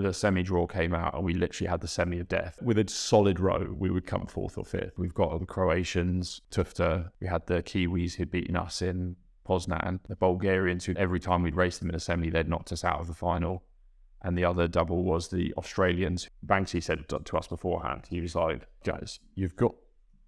the semi-draw came out and we literally had the semi of death. With a solid row, we would come 4th or 5th. We've got the Croatians, Tufta. We had the Kiwis who'd beaten us in Poznan. The Bulgarians, who every time we'd raced them in a semi, they'd knocked us out of the final. And the other double was the Australians. Banksy said to us beforehand, he was like, guys, you've got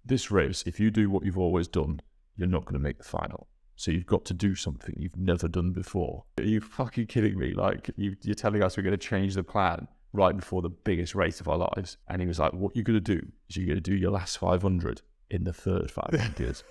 this race. If you do what you've always done, you're not going to make the final. So you've got to do something you've never done before. Are you fucking kidding me? Like, you're telling us we're going to change the plan right before the biggest race of our lives. And he was like, what you're going to do is you're going to do your last 500 in the third 500.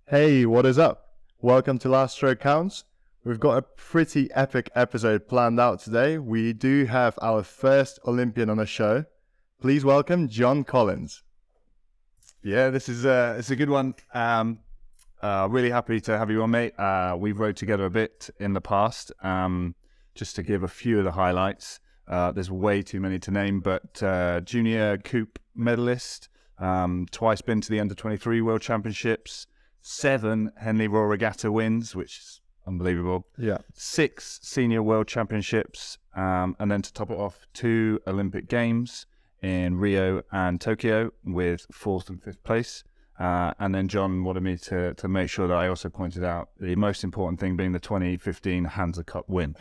Hey, what is up? Welcome to Last Stroke Counts. We've got a pretty epic episode planned out today. We do have our first Olympian on the show. Please welcome John Collins. Yeah, it's a good one. Really happy to have you on, mate. We've rode together a bit in the past. Just to give a few of the highlights. There's way too many to name, but junior coupe medalist, twice been to the under-23 World Championships, 7 Henley Royal Regatta wins, which is unbelievable. Yeah. 6 senior World Championships, and then to top it off, 2 Olympic Games in Rio and Tokyo with 4th and 5th place. And then John wanted me to make sure that I also pointed out the most important thing being the 2015 Hansa Cup win.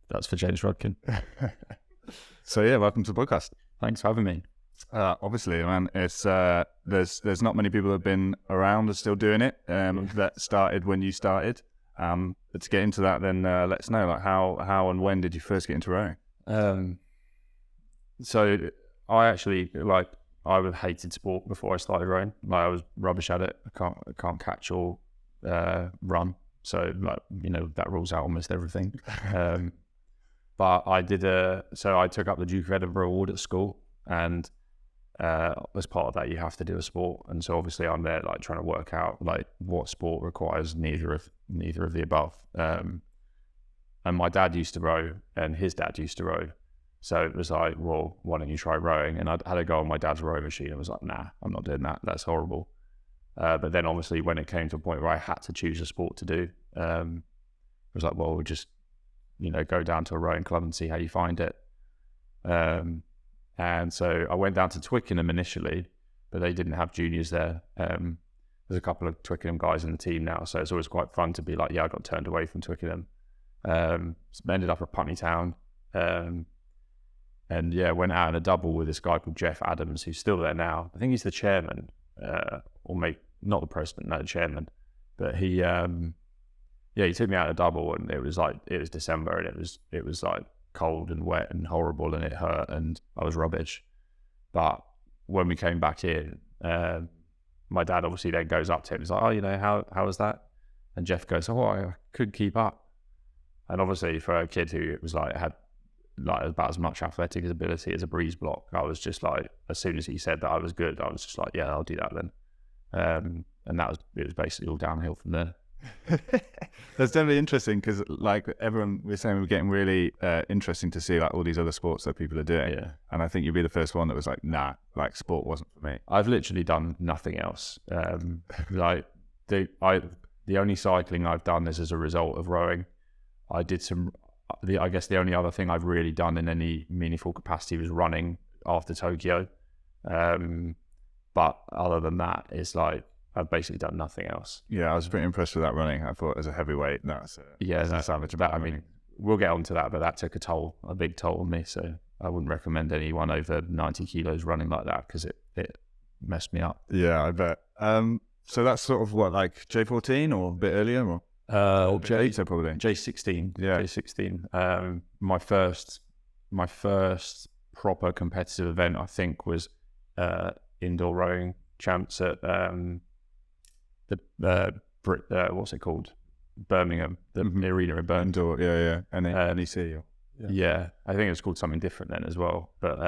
That's for James Rodkin. So yeah, welcome to the podcast. Thanks for having me. Obviously, man, it's there's not many people that have been around and still doing it that started when you started. But to get into that, then let us know, like how and when did you first get into rowing? So I actually I would hated sport before I started rowing. Like, I was rubbish at it. I can't catch or run. So that rules out almost everything. But I took up the Duke of Edinburgh Award at school, and as part of that you have to do a sport. And so obviously I'm there trying to work out what sport requires neither of the above. And my dad used to row and his dad used to row. So it was like, well, why don't you try rowing? And I had a go on my dad's rowing machine. I was like, nah, I'm not doing that. That's horrible. But then obviously when it came to a point where I had to choose a sport to do, it was like, well, we'll just, go down to a rowing club and see how you find it. And so I went down to Twickenham initially, but they didn't have juniors there. There's a couple of Twickenham guys in the team now, so it's always quite fun to be like, yeah, I got turned away from Twickenham. Ended up at Putney Town. And yeah, went out in a double with this guy called Jeff Adams, who's still there now. I think he's the chairman, not the president, no, the chairman. But he took me out in a double, and it was December, and it was cold and wet and horrible, and it hurt, and I was rubbish. But when we came back in, my dad obviously then goes up to him. He's like, oh, how was that? And Jeff goes, oh, I couldn't keep up. And obviously for a kid who had about as much athletic ability as a breeze block, I was just as soon as he said that I was good, I was just yeah, I'll do that then. And it was basically all downhill from there. That's definitely interesting because everyone we're saying, we're getting really interesting to see all these other sports that people are doing. Yeah. And I think you'd be the first one that was nah, sport wasn't for me. I've literally done nothing else. The only cycling I've done is as a result of rowing. I did I guess the only other thing I've really done in any meaningful capacity was running after Tokyo. But other than that, it's I've basically done nothing else. Yeah, I was pretty impressed with that running. I thought as a heavyweight, that's savage. I mean, we'll get onto that, but that took a big toll on me. So I wouldn't recommend anyone over 90 kilos running like that because it messed me up. Yeah, I bet. So that's sort of what, J14 or a bit earlier, or later probably. J16. Yeah, J16. My first proper competitive event, I think, was indoor rowing champs at what's it called? Birmingham, the arena in Birmingham. Yeah. NEC. Yeah, I think it was called something different then as well. But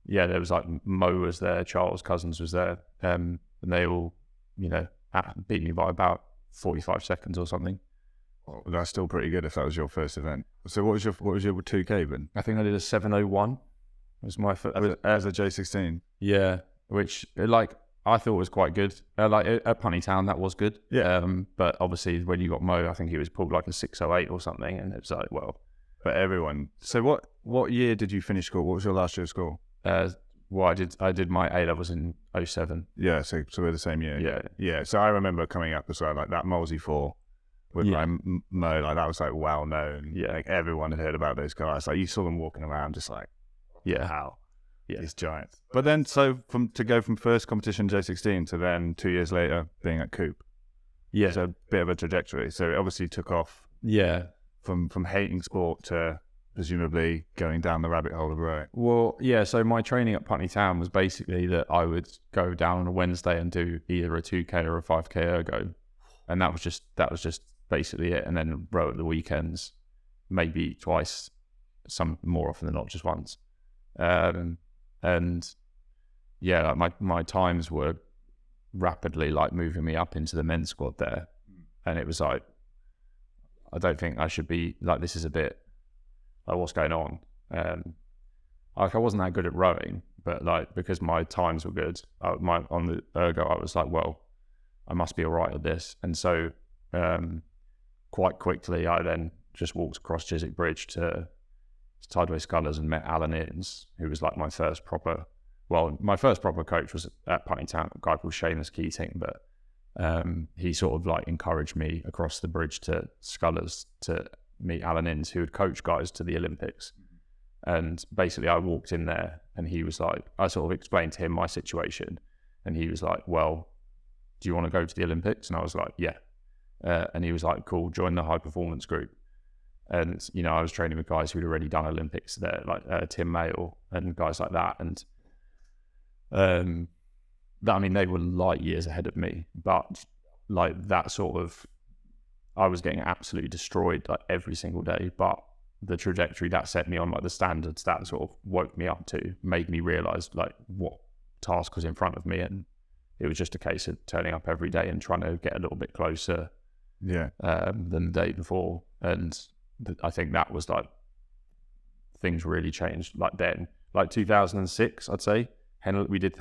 there was Mo was there, Charles Cousins was there, and they all, beat me by about 45 seconds or something. Well, that's still pretty good if that was your first event. So what was your 2K then? I think I did a 7:01. Was my first As a J16? Yeah, which like I thought was quite good. Like at Punny Town, that was good. Yeah. But obviously when you got Mo, I think he was pulled like a 6:08 or something, and it was like, well, For everyone. So what year did you finish school? What was your last year of school? well, I did my A levels in 07. Yeah, so we're the same year. Yeah. Yeah, so I remember coming up as well, like that Molesey 4 with Yeah. like Mo, like that was like well known. Yeah. Like everyone had heard about those guys. Like you saw them walking around just like, Yeah. wow. Yeah. These giants. But then to go from first competition J16 to then 2 years later being at Coop. Yeah. It's a bit of a trajectory. So it obviously took off Yeah. from hating sport to presumably going down the rabbit hole of rowing. Well, yeah, so my training at Putney Town was basically that I would go down on a Wednesday and do either a 2K or a 5K ergo. And that was just basically it. And then row at the weekends, maybe twice, some more often than not, just once. And yeah, like my times were rapidly like moving me up into the men's squad there. And it was like, I don't think I should be like, this is a bit like what's going on. Like I wasn't that good at rowing, but like because my times were good, on the ergo, I was like, well, I must be all right at this. And so quite quickly, I then just walked across Chiswick Bridge to Tideway Scullers and met Alan Innes, who was like my first proper coach was at Putney Town, a guy called Seamus Keating, but he sort of like encouraged me across the bridge to Scullers to meet Alan Innes, who had coached guys to the Olympics. And basically I walked in there and he was like, I sort of explained to him my situation and he was like, well, do you want to go to the Olympics? And I was like, yeah. And he was like, cool, join the high performance group. And, you know, I was training with guys who'd already done Olympics there, like Tim Mayle and guys like that. And I mean, they were light years ahead of me, but like that sort of, I was getting absolutely destroyed like every single day, but the trajectory that set me on, like the standards that sort of woke me up to, made me realize like what task was in front of me. And it was just a case of turning up every day and trying to get a little bit closer than the day before. And I think that was like, things really changed like then. Like 2006, I'd say. We did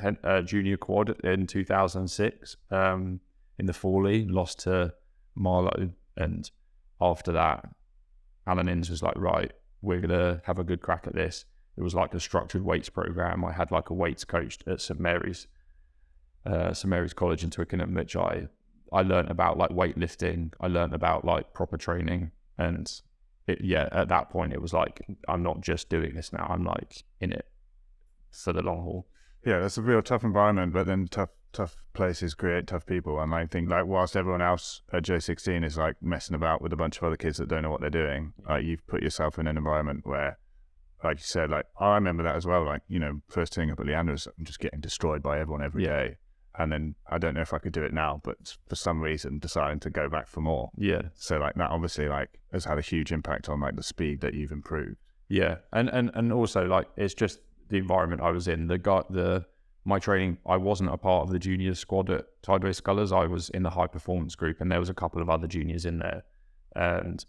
junior quad in 2006 in the Forley, lost to Marlow. And after that, Alan Innes was like, right, we're going to have a good crack at this. It was like a structured weights program. I had like a weights coach at St Mary's College in Twickenham, which I learned about like weightlifting. I learned about like proper training. And at that point, it was like, I'm not just doing this now. I'm like in it for the long haul. Yeah, that's a real tough environment, but then tough places create tough people. And I think like whilst everyone else at J16 is like messing about with a bunch of other kids that don't know what they're doing, you've put yourself in an environment where, like you said, like I remember that as well. Like, you know, first turning up at Leander's, I'm just getting destroyed by everyone every day. And then I don't know if I could do it now, but for some reason deciding to go back for more. Yeah. So like that obviously like has had a huge impact on like the speed that you've improved. Yeah. And also like it's just the environment I was in. My training, I wasn't a part of the junior squad at Tideway Scullers. I was in the high performance group and there was a couple of other juniors in there. And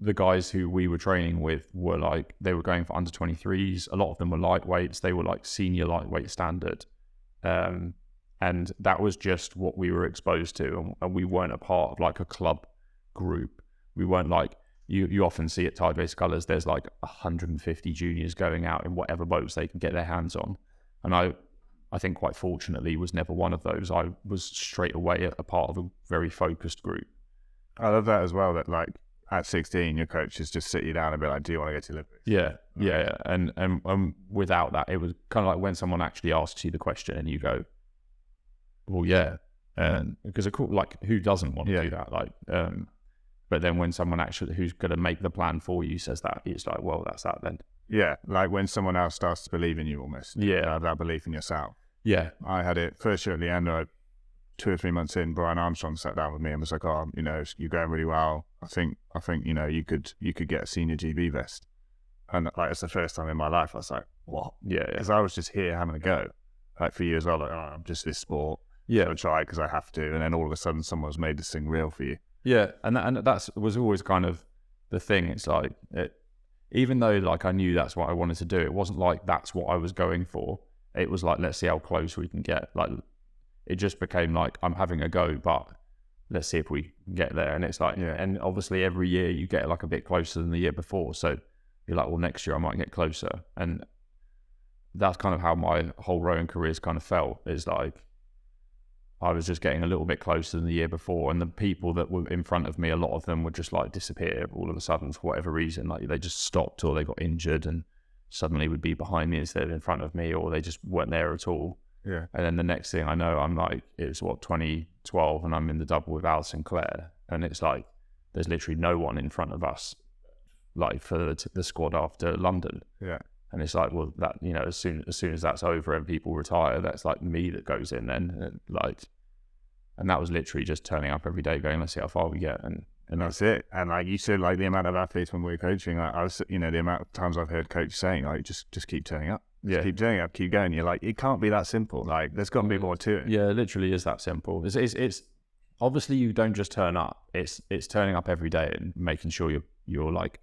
the guys who we were training with were like, they were going for under 23s. A lot of them were lightweights. They were like senior lightweight standard. And that was just what we were exposed to. And we weren't a part of like a club group. We weren't like, you often see at Tideway Scullers, there's like 150 juniors going out in whatever boats they can get their hands on. And I think quite fortunately was never one of those. I was straight away a part of a very focused group. I love that as well, that like at 16, your coaches just sit you down and be like, do you want to go to the Olympics? Yeah. And without that, it was kind of like when someone actually asks you the question and you go, well, yeah. Because of course, like who doesn't want to do that? Like, but then when someone actually who's going to make the plan for you says that, it's like, well, that's that then. Yeah, like when someone else starts to believe in you almost. Yeah. Have that belief in yourself. Yeah. I had it first year at Leander, 2 or 3 months in, Brian Armstrong sat down with me and was like, oh, you know, you're going really well. I think, you know, you could get a senior GB vest. And like, it's the first time in my life I was like, what? Yeah. Because I was just here having a go. Like for you as well, like, oh, I'm just this sport. Yeah. So I try because I have to. And then all of a sudden someone's made this thing real for you. Yeah, and that's was always kind of the thing. It's like, even though like I knew that's what I wanted to do, it wasn't like that's what I was going for. It was like, let's see how close we can get. Like, it just became like, I'm having a go, but let's see if we can get there. And it's like, and obviously every year you get like a bit closer than the year before. So you're like, well, next year I might get closer. And that's kind of how my whole rowing career's kind of felt. Is like, I was just getting a little bit closer than the year before, and the people that were in front of me, a lot of them would just like disappear all of a sudden for whatever reason. Like they just stopped, or they got injured and suddenly would be behind me instead of in front of me, or they just weren't there at all. Yeah. And then the next thing I know, I'm like, it's 2012, and I'm in the double with Alison Clare, and it's like there's literally no one in front of us, like for the squad after London. Yeah. And it's like, well, that, you know, as soon as that's over and people retire, that's like me that goes in then, and that was literally just turning up every day, going, let's see how far we get, and that's it. And like you said, like the amount of athletes when we were coaching, like, I was, you know, the amount of times I've heard coaches saying, like, just keep turning up, keep turning up, keep going. You're like, it can't be that simple. Like, there's got to be more to it. Yeah, it literally is that simple. It's obviously you don't just turn up. It's turning up every day and making sure you're like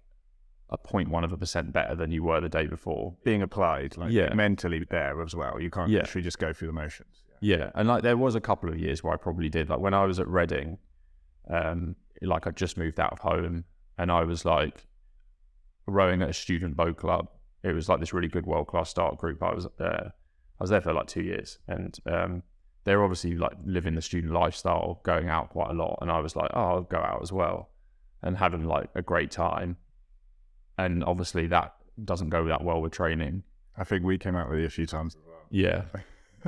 a 0.1% better than you were the day before. Being applied, like mentally there as well. You can't literally just go through the motions. Yeah, and like there was a couple of years where I probably did. Like when I was at Reading, like I just moved out of home, and I was like rowing at a student boat club. It was like this really good world-class start group. I was there for like 2 years, and they're obviously like living the student lifestyle, going out quite a lot. And I was like, oh, I'll go out as well, and having like a great time. And obviously that doesn't go that well with training. I think we came out with you a few times as well. Yeah.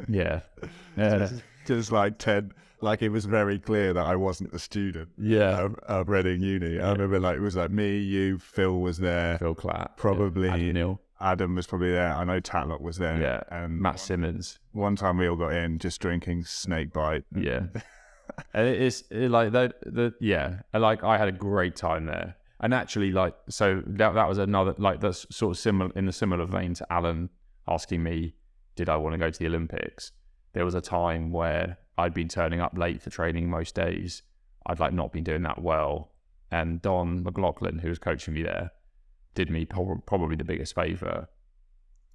Yeah. Just like 10, like it was very clear that I wasn't a student of Reading Uni. I remember like it was like me, you, Phil was there. Phil Clapp. Probably Neil. Adam was probably there. I know Tatlock was there. Yeah. And Matt Simmons. One time we all got in just drinking snake bite. Yeah. And it's like and like I had a great time there. And actually, like, so that was another, like, that's sort of similar, in a similar vein to Alan asking me, did I want to go to the Olympics? There was a time where I'd been turning up late for training most days. I'd like not been doing that well. And Don McLaughlin, who was coaching me there, did me probably the biggest favour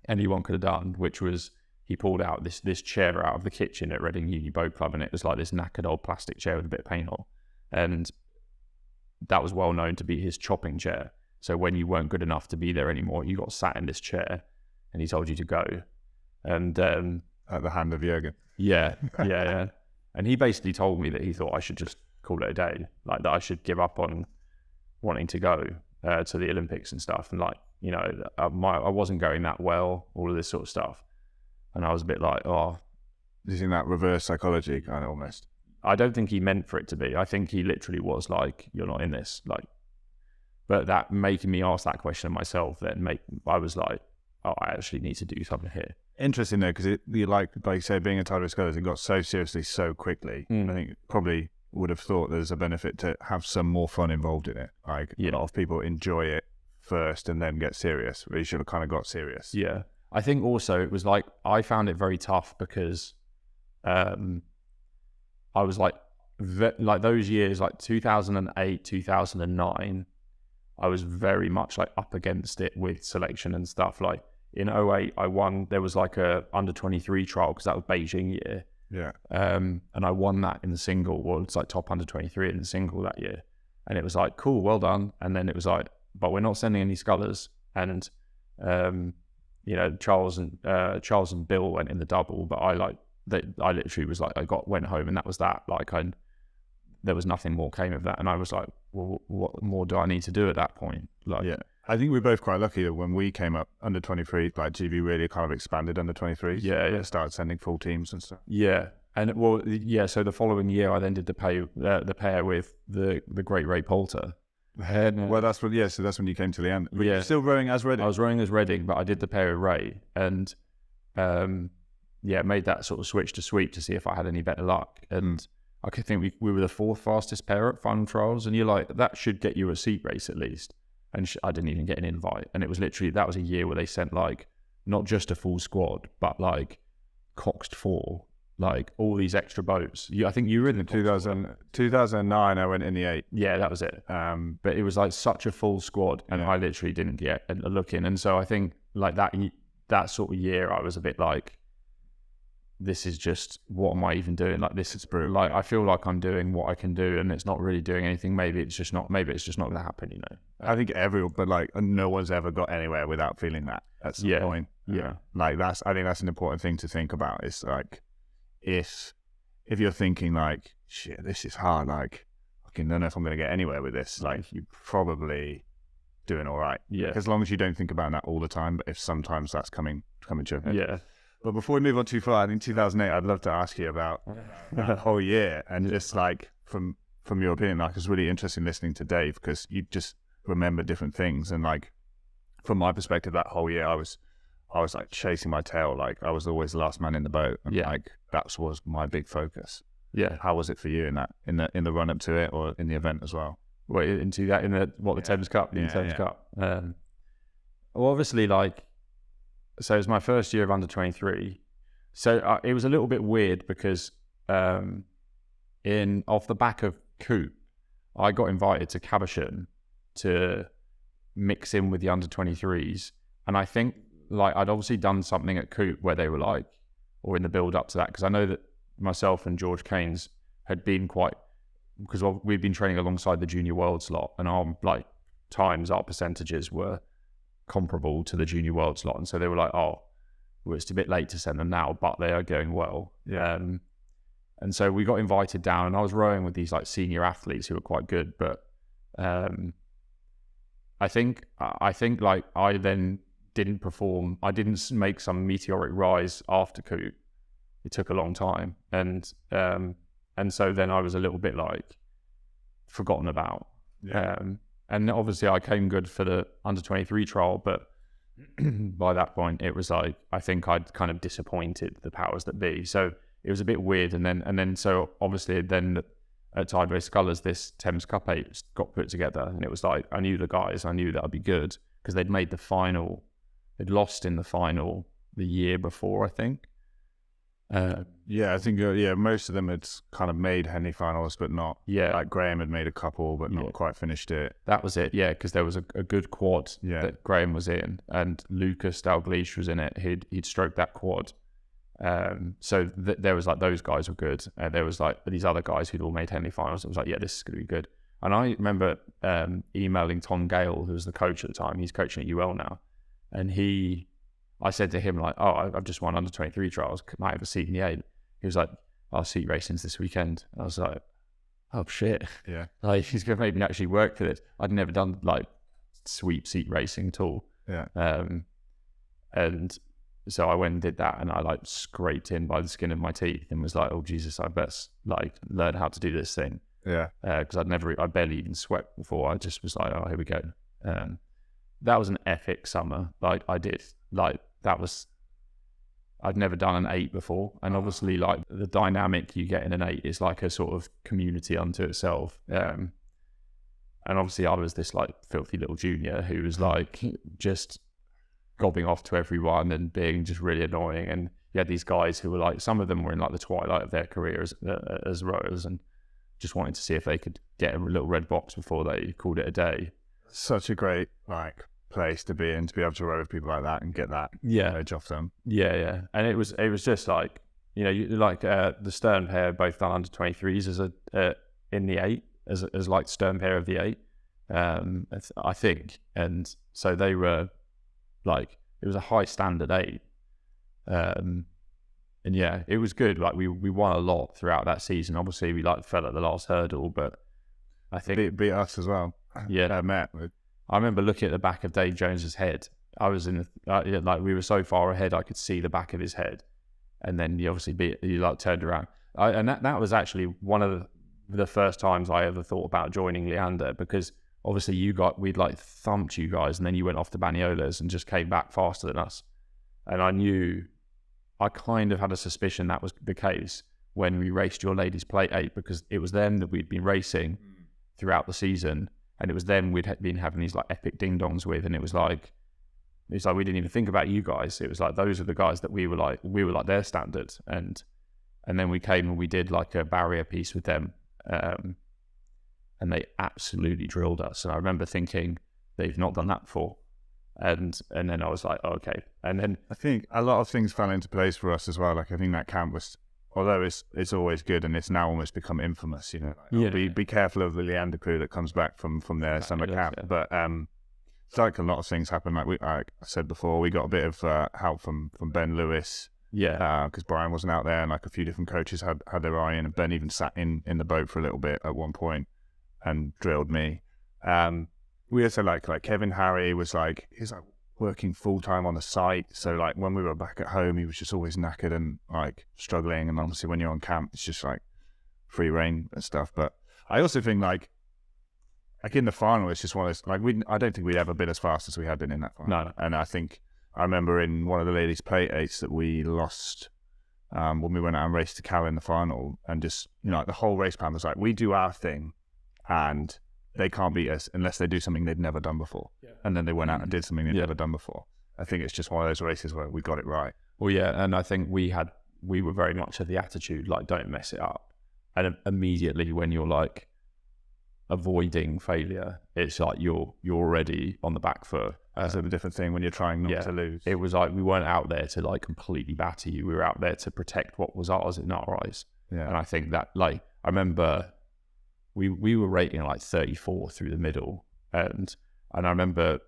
anyone could have done, which was he pulled out this chair out of the kitchen at Reading Uni Boat Club, and it was like this knackered old plastic chair with a bit of paint on. And that was well known to be his chopping chair. So when you weren't good enough to be there anymore, you got sat in this chair, and he told you to go. And at the hand of Jürgen. Yeah. And he basically told me that he thought I should just call it a day, like that I should give up on wanting to go to the Olympics and stuff. And like, you know, I wasn't going that well, all of this sort of stuff. And I was a bit like, oh. Do you think that reverse psychology kind of almost? I don't think he meant for it to be. I think he literally was like, you're not in this. Like, but that making me ask that question of myself, I was like, oh, I actually need to do something here. Interesting though, because you like you say, being a title scholars, it got so seriously so quickly. I think probably would have thought there's a benefit to have some more fun involved in it. Like a lot of people enjoy it first and then get serious. But you should have kind of got serious. Yeah. I think also it was like, I found it very tough because I was like those years, like 2008, 2009, I was very much like up against it with selection and stuff. Like in 08, I won, there was like a under 23 trial because that was Beijing year. Yeah. And I won that in the single. Well, it's like top under 23 in the single that year. And it was like, cool, well done. And then it was like, but we're not sending any scullers. And, you know, Charles and Bill went in the double, but I literally was like, went home and that was that. Like there was nothing more came of that. And I was like, well, what more do I need to do at that point? Like, yeah. I think we're both quite lucky that when we came up under 23, like GB really kind of expanded under 23. Yeah. Started sending full teams and stuff. Yeah. And well, yeah. So the following year, I then did the pair with the great Ray Poulter. And, well, that's when so that's when you came to the end. Were you still rowing as Reading? I was rowing as Reading, but I did the pair with Ray, and made that sort of switch to sweep to see if I had any better luck. And I could think we were the fourth fastest pair at final trials, and you're like, that should get you a seat race at least. And I didn't even get an invite. And it was literally, that was a year where they sent like not just a full squad, but like Coxed 4, like all these extra boats. I think you were in the 2009. I went in the 8. Yeah, that was it. But it was like such a full squad, and I literally didn't get a look in. And so I think like that sort of year, I was a bit like, this is just, what am I even doing? Like, this is brutal. Like, I feel like I'm doing what I can do, and it's not really doing anything. Maybe it's just not going to happen. You know. I think but like no one's ever got anywhere without feeling that at some point. Yeah. Like I think that's an important thing to think about. It's like, if you're thinking like, shit, this is hard, like, I don't know if I'm going to get anywhere with this, like, you're probably doing all right. Yeah. As long as you don't think about that all the time, but if sometimes that's coming to your head. Yeah. But before we move on too far, I think 2008, I'd love to ask you about that whole year, and just like from your opinion, like, it's really interesting listening to Dave, because you just remember different things. And like, from my perspective, that whole year, I was like chasing my tail. Like, I was always the last man in the boat. And like, that was my big focus. Yeah. How was it for you in the run up to it, or in the event as well? Well, into that, the Thames Cup, Thames Cup. Well, obviously, like, so it was my first year of under 23. So it was a little bit weird because off the back of Coop, I got invited to Caversham to mix in with the under 23s. And I think like I'd obviously done something at Coop where they were like, or in the build up to that, because I know that myself and George Keynes had been because we'd been training alongside the junior worlds lot, and our like our percentages were comparable to the junior worlds lot. And so they were like, oh, well, it's a bit late to send them now, but they are going well. Yeah. And so we got invited down, and I was rowing with these like senior athletes who were quite good, but I think like I then didn't perform. I didn't make some meteoric rise after Coop. It took a long time, and so then I was a little bit like forgotten about. Yeah. And obviously I came good for the under 23 trial, but by that point it was like, I think I'd kind of disappointed the powers that be. So it was a bit weird. And then so obviously then at Tideway Scullers, this Thames Cup 8 got put together, and it was like, I knew the guys, I knew that I'd be good, because they'd made the final. They'd lost in the final the year before, I think. I think most of them had kind of made Henley finals, but not. Yeah, like Graham had made a couple, but not quite finished it. That was it. Yeah, because there was a good quad that Graham was in, and Lucas Dalglish was in it. He'd stroked that quad. So there was like, those guys were good. There was like these other guys who'd all made Henley finals. It was like, yeah, this is going to be good. And I remember emailing Tom Gale, who was the coach at the time. He's coaching at UL now, and I said to him like, oh, I've just won under 23 trials. Might have a seat in the 8. He was like, our seat racing's this weekend. And I was like, oh shit. Yeah. Like, he's going to make me actually work for this. I'd never done like sweep seat racing at all. Yeah. And so I went and did that, and I like scraped in by the skin of my teeth and was like, oh Jesus, I best like learn how to do this thing. Yeah. Because I barely even swept before. I just was like, oh, here we go. That was an epic summer. Like I'd never done an 8 before, and obviously like the dynamic you get in an 8 is like a sort of community unto itself. And obviously I was this like filthy little junior who was like just gobbing off to everyone and being just really annoying. And you had these guys who were like, some of them were in like the twilight of their careers as rowers, and just wanted to see if they could get a little red box before they called it a day. Such a great like place to be in, to be able to row with people like that and get that edge off them. Yeah. And it was just like, you know, like the Stern pair both done under 23s as in the 8 as like Stern pair of the 8, I think. And so they were like, it was a high standard 8. And yeah, it was good. Like we won a lot throughout that season. Obviously we like fell at the last hurdle, but I think beat us as well. Yeah, Matt. I remember looking at the back of Dave Jones's head. I was in like we were so far ahead, I could see the back of his head, and then you obviously like turned around. And that was actually one of the first times I ever thought about joining Leander, because obviously we'd like thumped you guys, and then you went off to Baniolas and just came back faster than us. And I kind of had a suspicion that was the case when we raced your ladies plate 8, because it was them that we'd been racing throughout the season. And it was them we'd been having these like epic ding-dongs with, and it was like we didn't even think about you guys. It was like, those are the guys that we were like their standard. And And then we came and we did like a barrier piece with them, and they absolutely drilled us. And I remember thinking, they've not done that before. And then I was like, oh, okay. And then I think a lot of things fell into place for us as well. Like I think that camp was, although it's always good and it's now almost become infamous, you know. Like, be careful of the Leander crew that comes back from their summer camp. Yeah. But it's like a lot of things happen. Like I said before, we got a bit of help from Ben Lewis. Yeah. Because Brian wasn't out there, and like a few different coaches had their eye in, and Ben even sat in the boat for a little bit at one point and drilled me. We also like Kevin Harry was like, he's like working full time on the site. So like when we were back at home, he was just always knackered and like struggling. And obviously when you're on camp, it's just like free reign and stuff. But I also think like in the final, it's just one of those, like I don't think we'd ever been as fast as we had been in that final. No. And I remember in one of the ladies' plate eights that we lost when we went out and raced to Cal in the final, and just, you know, like the whole race plan was like, we do our thing and they can't beat us unless they do something they've never done before. Yeah. And then they went out and did something they'd never done before. I think it's just one of those races where we got it right. Well, yeah, and I think we were very much of the attitude, like, don't mess it up. And immediately when you're like avoiding failure, it's like you're already on the back foot. That's a different thing when you're trying not to lose. It was like we weren't out there to like completely batter you. We were out there to protect what was ours in our eyes. Yeah. And I think that, like, I remember we were rating like 34 through the middle, and I remember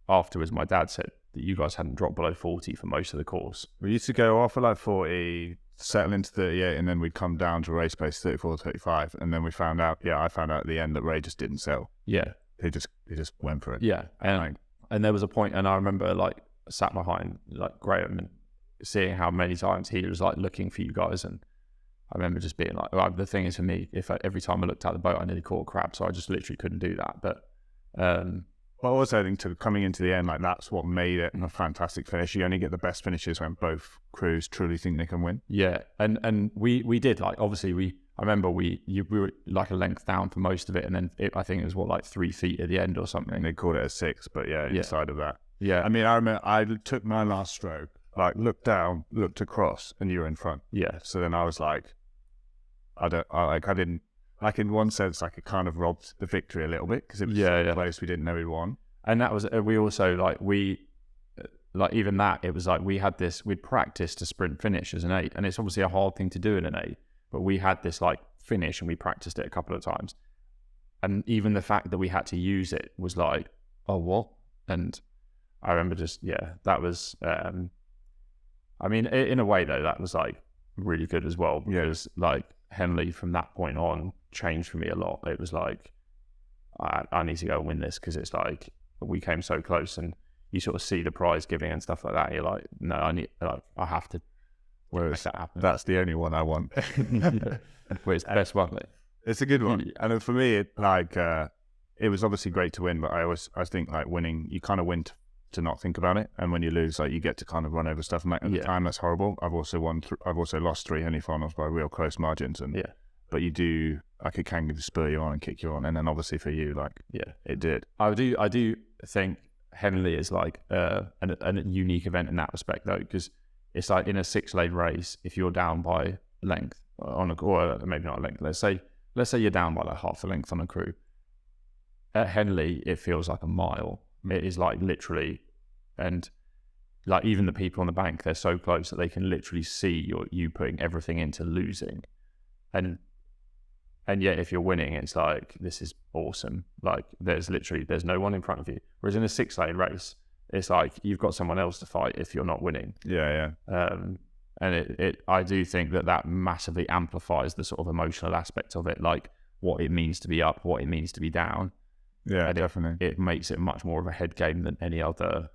afterwards my dad said that you guys hadn't dropped below 40 for most of the course. We used to go off at like 40, settle into 38, and then we'd come down to race pace 34, 35, and then I found out at the end that Ray just didn't sell. Yeah. He just went for it. Yeah. And there was a point, and I remember like sat behind like Graham and seeing how many times he was like looking for you guys, and I remember just being like, well, the thing is for me, every time I looked at the boat, I nearly caught a crab, so I just literally couldn't do that. But well, also I think coming into the end, like that's what made it a fantastic finish. You only get the best finishes when both crews truly think they can win. Yeah, and we did, like, obviously I remember we were like a length down for most of it, and then I think it was like 3 feet at the end or something. They called it a 6, but inside of that. Yeah. I mean, I remember I took my last stroke, like looked down, looked across, and you were in front. Yeah. So then I was like, I didn't, like in one sense, like it kind of robbed the victory a little bit because it was so close, we didn't know we'd won. And that was, we also like even that, it was like we'd practiced a sprint finish as an 8, and it's obviously a hard thing to do in an 8, but we had this like finish and we practiced it a couple of times. And even the fact that we had to use it was like, oh, what? And I remember that was, I mean, in a way though, that was like really good as well, because like Henley from that point on changed for me a lot. It was like, I need to go and win this, because it's like, we came so close, and you sort of see the prize giving and stuff like that. And you're like, no, I have to make that happen. That's the only one I want. Well, it's the best one. It's a good one. And for me, it was obviously great to win, but I think like winning, you kind of win to not think about it, and when you lose, like you get to kind of run over stuff. And like, at the time, that's horrible. I've also lost 3 Henley finals by real close margins, and but you do, like, it can spur you on and kick you on, and then obviously for you, like, it did. I do think Henley is like a unique event in that respect though, because it's like in a 6-lane race, if you're down by length or maybe not a length, let's say you're down by like half a length on a crew. At Henley, it feels like a mile. It is like literally, and like even the people on the bank, they're so close that they can literally see you putting everything into losing, and yet if you're winning, it's like, this is awesome. Like there's no one in front of you. Whereas in a 6-lane race, it's like you've got someone else to fight if you're not winning. Yeah. And I do think that massively amplifies the sort of emotional aspect of it, like what it means to be up, what it means to be down. Yeah, definitely. It makes it much more of a head game than any other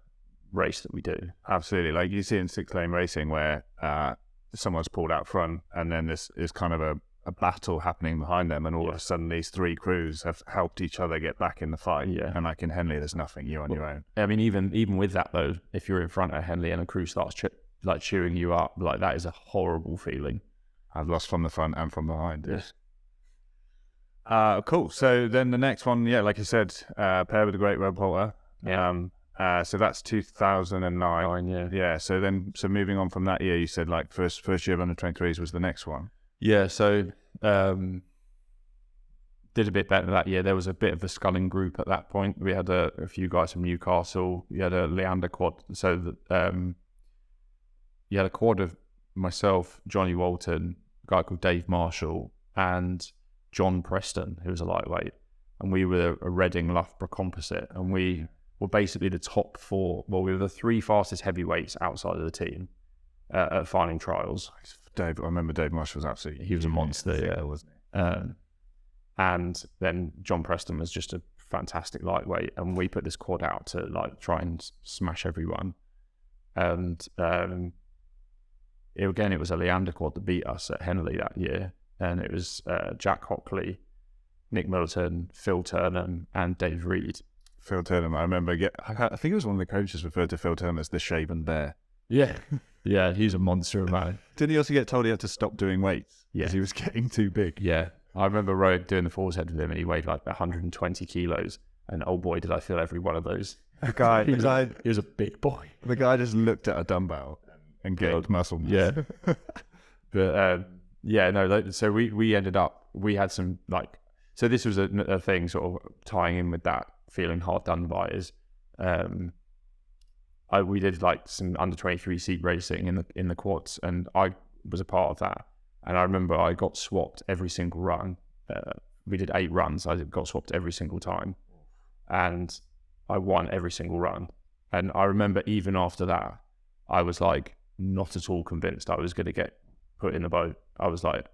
race that we do. Absolutely. Like you see in 6-lane racing where someone's pulled out front, and then there's kind of a battle happening behind them, and all of a sudden these 3 crews have helped each other get back in the fight. Yeah. And like in Henley, there's nothing, you're on your own. I mean, even with that though, if you're in front of Henley and a crew starts chewing you up, like that is a horrible feeling. I've lost from the front and from behind. Yes. Cool. So then the next one, like you said, paired with the great Rob Poulter. So that's 2009. Yeah. So moving on from that year, you said like first year of under 23s was the next one. Yeah. So did a bit better that year. There was a bit of a Sculling group at that point. We had a few guys from Newcastle. We had a Leander quad. So you had a quad of myself, Johnny Walton, a guy called Dave Marshall, and John Preston, who was a lightweight. And we were a Reading Loughborough composite. And we were basically the top four. Well, we were the three fastest heavyweights outside of the team at final trials. I remember Dave Marshall was absolutely... He was a monster, wasn't he? And then John Preston was just a fantastic lightweight, and we put this quad out to like try and smash everyone. And it was a Leander quad that beat us at Henley that year, and it was Jack Hockley, Nick Middleton, Phil Turnham, and Dave Reed. Phil Turnham, I remember. I think it was one of the coaches referred to Phil Turnham as the shaven bear. Yeah, yeah, he's a monster, man. Didn't he also get told he had to stop doing weights Yeah, because he was getting too big? Yeah. I remember doing the force head with him, and he weighed like 120 kilos. And oh boy, did I feel every one of those. The guy, he was a big boy. The guy just looked at a dumbbell and gained muscle mass. Yeah. But so we ended up, we had some like, so this was a thing sort of tying in with that feeling hard done by is, we did like some under 23 seat racing in the quads, and I was a part of that. And I remember I got swapped every single run. We did 8 runs. I got swapped every single time. And I won every single run. And I remember even after that, I was like not at all convinced I was going to get put in the boat. I was like,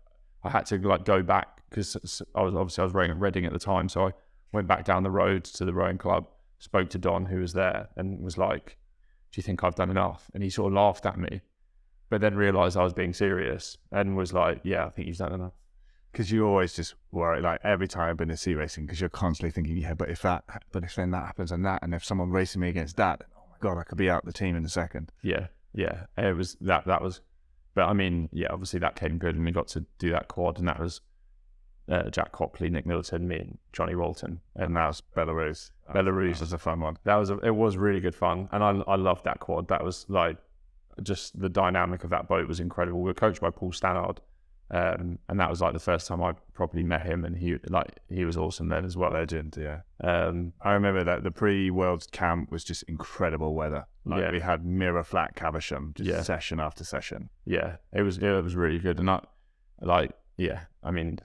I had to like go back because I was rowing at Reading at the time. So I went back down the road to the rowing club, spoke to Don, who was there, and was like, do you think I've done enough? And he sort of laughed at me. But then realised I was being serious and was like, yeah, I think you've done enough. Because you always just worry, like every time I've been in sea racing, because you're constantly thinking, yeah, but if then that happens and that, and if someone racing me against that, then, oh my God, I could be out the team in a second. Yeah. It was that was, but I mean, yeah, obviously that came good and we got to do that quad, and that was Jack Hockley, Nick Middleton, me and Johnny Walton. And that was Belarus. Belarus was a fun one. It was really good fun. And I loved that quad. That was like, just the dynamic of that boat was incredible. We were coached by Paul Stannard, and that was like the first time I properly met him, and he was awesome then as well. Legend, yeah. I remember that the pre-Worlds camp was just incredible weather. Like we had mirror flat Caversham, just session after session. Yeah, it was really good, and I mean,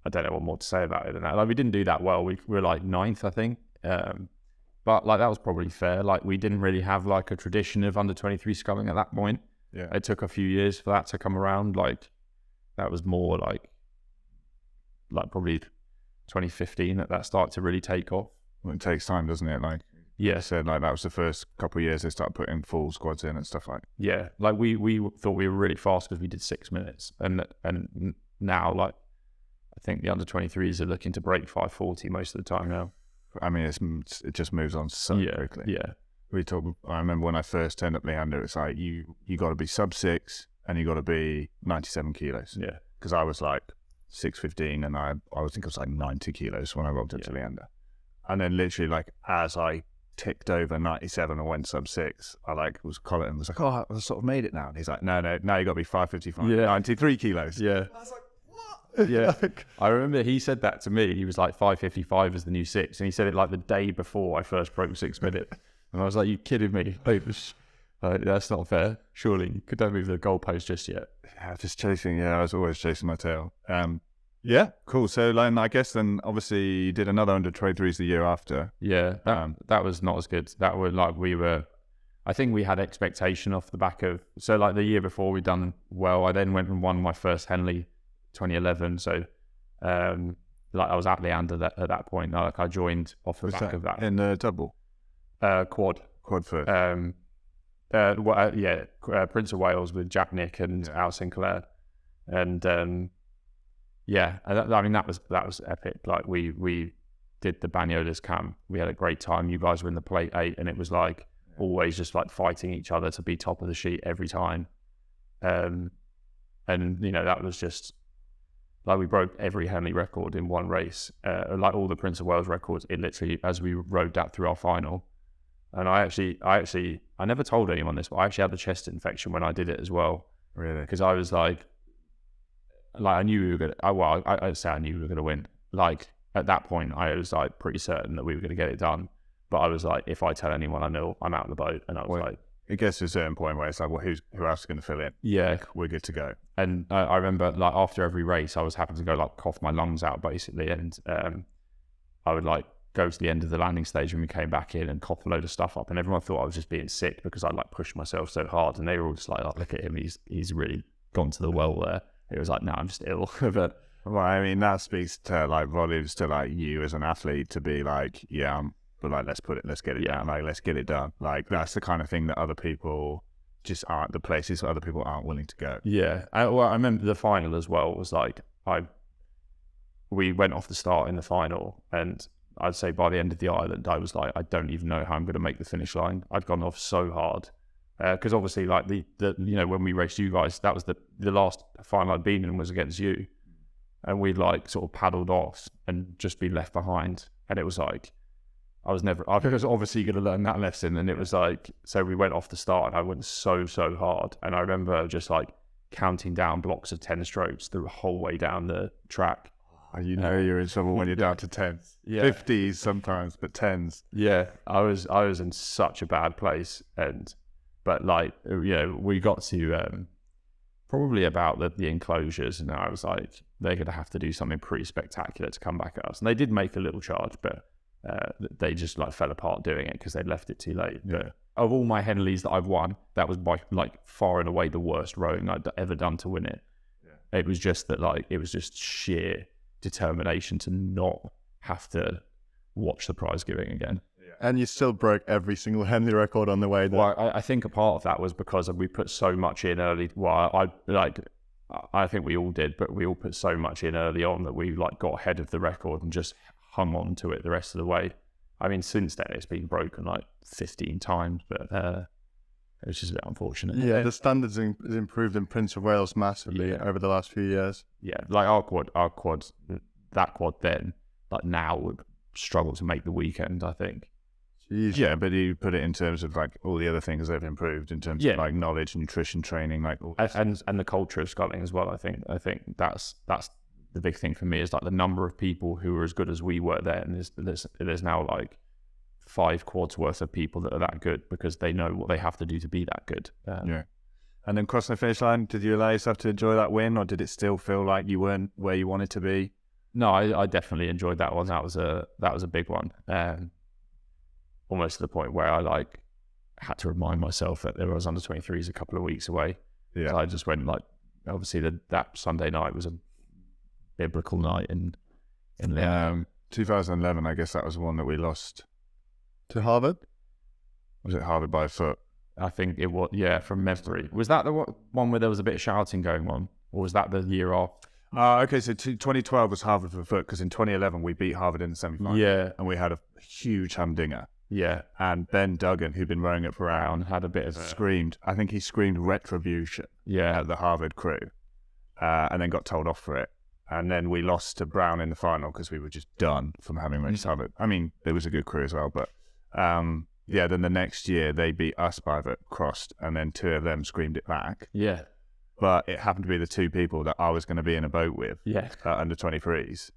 I don't know what more to say about it than that. Like we didn't do that well. We were like 9th, I think. But like that was probably fair. Like we didn't really have like a tradition of under 23 sculling at that point. Yeah, it took a few years for that to come around. Like that was more like probably 2015 that started to really take off. Well, it takes time, doesn't it? Like said, like that was the first couple of years they started putting full squads in and stuff like. Yeah, like we thought we were really fast because we did 6 minutes, and now like I think the under 23s are looking to break 5:40 most of the time now. I mean, it just moves on so quickly. Yeah. I remember when I first turned up Leander, it's like you got to be sub 6 and you got to be 97 kilos. Yeah. Because I was like 6'15" and I think I was like 90 kilos when I rolled up to Leander. And then literally like as I ticked over 97 and went sub 6, I like was calling and was like, oh, I sort of made it now. And he's like, no, now you got to be 5'55", 93 kilos. Yeah. I was like, yeah, I remember he said that to me. He was like 5:55 is the new 6, and he said it like the day before I first broke 6 minutes. And I was like, "You kidding me? That's not fair. Surely you don't move the goalpost just yet." Yeah, just chasing. Yeah, I was always chasing my tail. Yeah, cool. So then I guess then obviously you did another under 23s the year after. Yeah, that was not as good. That were like I think we had expectation off the back of, so like the year before we'd done well. I then went and won my first Henley 2011, so like I was at Leander at that point. Like I joined off the back of that in the double quad first. Prince of Wales with Jack Nick and Al Sinclair, and I mean that was epic. Like we did the Banyolas camp. We had a great time. You guys were in the plate 8, and it was like always just like fighting each other to be top of the sheet every time, and you know that was just. Like we broke every Henley record in one race, like all the Prince of Wales records. It literally, as we rode that through our final, And I never told anyone this, but I actually had the chest infection when I did it as well. Really? Because I was like I knew we were gonna. I'd say I knew we were gonna win. Like at that point, I was like pretty certain that we were gonna get it done. But I was like, if I tell anyone I know, I'm out of the boat. And I was like, it gets to a certain point where it's like, well, who else is going to fill in? Yeah, like, we're good to go. And I remember like after every race, I was having to go like cough my lungs out basically, and I would like go to the end of the landing stage when we came back in and cough a load of stuff up, and everyone thought I was just being sick because I like pushed myself so hard, and they were all just like, oh, look at him, he's really gone to the well there. It was like, no, I'm just ill. But well, I mean, that speaks to like volumes to like you as an athlete to be like, yeah, but like let's get it down, like let's get it done. Like that's the kind of thing that other people just aren't, the places where other people aren't willing to go. Yeah, I remember the final as well was like we went off the start in the final, and I'd say by the end of the island, I was like, I don't even know how I'm going to make the finish line. I'd gone off so hard because obviously, like the when we raced you guys, that was the last final I'd been in was against you, and we'd like sort of paddled off and just been left behind, and it was like I was obviously going to learn that lesson, and it was like so we went off the start, and I went so hard, and I remember just like counting down blocks of 10 strokes the whole way down the track. You know you're in trouble when you're down to 10s, 50s sometimes, but 10s. Yeah, I was in such a bad place, but like we got to probably about the enclosures, and I was like they're going to have to do something pretty spectacular to come back at us, and they did make a little charge, but they just like fell apart doing it because they left it too late. Yeah. But of all my Henleys that I've won, that was by like far and away the worst rowing I'd ever done to win it. Yeah. It was just that like it was just sheer determination to not have to watch the prize giving again. And you still broke every single Henley record on the way there. Well, I think a part of that was because we put so much in early. Well, I think we all did, but we all put so much in early on that we like got ahead of the record and just hung on to it the rest of the way. I mean, since then it's been broken like 15 times, but it was just a bit unfortunate. Yeah, the standards has improved in Prince of Wales massively over the last few years. Yeah, like our quad, that quad then, like now would struggle to make the weekend, I think. Jeez. Yeah, but you put it in terms of like all the other things they've improved in terms of like knowledge, nutrition, training, like all and the culture of sculling as well. I think that's the big thing for me is like the number of people who were as good as we were there, and there's now like 5 quads worth of people that are that good because they know what they have to do to be that good. Yeah. And then crossing the finish line, did you allow yourself to enjoy that win, or did it still feel like you weren't where you wanted to be? No, I definitely enjoyed that one. That was a big one. Almost to the point where I like had to remind myself that there was under 23s a couple of weeks away. Yeah. So I just went like, obviously that Sunday night was a biblical night in 2011. I guess that was the one that we lost to Harvard. Was it Harvard by a foot? I think it was, yeah, from memory. Was that the one where there was a bit of shouting going on, or was that the year off? Okay, so 2012 was Harvard for a foot, because in 2011 we beat Harvard in the semi-final. Yeah. And we had a huge humdinger. Yeah. And Ben Duggan, who'd been rowing it for Brown, had a bit of screamed, I think he screamed retribution at the Harvard crew, and then got told off for it. And then we lost to Brown in the final because we were just done from having raced Harvard. I mean, it was a good crew as well, but yeah, then the next year they beat us by the crossed, and then 2 of them screamed it back. Yeah. But it happened to be the 2 people that I was going to be in a boat with under 23s,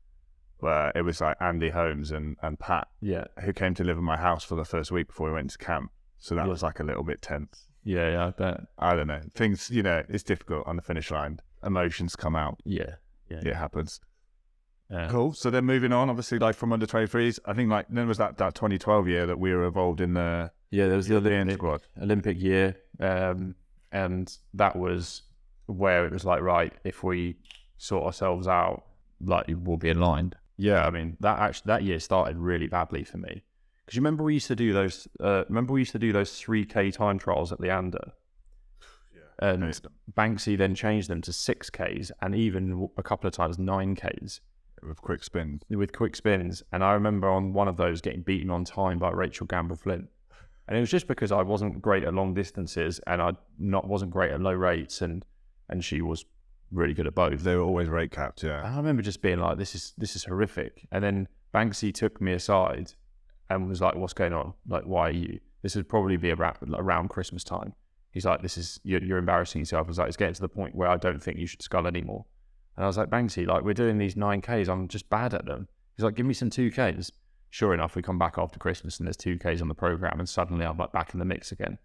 where it was like Andy Holmes and Pat, who came to live in my house for the first week before we went to camp. So that was like a little bit tense. Yeah, I bet. I don't know. Things, it's difficult on the finish line. Emotions come out. Yeah. It happens. Cool. So then moving on, obviously, like from under 23s, I think like then was that 2012 year that we were involved in the there was the Olympic year, and that was where it was like, right, if we sort ourselves out, like we'll be in line. Yeah, I mean that year started really badly for me, because you remember we used to do those 3K time trials at Leander. And Banksy then changed them to 6Ks and even a couple of times 9Ks. With quick spins. And I remember on one of those getting beaten on time by Rachel Gamble-Flint. And it was just because I wasn't great at long distances, and I wasn't great at low rates, and she was really good at both. They were always rate capped, yeah. And I remember just being like, this is horrific. And then Banksy took me aside and was like, what's going on? Like, why are you... this would probably be around Christmas time. He's like, this is, you're embarrassing yourself. I was like, it's getting to the point where I don't think you should scull anymore. And I was like, Banksy, like, we're doing these 9Ks. I'm just bad at them. He's like, give me some 2Ks. Sure enough, we come back after Christmas and there's 2Ks on the program, and suddenly I'm like back in the mix again.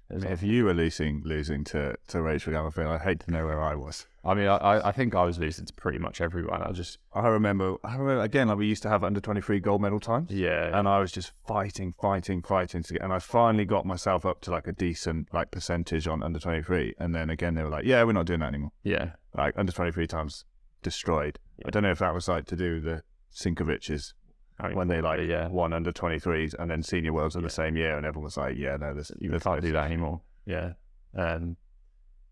If you were losing to Rachel Gallifrey, I'd hate to know where I was. I mean, I think I was losing to pretty much everyone. I remember again, like we used to have under 23 gold medal times. Yeah. And I was just fighting to get, and I finally got myself up to like a decent like percentage on under 23. And then again, they were like, yeah, we're not doing that anymore. Yeah. Like under 23 times destroyed. Yeah. I don't know if that was like to do with the Sinkoviches. When they won under 23s and then senior worlds in the same year, and everyone was like, "Yeah, no, you can't do that anymore." Yeah,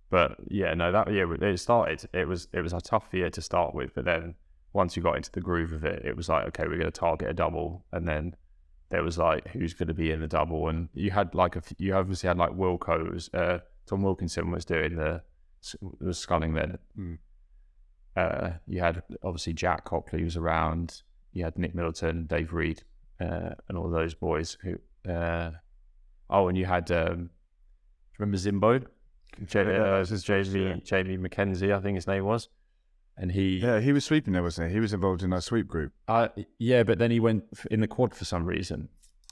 but yeah, no, that year it started. It was a tough year to start with, but then once you got into the groove of it, it was like, okay, we're going to target a double, and then there was like, who's going to be in the double, and you had like you obviously had like Wilco's, Tom Wilkinson was doing was sculling then. You had obviously Jack Cockley was around. You had Nick Middleton, Dave Reed, and all those boys who. And you had. Remember Zimbo? Jamie McKenzie, I think his name was, and he. Yeah, he was sweeping there, wasn't he? He was involved in that sweep group. Yeah, but then he went in the quad for some reason.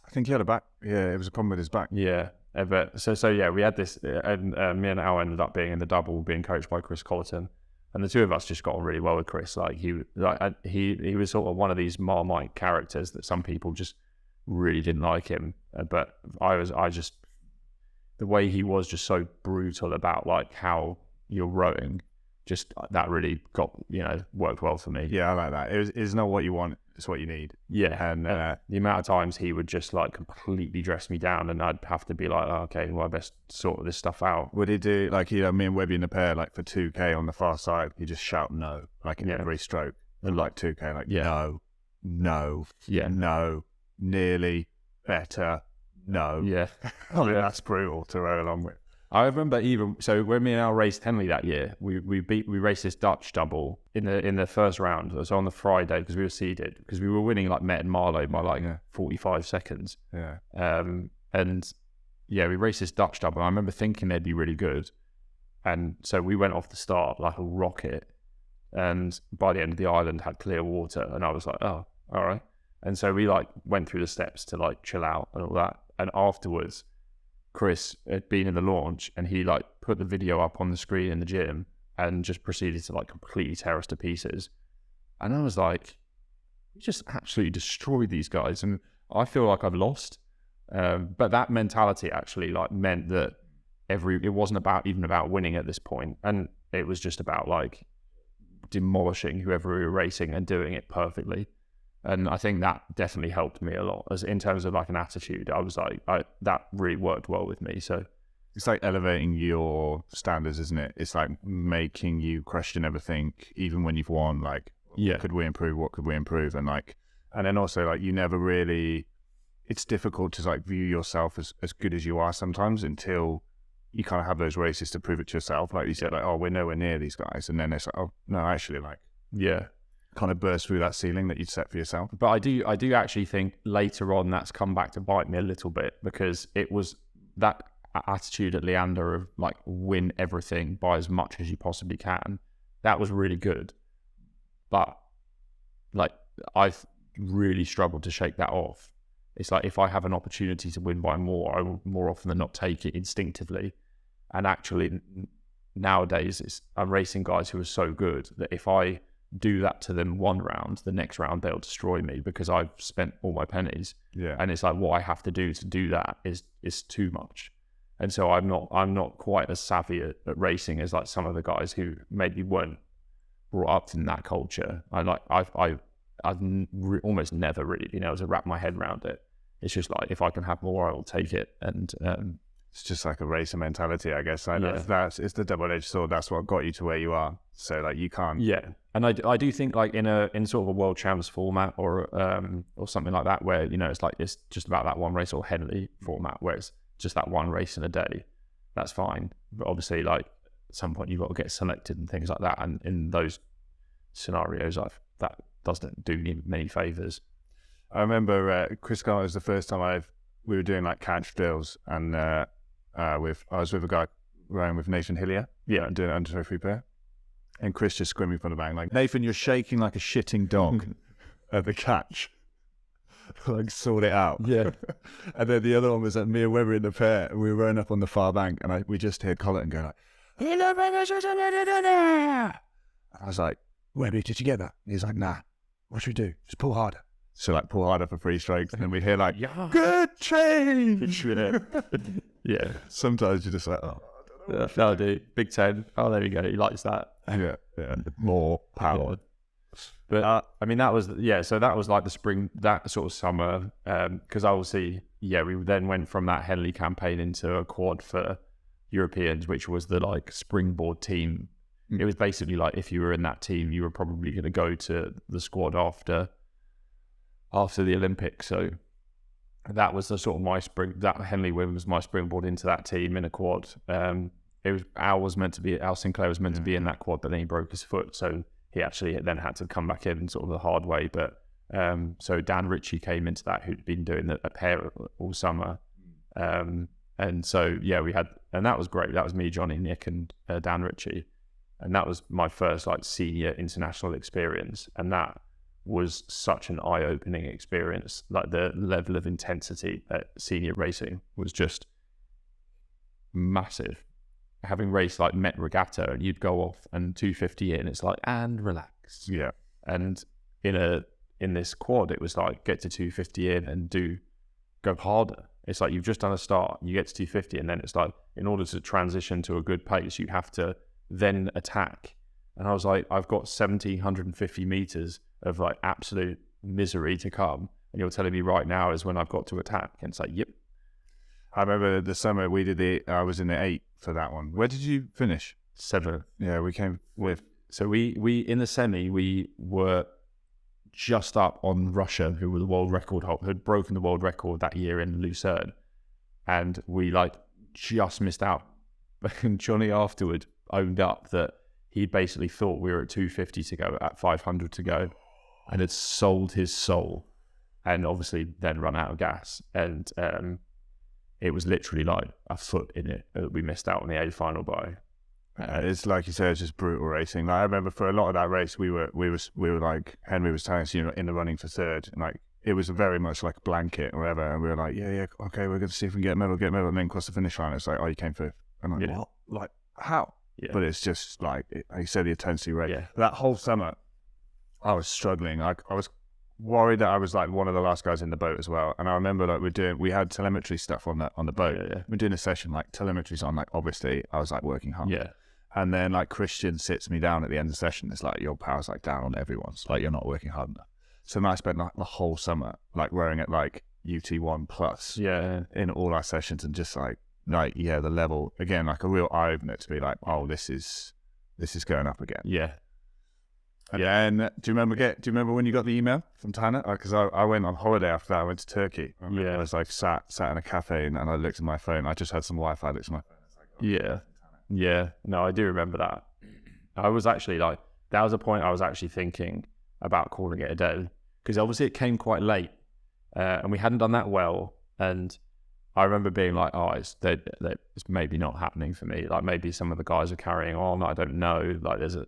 I think he had a back. Yeah, it was a problem with his back. Yeah, but so yeah, we had this, and me and Al ended up being in the double, being coached by Chris Colleton. And the two of us just got on really well with Chris. Like he was sort of one of these Marmite characters that some people just really didn't like him. But the way he was just so brutal about like how you're rowing, just that really worked well for me. Yeah, I like that. It's not what you want, it's what you need. Yeah, and the amount of times he would just like completely dress me down, and I'd have to be like, oh, okay, well, I best sort this stuff out. Would he do like me and Webby in the pair, like for 2K on the far side, he just shout no, like in every stroke, and like 2K, like no, nearly, better, no. Yeah, I mean, that's brutal to row along with. I remember when me and Al raced Henley that year, we raced this Dutch double in the first round. It was on the Friday because we were seeded, because we were winning like Met and Marlowe by like 45 seconds. Yeah. And yeah, we raced this Dutch double. I remember thinking they'd be really good, and so we went off the start like a rocket. And by the end of the island, had clear water, and I was like, oh, all right. And so we like went through the steps to like chill out and all that. And afterwards, Chris had been in the launch, and he like put the video up on the screen in the gym and just proceeded to like completely tear us to pieces. And I was like, we just absolutely destroyed these guys, and I feel like I've lost. But that mentality actually like meant that it wasn't even about winning at this point, and it was just about like demolishing whoever we were racing and doing it perfectly. And I think that definitely helped me a lot, as in terms of like an attitude. I was like, that really worked well with me. So it's like elevating your standards, isn't it? It's like making you question everything, even when you've won. Like, what could we improve? What could we improve? And then also like you never really. It's difficult to like view yourself as good as you are sometimes until you kind of have those races to prove it to yourself. Like you said, like, oh, we're nowhere near these guys, and then it's like, oh no, actually, like, kind of burst through that ceiling that you'd set for yourself. But I do actually think later on that's come back to bite me a little bit, because it was that attitude at Leander of like win everything by as much as you possibly can. That was really good, but like I've really struggled to shake that off. It's like if I have an opportunity to win by more, I will more often than not take it instinctively. And actually nowadays I'm racing guys who are so good that if I do that to them one round, the next round they'll destroy me because I've spent all my pennies. Yeah. And it's like what I have to do that is too much. And so I'm not quite as savvy at racing as like some of the guys who maybe weren't brought up in that culture. I've almost never really been able to wrap my head around it. It's just like if I can have more, I will take it. And it's just like a racer mentality, I guess. Like it's the double-edged sword. That's what got you to where you are. So like you can't. Yeah, and I do think like in sort of a world champs format or something like that, where it's just about that one race, or Henley format where it's just that one race in a day. That's fine, but obviously like at some point you've got to get selected and things like that. And in those scenarios, that doesn't do me many favors. I remember Chris Garner was the first time I've we were doing like catch drills, and I was with a guy rowing with Nathan Hillier, doing it under 23 pair, and Chris just screaming from the bank like, "Nathan, you're shaking like a shitting dog at the catch." Like, sort it out. Yeah. And then the other one was me and Webber in the pair, and we were rowing up on the far bank, and we just heard Colin go like, and I was like, "Webby, did you get that?" He's like, "Nah. What should we do? Just pull harder." So like pull harder for 3 strokes, and then we hear like, "Good change." Yeah. Sometimes you're just like, "Oh, That'll do. Big 10. Oh, there we go. He likes that. yeah, more power." Yeah. But I mean, that was so that was like the spring, that sort of summer, because obviously, we then went from that Henley campaign into a quad for Europeans, which was the like springboard team. It was basically like, if you were in that team, you were probably going to go to the squad after the Olympics. So that was the sort of that Henley win was my springboard into that team in a quad. Al Sinclair was meant to be in that quad, but then he broke his foot, so he actually then had to come back in sort of the hard way. But so Dan Ritchie came into that, who'd been doing a pair all summer. And so, we had, and that was great. That was me, Johnny, Nick, and Dan Ritchie. And that was my first like senior international experience. And that was such an eye-opening experience. Like, the level of intensity at senior racing was just massive. Having raced like Met Regatta, and you'd go off and 250 in, it's like, and relax. Yeah. And in this quad, it was like, get to 250 in and go harder. It's like, you've just done a start, you get to 250, and then it's like, in order to transition to a good pace, you have to then attack. And I was like, I've got 1,750 meters of like absolute misery to come, and you're telling me right now is when I've got to attack. And it's like, yep. I remember the summer we did I was in the 8 for that one. Where did you finish? 7th. Yeah, we came with. So we in the semi, we were just up on Russia, who were the world record holder, had broken the world record that year in Lucerne, and we like just missed out. And Johnny afterward owned up that he basically thought we were at 250 to go, at 500 to go, and had sold his soul, and obviously then run out of gas. And it was literally like a foot in it that we missed out on the A final by. It's like you said, it's just brutal racing. Like, I remember for a lot of that race, we were like, Henry was telling us, in the running for third, and like it was very much like a blanket or whatever, and we were like, okay, we're going to see if we can get a medal, and then cross the finish line. It's like, oh, you came fifth. I'm like, what? Like, how? Yeah. But it's just like you said, the intensity rate. Yeah. That whole summer, I was struggling. I was worried that I was like one of the last guys in the boat as well. And I remember like we had telemetry stuff on the boat. Yeah. We're doing a session, like telemetry's on, like obviously I was like working hard. Yeah. And then like Christian sits me down at the end of the session. It's like, your power's like down on everyone's, like you're not working hard enough. So then I spent like the whole summer like rowing at like UT1 plus in all our sessions, and just like the level again, like a real eye opener to be like, oh, this is going up again. Yeah. And do you remember when you got the email from Tanner? Because I went on holiday after that. I went to Turkey. I was like sat in a cafe, and I looked at my phone. I just had some Wi-Fi. I looked at my phone. It's like, oh, yeah. No, I do remember that. I was actually like, that was a point I was actually thinking about calling it a day, because obviously it came quite late, and we hadn't done that well. And I remember being like, oh, it's maybe not happening for me. Like, maybe some of the guys are carrying on. I don't know. Like, there's a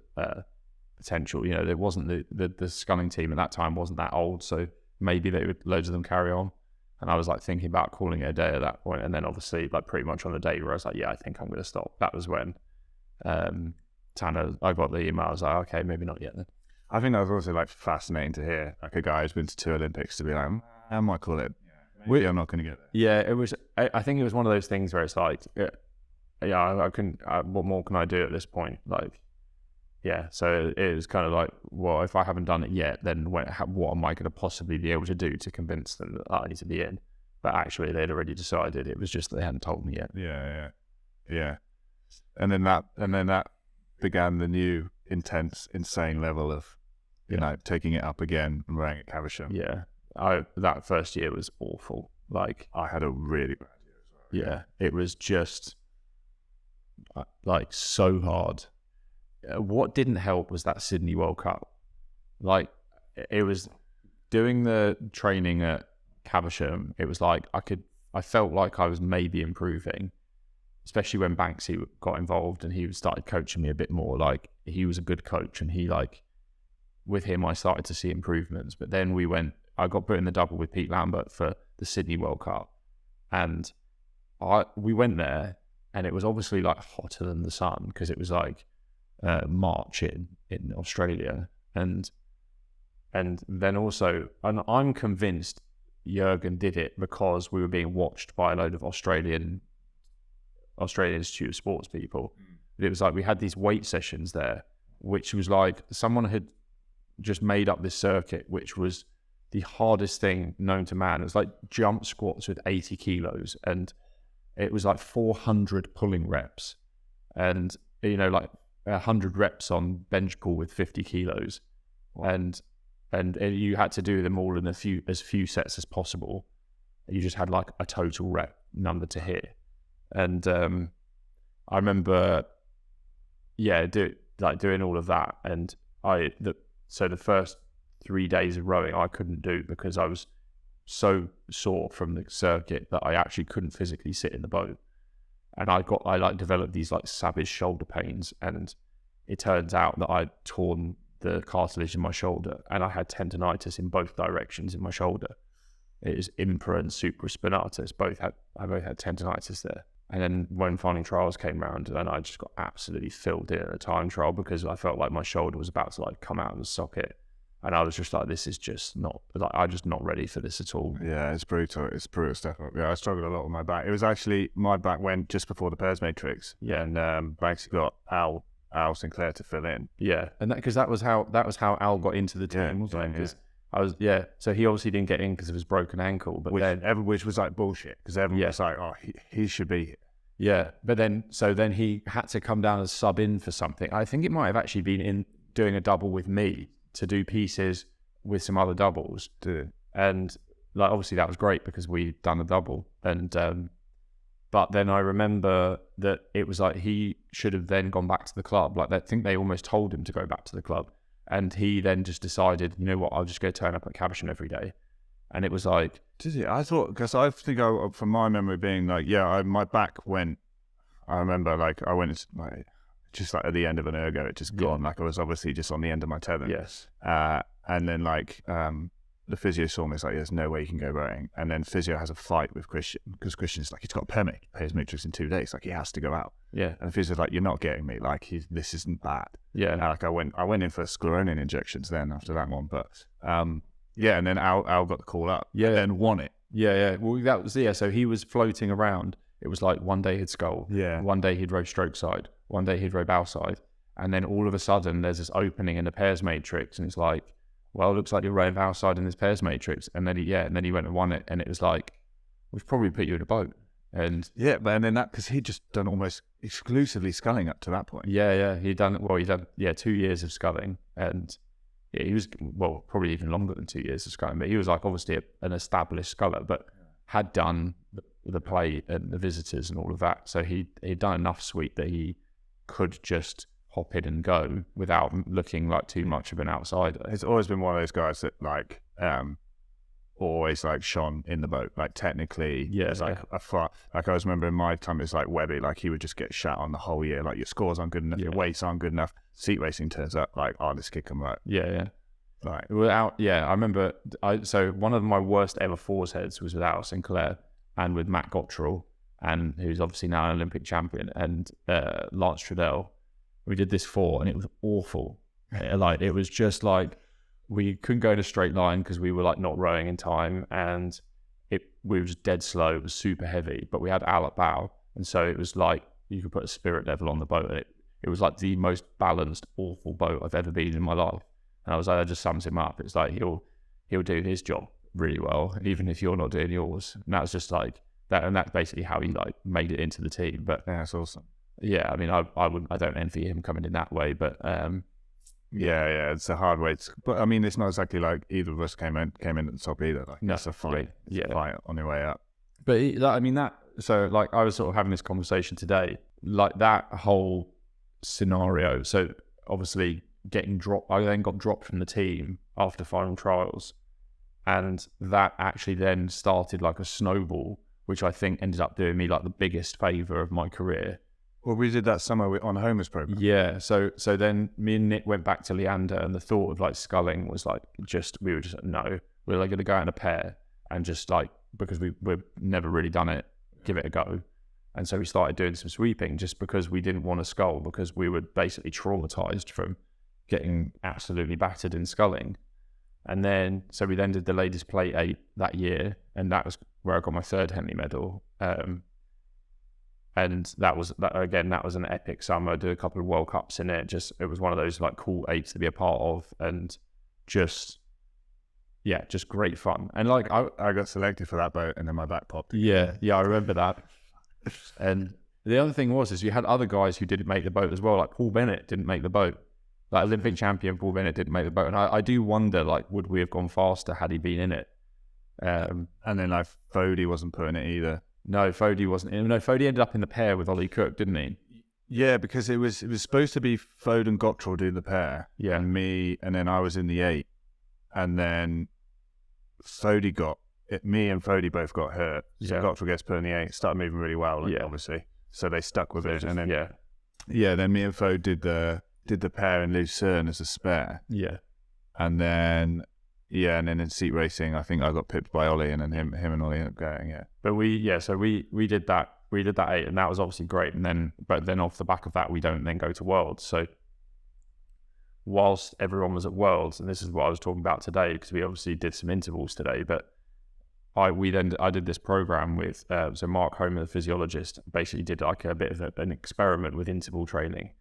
potential, there wasn't the Sculling team at that time wasn't that old, so maybe loads of them carry on. And I was like thinking about calling it a day at that point, and then obviously like pretty much on the day where I was like, I think I'm going to stop, that was when Tanner, I got the email. I was like, okay, maybe not yet then. I think that was also like fascinating to hear, like a guy who's been to 2 Olympics to be like, I might call it. Maybe I'm not going to get there. Yeah, it was. I think it was one of those things where it's like, I can. What more can I do at this point? Like, so it was kind of like, well, if I haven't done it yet, then what am I going to possibly be able to do to convince them that I need to be in? But actually, they'd already decided. It was just that they hadn't told me yet. Yeah. And then that began the new intense, insane level of, taking it up again and running at Caversham. Yeah. That first year was awful. Like, I had a really bad year as well. Yeah. It was just like so hard. What didn't help was that Sydney World Cup. Like, it was doing the training at Caversham. It was like I I felt like I was maybe improving, especially when Banksy got involved and he started coaching me a bit more. Like, he was a good coach, and he, like, with him I started to see improvements. But then I got put in the double with Pete Lambert for the Sydney World Cup, and we went there, and it was obviously like hotter than the sun because it was like March in Australia, and then also, and I'm convinced Jurgen did it because we were being watched by a load of Australian Institute of Sports people. But it was like we had these weight sessions there, which was like someone had just made up this circuit, which was the hardest thing known to man. It was like jump squats with 80 kilos, and it was like 400 pulling reps, and like 100 reps on bench pull with 50 kilos. Wow. And you had to do them all in as few sets as possible. You just had like a total rep number to hit. And I remember, doing all of that. And so the first 3 days of rowing I couldn't do because I was so sore from the circuit that I actually couldn't physically sit in the boat. And I developed these like savage shoulder pains, and it turns out that I'd torn the cartilage in my shoulder, and I had tendonitis in both directions in my shoulder. It is infra and supraspinatus. I both had tendonitis there. And then when final trials came around, and I just got absolutely filled in at a time trial because I felt like my shoulder was about to like come out of the socket, and I was just like, this is just not, like, I'm just not ready for this at all. Yeah, it's brutal. It's brutal stuff. Yeah, I struggled a lot with my back. It was actually, my back went just before the pairs matrix. Yeah, and Banks got Al Sinclair to fill in. Yeah, and that was how Al got into the team, wasn't it? Because so he obviously didn't get in because of his broken ankle, but which was like bullshit, because everyone was like, oh, he should be here. Yeah, but then he had to come down as sub in for something. I think it might have actually been in doing a double with me to do pieces with some other doubles. And like, obviously that was great because we'd done a double, and but then I remember that it was like he should have then gone back to the club. Like, I think they almost told him to go back to the club. And he then just decided, you know what, I'll just go turn up at Caversham every day. And it was like... Did he? I thought, because I think from my memory being like, my back went... I remember like I went like just like at the end of an ergo, it just gone. Like I was obviously just on the end of my tether. Yes. And then like... the physio saw me, it's like, there's no way you can go rowing. And then physio has a fight with Christian, because Christian's like, he's got pairs matrix in 2 days, like he has to go out. Yeah. And the physio's like, you're not getting me, like this isn't bad. Yeah. And like I went in for scleronin injections then after that one, but and then Al got the call up. Yeah. And then won it. Yeah. Well, that was so he was floating around. It was like one day he'd scull, one day he'd row stroke side, one day he'd row bow side, and then all of a sudden there's this opening in the pairs matrix, and it's like, well, it looks like you're rowing outside in this pairs matrix. And then he went and won it. And it was like, we've probably put you in a boat. And because he'd just done almost exclusively sculling up to that point. Yeah. He'd done 2 years of sculling. And he was, probably even longer than 2 years of sculling. But he was like obviously an established sculler, but had done the play and the visitors and all of that. So he'd done enough sweep that he could just hop in and go without looking like too much of an outsider. He's always been one of those guys that like always like shone in the boat, like technically. It's like like I was remembering my time, it's like Webby, like he would just get shat on the whole year, like your scores aren't good enough, your weights aren't good enough. Seat racing turns up, like, oh, this kid can work. Like without I remember so one of my worst ever fours heads was with Al Sinclair and with Matt Gottrell, and who's obviously now an Olympic champion, and Lance Trudell. We did this four, and it was awful. It was just like we couldn't go in a straight line because we were like not rowing in time, and we were just dead slow. It was super heavy, but we had Al at bow, and so it was like you could put a spirit level on the boat. It was like the most balanced, awful boat I've ever been in my life. And I was like, that just sums him up. It's like he'll do his job really well, even if you're not doing yours. And that's just like that, and that's basically how he like made it into the team. But yeah, that's awesome. Yeah, I mean, I don't envy him coming in that way, but it's a hard way. But I mean, it's not exactly like either of us came in at the top either. Like, it's a fight. It's a fight on your way up. But I mean so like I was sort of having this conversation today, like that whole scenario. So obviously getting dropped, I then got dropped from the team after final trials, and that actually then started like a snowball which I think ended up doing me like the biggest favour of my career. Well, we did that summer on Homer's program. Yeah, so then me and Nick went back to Leander, and the thought of like sculling was like we were just like, no, we're like going to go out in a pair and just like, because we've never really done it, give it a go. And so we started doing some sweeping just because we didn't want to scull, because we were basically traumatized from getting absolutely battered in sculling. And then, so we then did the ladies plate 8 that year, and that was where I got my 3rd Henley medal. And that was an epic summer. I did a couple of World Cups in it. It was one of those like cool 8s to be a part of, and just great fun. And like I got selected for that boat, and then my back popped. Yeah, I remember that. And the other thing is you had other guys who didn't make the boat as well. Like Paul Bennett didn't make the boat. Like Olympic champion Paul Bennett didn't make the boat. And I do wonder, like, would we have gone faster had he been in it? And then like Fody wasn't putting it either. No, Fody wasn't in. No, Fody ended up in the pair with Ollie Cook, didn't he? Yeah, because it was supposed to be Fode and Gottrell do the pair. Yeah. And me, and then I was in the 8. And then Fody got it. Me and Fody both got hurt. So Gottrell gets put in the 8, started moving really well, obviously. So they stuck with it. And then then me and Fode did the pair in Lucerne as a spare. Yeah. And then in seat racing, I think I got pipped by Ollie, and then him and Ollie ended up going. Yeah. But we did that. We did that 8, and that was obviously great. And then off the back of that, we don't then go to Worlds. So whilst everyone was at Worlds, and this is what I was talking about today, because we obviously did some intervals today, but I did this program with so Mark Homer, the physiologist, basically did like a bit of an experiment with interval training.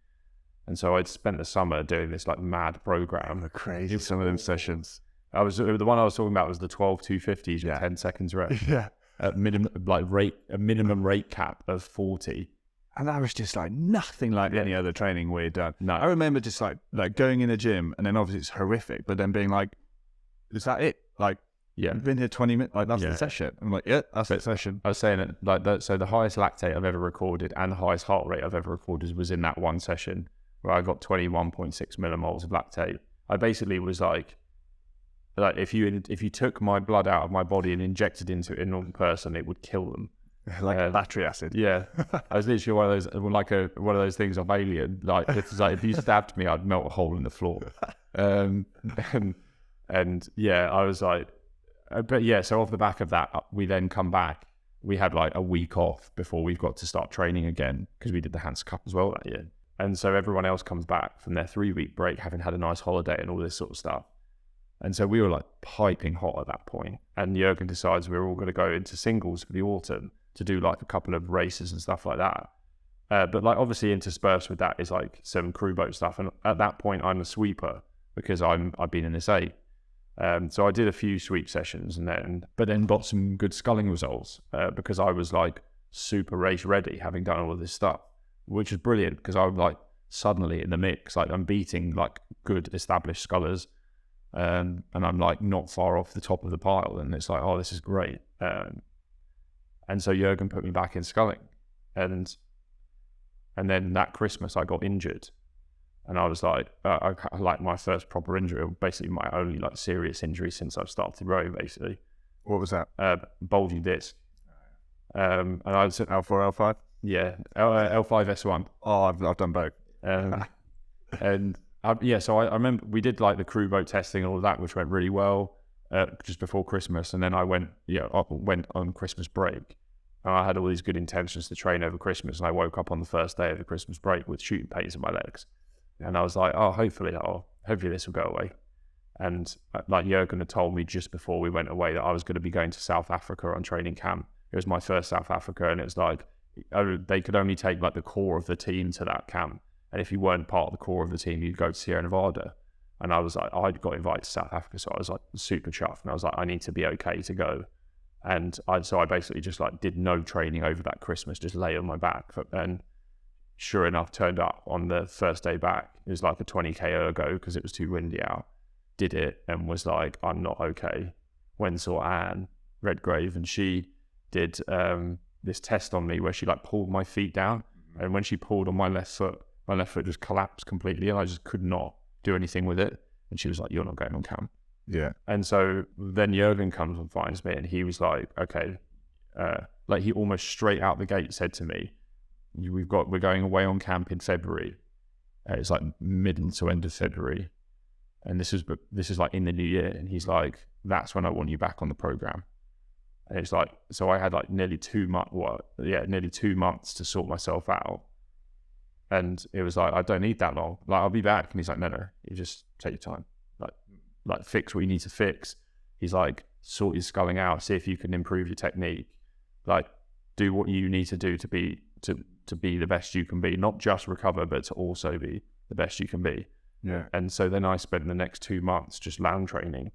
And so I'd spent the summer doing this like mad program. Crazy, some of them sessions. The one I was talking about was the 12 250s with 10 seconds rep. Yeah. A minimum rate cap of 40. And that was just like nothing like any other training we'd done. No. I remember just like going in a gym, and then obviously it's horrific, but then being like, is that it? Like, I've been here 20 minutes, like that's the session. I'm like, that's the session. I was saying it like that. So the highest lactate I've ever recorded and the highest heart rate I've ever recorded was in that one session where I got 21.6 millimoles of lactate. I basically was like if you took my blood out of my body and injected into a normal person, it would kill them. Like battery acid. Yeah. I was literally one of those things of Alien. Like, it's like if you stabbed me, I'd melt a hole in the floor. And I was like, so off the back of that, we then come back. We had like a week off before we've got to start training again, because we did the Hans Cup as well that year. And so everyone else comes back from their 3-week break, having had a nice holiday and all this sort of stuff. And so we were like piping hot at that point. And Jürgen decides we're all going to go into singles for the autumn to do like a couple of races and stuff like that. But like obviously interspersed with that is like some crew boat stuff. And at that point I'm a sweeper because I've been in this 8. So I did a few sweep sessions but then got some good sculling results because I was like super race ready, having done all of this stuff, which is brilliant because I'm like suddenly in the mix. Like I'm beating like good established scullers. And I'm like not far off the top of the pile, and it's like, oh, this is great. And so Jürgen put me back in sculling, and then that Christmas I got injured, and I was like, I like my first proper injury, basically my only like serious injury since I've started rowing. Basically, what was that? Bulging disc. And I was L4, L5. Yeah, L5 S1. Oh, I've done both. So I remember we did like the crew boat testing and all of that, which went really well just before Christmas. And then I went on Christmas break. And I had all these good intentions to train over Christmas. And I woke up on the first day of the Christmas break with shooting pains in my legs. And I was like, oh, hopefully this will go away. And like Jürgen had told me just before we went away that I was going to be going to South Africa on training camp. It was my first South Africa. And it's like, they could only take like the core of the team to that camp. And if you weren't part of the core of the team, you'd go to Sierra Nevada. And I was like, I got invited to South Africa, so I was like super chuffed. And I was like, I need to be okay to go. And I basically just like did no training over that Christmas, just lay on my back. And sure enough, turned up on the first day back. It was like a 20k ergo because it was too windy out. Did it and was like, I'm not okay. Went and saw Anne Redgrave, and she did this test on me where she like pulled my feet down. And when she pulled on my left foot just collapsed completely, and I just could not do anything with it. And she was like, you're not going on camp. Yeah. And so then Jürgen comes and finds me, and he was like, okay, like he almost straight out the gate said to me, we're going away on camp in February. It's like middle to end of February. And this is like in the new year. And he's like, that's when I want you back on the program. And it's like, so I had like nearly 2 months to sort myself out. And it was like, I don't need that long. Like, I'll be back. And he's like, no, you just take your time. Like fix what you need to fix. He's like, sort your sculling out, see if you can improve your technique. Like, do what you need to do to be the best you can be, not just recover, but to also be the best you can be. Yeah. And so then I spent the next 2 months just land training,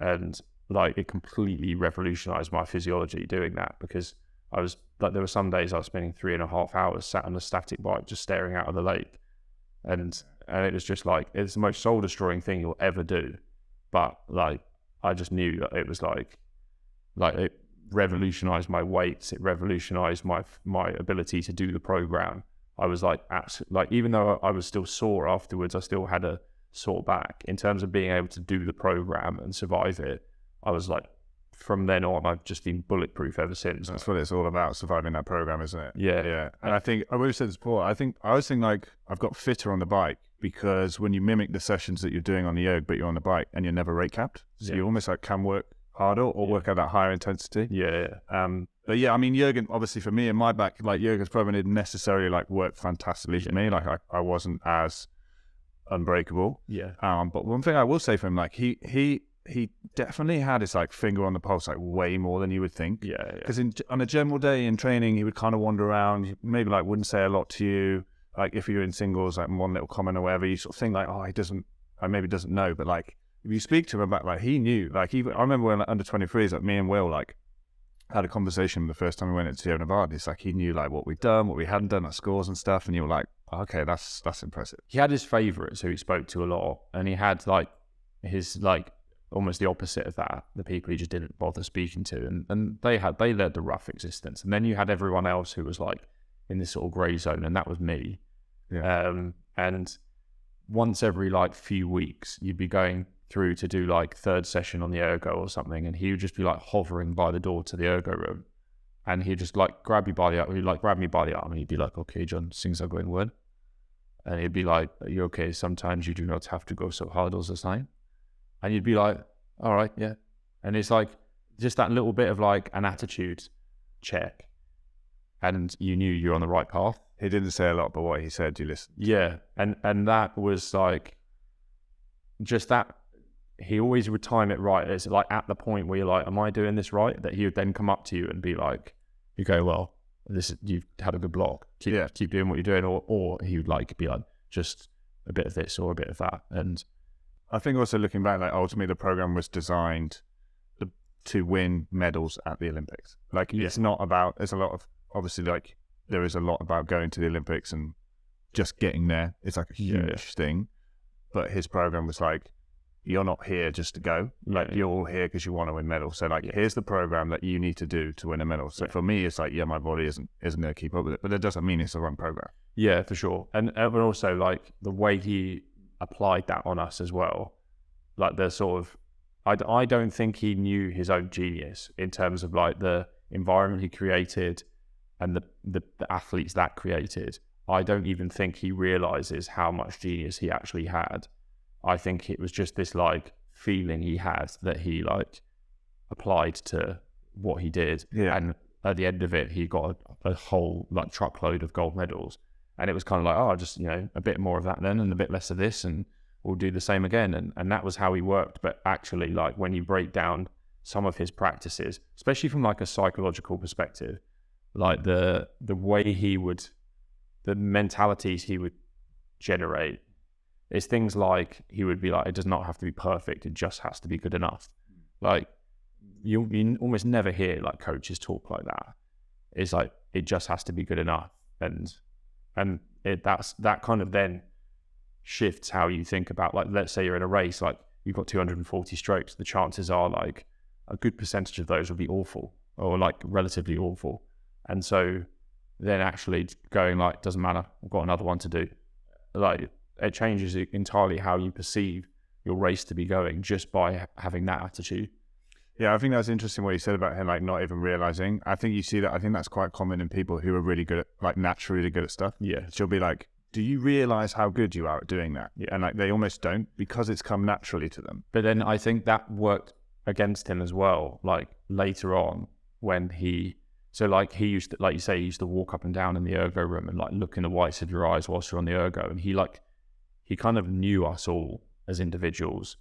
and like it completely revolutionized my physiology doing that, because I was like, there were some days I was spending 3.5 hours sat on a static bike just staring out of the lake, and it was just like, it's the most soul destroying thing you'll ever do. But like, I just knew that it was like it revolutionized my weights, it revolutionized my ability to do the program. I was like, even though I was still sore afterwards, I still had a sore back. In terms of being able to do the program and survive it, I was like, from then on, I've just been bulletproof ever since. That's what it's all about, surviving that program, isn't it? Yeah. And I think, I always said this before, I always think like, I've got fitter on the bike, because when you mimic the sessions that you're doing on the erg, but you're on the bike and you're never rate capped, so you almost like can work harder or work at that higher intensity. But yeah, I mean, Jürgen, obviously for me in my back, like Jürgen's program didn't necessarily like work fantastically for me. Like I wasn't as unbreakable. But one thing I will say for him, like he definitely had his like finger on the pulse, like way more than you would think. Because on a general day in training, he would kind of wander around, maybe like wouldn't say a lot to you. Like if you're in singles, like one little comment or whatever, you sort of think like, oh, I maybe doesn't know. But like if you speak to him about, like, he knew. Like I remember when like, under 23s, like me and Will like had a conversation the first time we went into Sierra Nevada. It's like he knew like what we'd done, what we hadn't done, our scores and stuff. And you were like, okay, that's impressive. He had his favourites who he spoke to a lot, and he had like his like almost the opposite of that, the people he just didn't bother speaking to, and they led the rough existence. And then you had everyone else who was like in this sort of grey zone, and that was me. And once every like few weeks, you'd be going through to do like third session on the ergo or something, and he would just be like hovering by the door to the ergo room, and he'd just like grab me by the arm, and he'd be like, okay, John, things are going well. And he'd be like, are you okay? Sometimes you do not have to go so hard all the time. And you'd be like, all right, yeah. And it's like just that little bit of like an attitude check, and you knew you're on the right path. He didn't say a lot, but what he said, you listened. Yeah, and that was like just that. He always would time it right. It's like at the point where you're like, am I doing this right? That he would then come up to you and be like, you go, well, you've had a good block. Keep doing what you're doing. Or he would like be like, just a bit of this or a bit of that. And I think also looking back, like ultimately the program was designed to win medals at the Olympics. Like it's not about, there's a lot of, obviously like there is a lot about going to the Olympics and just getting there. It's like a huge thing. But his program was like, you're not here just to go. Like you're all here because you want to win medals. So like, here's the program that you need to do to win a medal. So for me, it's like, my body isn't going to keep up with it, but that doesn't mean it's the wrong program. Yeah, for sure. And also like the way he applied that on us as well, like the sort of, I don't think he knew his own genius in terms of like the environment he created and the athletes that created. I don't even think he realizes how much genius he actually had. I think it was just this like feeling he had that he like applied to what he did. And at the end of it, he got a whole like truckload of gold medals. And it was kind of like, oh, just, a bit more of that then and a bit less of this, and we'll do the same again. And that was how he worked. But actually, like when you break down some of his practices, especially from like a psychological perspective, like the way the mentalities he would generate, it's things like he would be like, it does not have to be perfect, it just has to be good enough. Like you almost never hear like coaches talk like that. It's like, it just has to be good enough. And that kind of then shifts how you think about, like, let's say you're in a race, like you've got 240 strokes, the chances are like a good percentage of those will be awful or like relatively awful. And so then actually going like, doesn't matter, I've got another one to do. Like it changes entirely how you perceive your race to be going just by having that attitude. Yeah, I think that's interesting what you said about him, like not even realizing. I think you see that. I think that's quite common in people who are really good at, like naturally really good at stuff. Yeah. She'll be like, do you realize how good you are at doing that? Yeah. And like they almost don't because it's come naturally to them. But then I think that worked against him as well. Like later on when he used to, like you say, he used to walk up and down in the ergo room and like look in the whites of your eyes whilst you're on the ergo. And he kind of knew us all as individuals.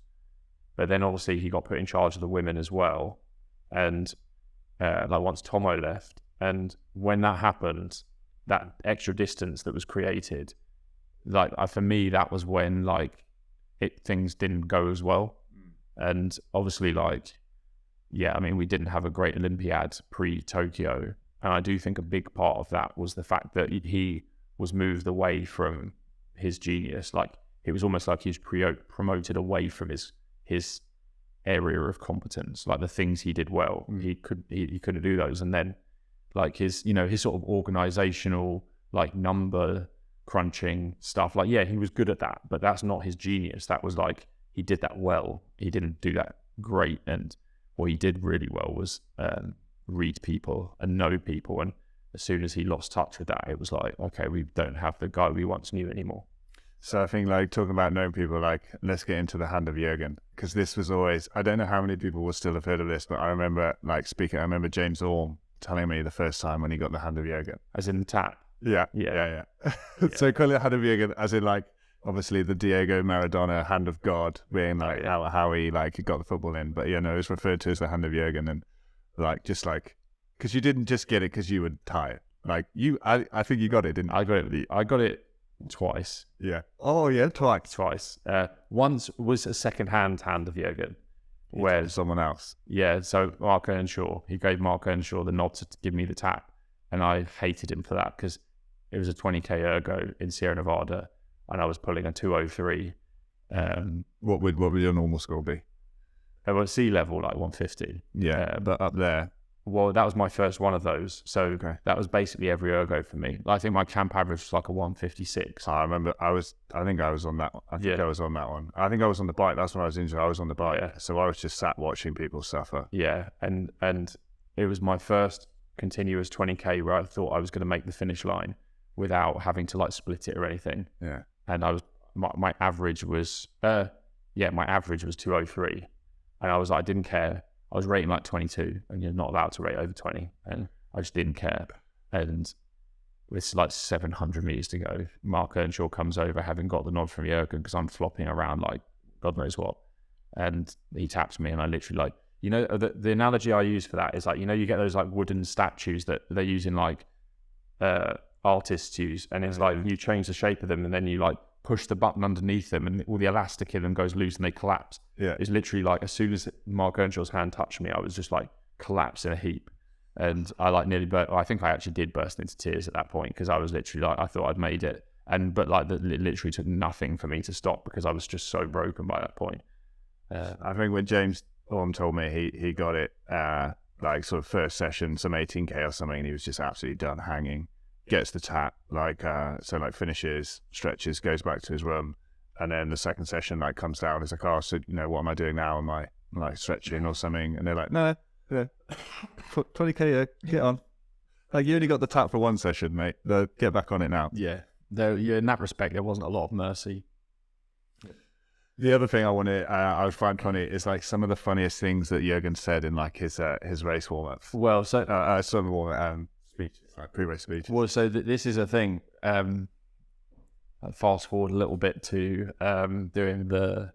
But then obviously he got put in charge of the women as well. And like once Tomo left, and when that happened, that extra distance that was created, like for me, that was when like things didn't go as well. And obviously, like, yeah, I mean, we didn't have a great Olympiad pre-Tokyo. And I do think a big part of that was the fact that he was moved away from his genius. Like, it was almost like he was promoted away from his area of competence, like the things he did well. He couldn't do those. And then, like, his sort of organizational, like, number crunching stuff, like, yeah, he was good at that, but that's not his genius. That was like, he did that well. He didn't do that great. And what he did really well was read people and know people. And as soon as he lost touch with that, it was like, okay, we don't have the guy we once knew anymore. So I think, like, talking about knowing people, like, let's get into the hand of Jürgen, because this was always, I don't know how many people will still have heard of this, but I remember, like, I remember James Orme telling me the first time when he got the hand of Jürgen. As in the tap? Yeah. So calling the hand of Jürgen as in, like, obviously the Diego Maradona hand of God being, like, how he, like, got the football in. But, it was referred to as the hand of Jürgen. And, like, just, like, because you didn't just get it because you were tired. Like, I think you got it, didn't you? I got it twice. Yeah. Oh, yeah, Twice. Once was a second-hand hand of Jürgen, where someone else. Yeah, so Mark Earnshaw, he gave Mark Earnshaw the nod to give me the tap, and I hated him for that because it was a 20k ergo in Sierra Nevada, and I was pulling a 203. What would your normal score be? At sea level, like 150. Yeah, but up there. Well, that was my first one of those. So that was basically every ergo for me. I think my camp average was like a 156. I remember I think I was on that one. I think I was on that one. I think I was on the bike. That's when I was injured. I was on the bike. Yeah. So I was just sat watching people suffer. Yeah. And it was my first continuous 20k where I thought I was going to make the finish line without having to like split it or anything. Yeah. And my average was, my average was 203. And I was like, I didn't care. I was rating like 22, and you're not allowed to rate over 20, and I just didn't care. And with like 700 meters to go, Mark Earnshaw comes over, having got the nod from Jürgen, because I'm flopping around like God knows what, and he taps me, and I literally like, the analogy I use for that is like, you get those like wooden statues that they use in like artists use, and it's like you change the shape of them, and then you like push the button underneath them, and all the elastic in them goes loose and they collapse. Yeah. It's literally like as soon as Mark Earnshaw's hand touched me, I was just like collapsed in a heap. And I like nearly I think I actually did burst into tears at that point, because I was literally like, I thought I'd made it. But like it literally took nothing for me to stop, because I was just so broken by that point. I think when James Orme told me he got it, like sort of first session, some 18k or something, and he was just absolutely done hanging. Gets the tap, finishes, stretches, goes back to his room, and then the second session like comes down. He's like, oh, so what am I doing now? Am I like stretching or something? And they're like, no, 20k, get on. Like, you only got the tap for one session, mate. Get back on it now. Yeah, in that respect, there wasn't a lot of mercy. The other thing I would find funny is like some of the funniest things that Jürgen said in like his race warm-ups. Well, so pre-race speech. Well, so this is a thing. Fast forward a little bit to doing the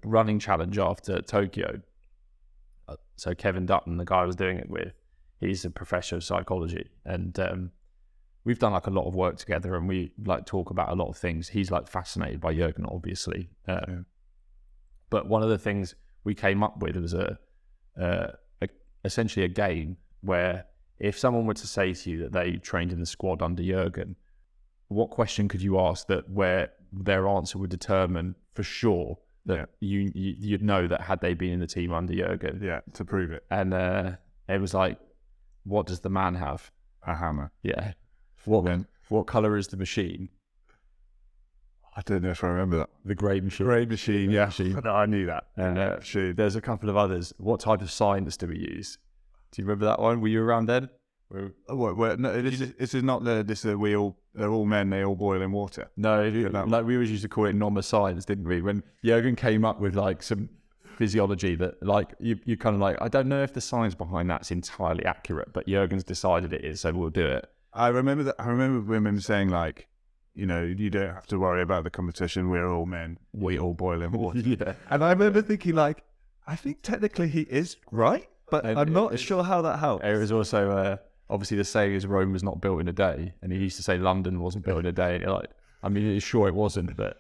running challenge after Tokyo. So Kevin Dutton, the guy I was doing it with, he's a professor of psychology, and we've done like a lot of work together, and we like talk about a lot of things. He's like fascinated by Jürgen, obviously. But one of the things we came up with was essentially a game where, if someone were to say to you that they trained in the squad under Jürgen, what question could you ask that where their answer would determine for sure that you'd know that had they been in the team under Jürgen? Yeah, to prove it. And it was like, what does the man have? A hammer. Yeah. What color is the machine? I don't know if I remember that. The grey machine. Grey machine, yeah. No, I knew that. And there's a couple of others. What type of science do we use? Do you remember that one? Were you around then? No, this is not the. This is they're all men. They all boil in water. No, like we always used to call it normal science, didn't we? When Jürgen came up with like some physiology that like you kind of like, I don't know if the science behind that's entirely accurate, but Jürgen's decided it is, so we'll do it. I remember that. I remember women saying like, you know, you don't have to worry about the competition. We're all men. We all boil in water. Yeah. And I remember thinking like, I think technically he is right, but And I'm not sure how that helps. It was also obviously the saying is Rome was not built in a day, and he used to say London wasn't built in a day. And you're like, I mean, sure it wasn't, but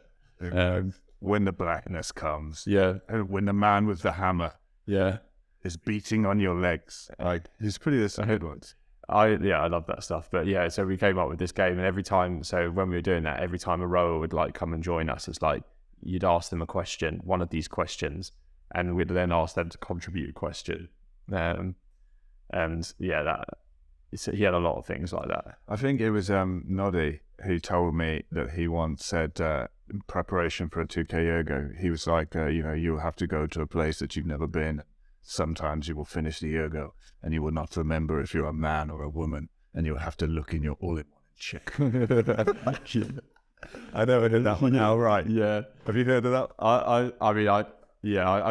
When the blackness comes, yeah, and when the man with the hammer yeah. is beating on your legs, like he's pretty the same ones. I love that stuff. But yeah, so we came up with this game, and every time, so when we were doing that, every time a rower would like come and join us, it's like you'd ask them a question, one of these questions, and we'd then ask them to contribute a question. And yeah, he had a lot of things like that. I think it was Noddy who told me that he once said in preparation for a 2K yoga, he was like, you know, you'll have to go to a place that you've never been. Sometimes you will finish the yoga and you will not remember if you're a man or a woman, and you'll have to look in your all-in-one and check. I never heard that one now, right? Yeah. Have you heard of that? I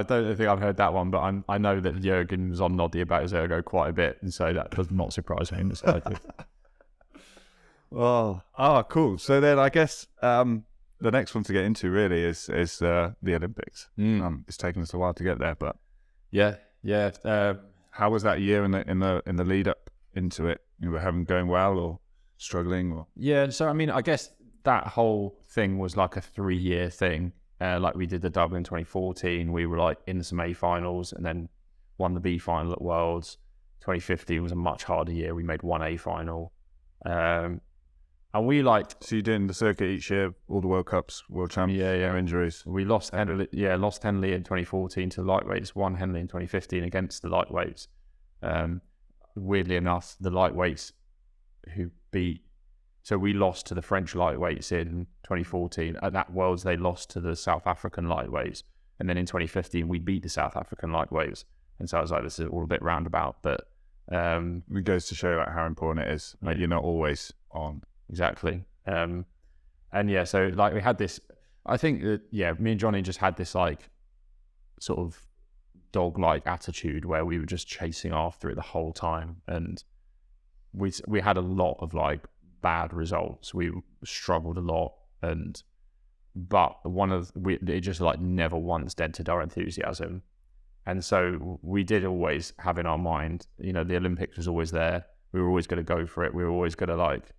don't think I've heard that one, but I know that Jürgen was on Noddy about his ergo quite a bit, and so that does not surprise me in the slightest. Well, cool. So then I guess the next one to get into really is the Olympics. It's taken us a while to get there, but Yeah. how was that year in the lead up into it? You were going well or struggling or? Yeah, so I mean, I guess that whole thing was like a 3-year thing. Like we did the double in 2014, we were like in some A finals and then won the B final at Worlds. 2015 was a much harder year. We made one A final. And we like... So you did the circuit each year, all the World Cups, World Champs, no injuries. We lost Henley in 2014 to the lightweights, won Henley in 2015 against the lightweights. Weirdly enough, the lightweights who beat... So we lost to the French lightweights in 2014. At that Worlds, they lost to the South African lightweights. And then in 2015, we beat the South African lightweights. And so I was like, this is all a bit roundabout. But it goes to show like how important it is. Like you're not always on. Exactly. And yeah, so like we had this, I think that, yeah, me and Johnny just had this like sort of dog-like attitude where we were just chasing after it the whole time. And we had a lot of like bad results. We struggled a lot, but it just like never once dented our enthusiasm. And so we did always have in our mind, you know, the Olympics was always there. We were always going to go for it. We were always going to like,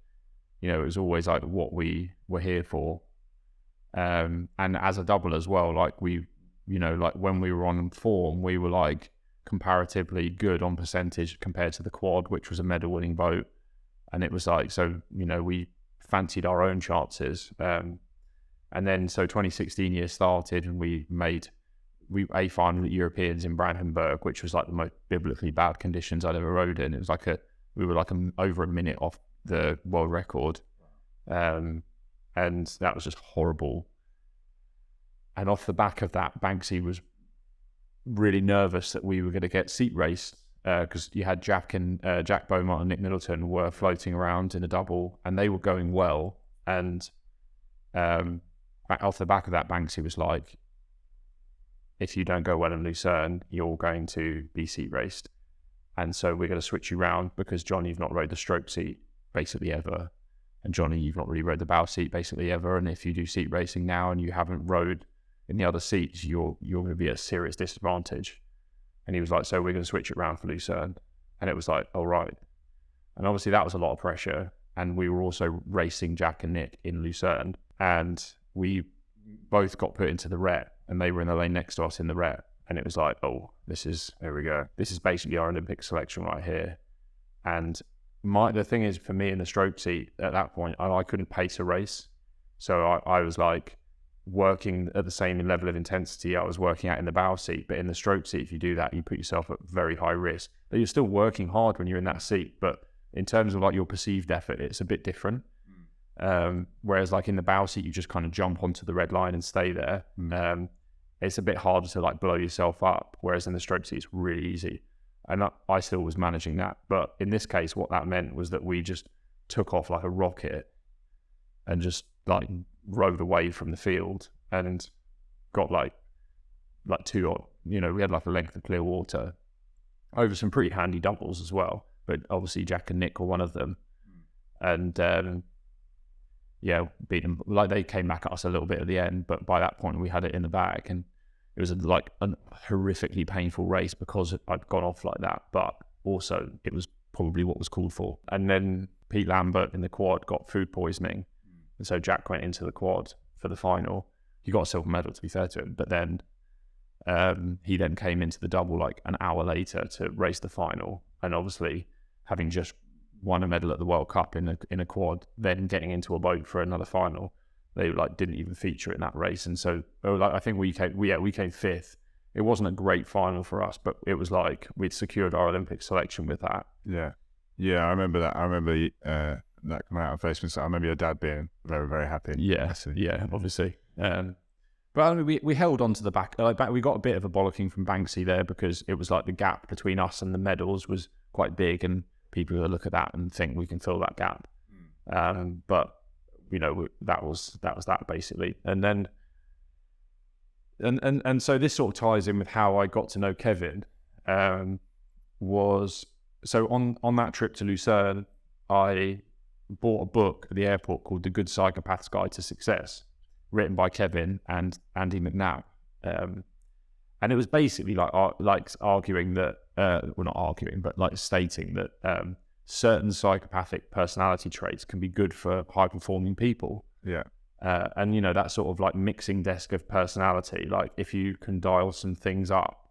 you know, it was always like what we were here for. And as a double as well, like we, you know, like when we were on form, we were like comparatively good on percentage compared to the quad, which was a medal winning boat. And it was like, so, you know, we fancied our own chances. And then, so 2016 year started and we A final at Europeans in Brandenburg, which was like the most biblically bad conditions I'd ever rode in. It was like we were like over a minute off the world record. And that was just horrible. And off the back of that, Banksy was really nervous that we were going to get seat raced. Because you had Jack Beaumont and Nick Middleton were floating around in a double and they were going well. And off the back of that, Banksy was like, if you don't go well in Lucerne, you're going to be seat raced. And so we're going to switch you around because Johnny, you've not rode the stroke seat basically ever. And Johnny, you've not really rode the bow seat basically ever. And if you do seat racing now and you haven't rode in the other seats, you're going to be at a serious disadvantage. And he was like, so we're going to switch it around for Lucerne. And it was like, all right. And obviously that was a lot of pressure. And we were also racing Jack and Nick in Lucerne. And we both got put into the ret. And they were in the lane next to us in the ret. And it was like, oh, there we go. This is basically our Olympic selection right here. And the thing is, for me in the stroke seat at that point, I couldn't pace a race. So I was like, working at the same level of intensity I was working at in the bow seat, but in the stroke seat, if you do that, you put yourself at very high risk. But you're still working hard when you're in that seat, but in terms of like your perceived effort, it's a bit different. Whereas like in the bow seat, you just kind of jump onto the red line and stay there. It's a bit harder to like blow yourself up, whereas in the stroke seat, it's really easy. And I still was managing that. But in this case, what that meant was that we just took off like a rocket and just like rode away from the field and got like two, you know, we had like a length of clear water over some pretty handy doubles as well. But obviously Jack and Nick were one of them. And yeah, beat them. Like they came back at us a little bit at the end, but by that point we had it in the bag, and it was like a horrifically painful race because I'd gone off like that, but also it was probably what was called for. And then Pete Lambert in the quad got food poisoning, and so Jack went into the quad for the final. He got a silver medal, to be fair to him, but then he then came into the double like an hour later to race the final, and obviously having just won a medal at the World Cup in a quad, then getting into a boat for another final, they like didn't even feature in that race. And so like I think we came fifth. It wasn't a great final for us, but it was like we'd secured our Olympic selection with that. Yeah, I remember that. I remember that coming out on Facebook. So I remember your dad being very, very happy. Yeah, obviously. But I mean, we held on to the back. We got a bit of a bollocking from Banksy there because it was like the gap between us and the medals was quite big, and people will look at that and think we can fill that gap. But you know, that was that basically. And then and so this sort of ties in with how I got to know Kevin. Was so on that trip to Lucerne, I bought a book at the airport called The Good Psychopath's Guide to Success, written by Kevin and Andy McNabb. And it was basically like arguing that, well, not arguing, but like stating that certain psychopathic personality traits can be good for high-performing people. Yeah. And, you know, that sort of like mixing desk of personality, like if you can dial some things up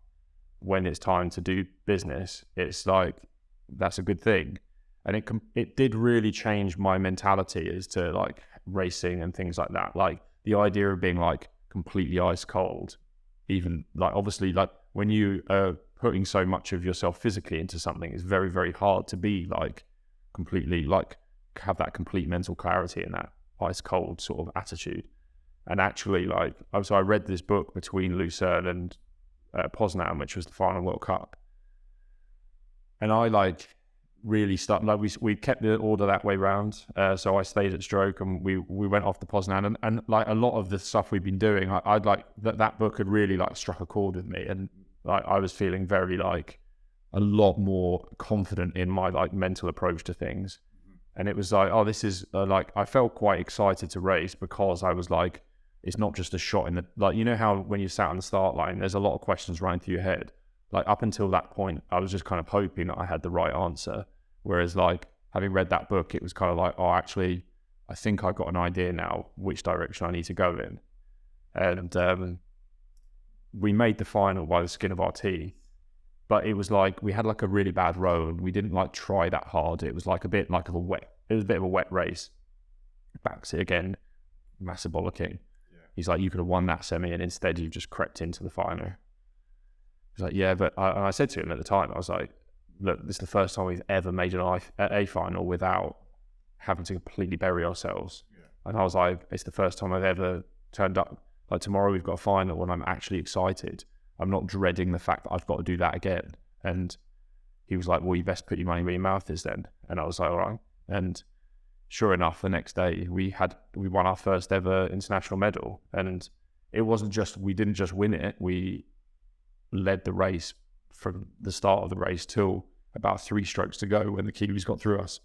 when it's time to do business, it's like, that's a good thing. And it did really change my mentality as to like racing and things like that. Like the idea of being like completely ice cold, even like obviously like when you are putting so much of yourself physically into something, it's very, very hard to be like completely like have that complete mental clarity and that ice cold sort of attitude. And actually like, so I read this book between Lucerne and Poznan, which was the final World Cup. And I like really started, like we kept the order that way round. So I stayed at stroke and we went off to Poznan, and like a lot of the stuff we've been doing, I'd like that book had really like struck a chord with me, and like I was feeling very like a lot more confident in my like mental approach to things. And it was like, oh, this is like, I felt quite excited to race because I was like, it's not just a shot in the, like, you know how when you sat on the start line, there's a lot of questions running through your head. Like up until that point, I was just kind of hoping that I had the right answer. Whereas like having read that book, it was kind of like, oh, actually, I think I've got an idea now which direction I need to go in. And we made the final by the skin of our teeth. But it was like, we had like a really bad row and we didn't like try that hard. It was like a bit like it was a bit of a wet race. Baxi again, massive bollocking. Yeah. He's like, you could have won that semi and instead you've just crept into the final. He's like, yeah, but I said to him at the time, I was like, look, this is the first time we've ever made an A final without having to completely bury ourselves. Yeah. And I was like, it's the first time I've ever turned up. Like tomorrow we've got a final and I'm actually excited. I'm not dreading the fact that I've got to do that again. And he was like, well, you best put your money where your mouth is then. And I was like, all right. And sure enough, the next day we won our first ever international medal. And it wasn't just, we didn't just win it. We led the race from the start of the race till about 3 strokes to go when the Kiwis got through us.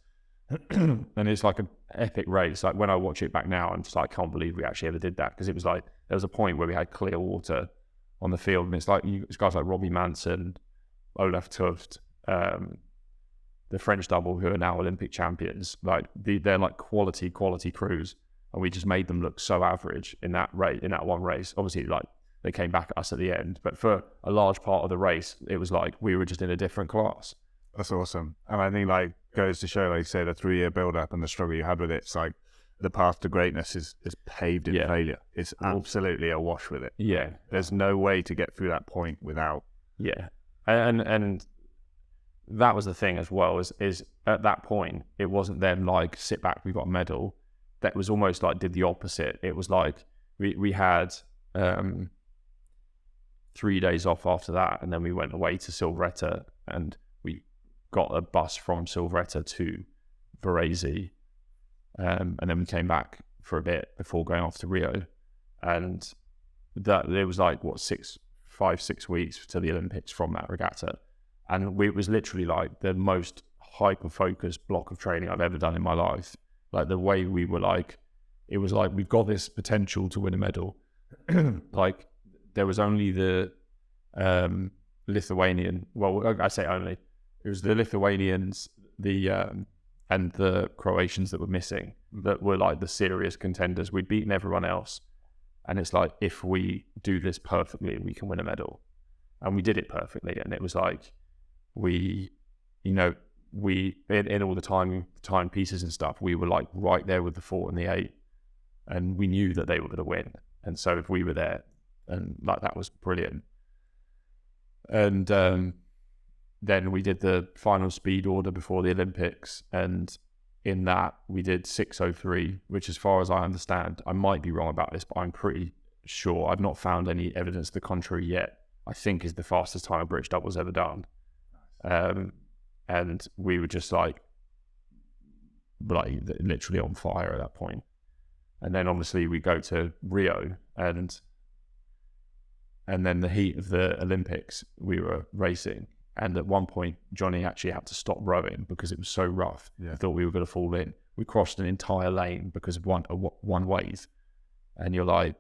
And it's like an epic race. Like when I watch it back now, I'm just like, I can't believe we actually ever did that. Because it was like, there was a point where we had clear water on the field, and it's like it's guys like Robbie Manson, Olaf Tuft, the French double who are now Olympic champions. Like they're like quality crews, and we just made them look so average in that race, in that one race. Obviously, like they came back at us at the end, but for a large part of the race, it was like we were just in a different class. That's awesome, and I think like goes to show, like you say, the 3-year build up and the struggle you had with it. It's like the path to greatness is paved in failure. It's absolutely a wash with it. Yeah. There's no way to get through that point without. Yeah. And that was the thing as well, is at that point, it wasn't then like, sit back, we got a medal. that was almost like did the opposite. It was like we had 3 days off after that, and then we went away to Silveretta, and we got a bus from Silveretta to Varese, and then we came back for a bit before going off to Rio, and that it was like 5-6 weeks to the Olympics from that regatta, and it was literally like the most hyper-focused block of training I've ever done in my life. Like the way we were like, it was like we've got this potential to win a medal. Like there was only the Lithuanian. Well, I say only. It was the Lithuanians, and the Croatians that were missing, that were like the serious contenders. We'd beaten everyone else, and it's like if we do this perfectly, we can win a medal, and we did it perfectly. And it was like we in all the time pieces and stuff, we were like right there with the 4 and the 8, and we knew that they were going to win. And so if we were there, and like that was brilliant. And then we did the final speed order before the Olympics, and in that we did 6:03, which, as far as I understand, I might be wrong about this, but I'm pretty sure, I've not found any evidence to the contrary yet, I think is the fastest time a British double's ever done. And we were just like literally on fire at that point. And then obviously we go to Rio, and then the heat of the Olympics, we were racing. And at one point, Johnny actually had to stop rowing because it was so rough. Yeah. I thought we were going to fall in. We crossed an entire lane because of one wave. And you're like,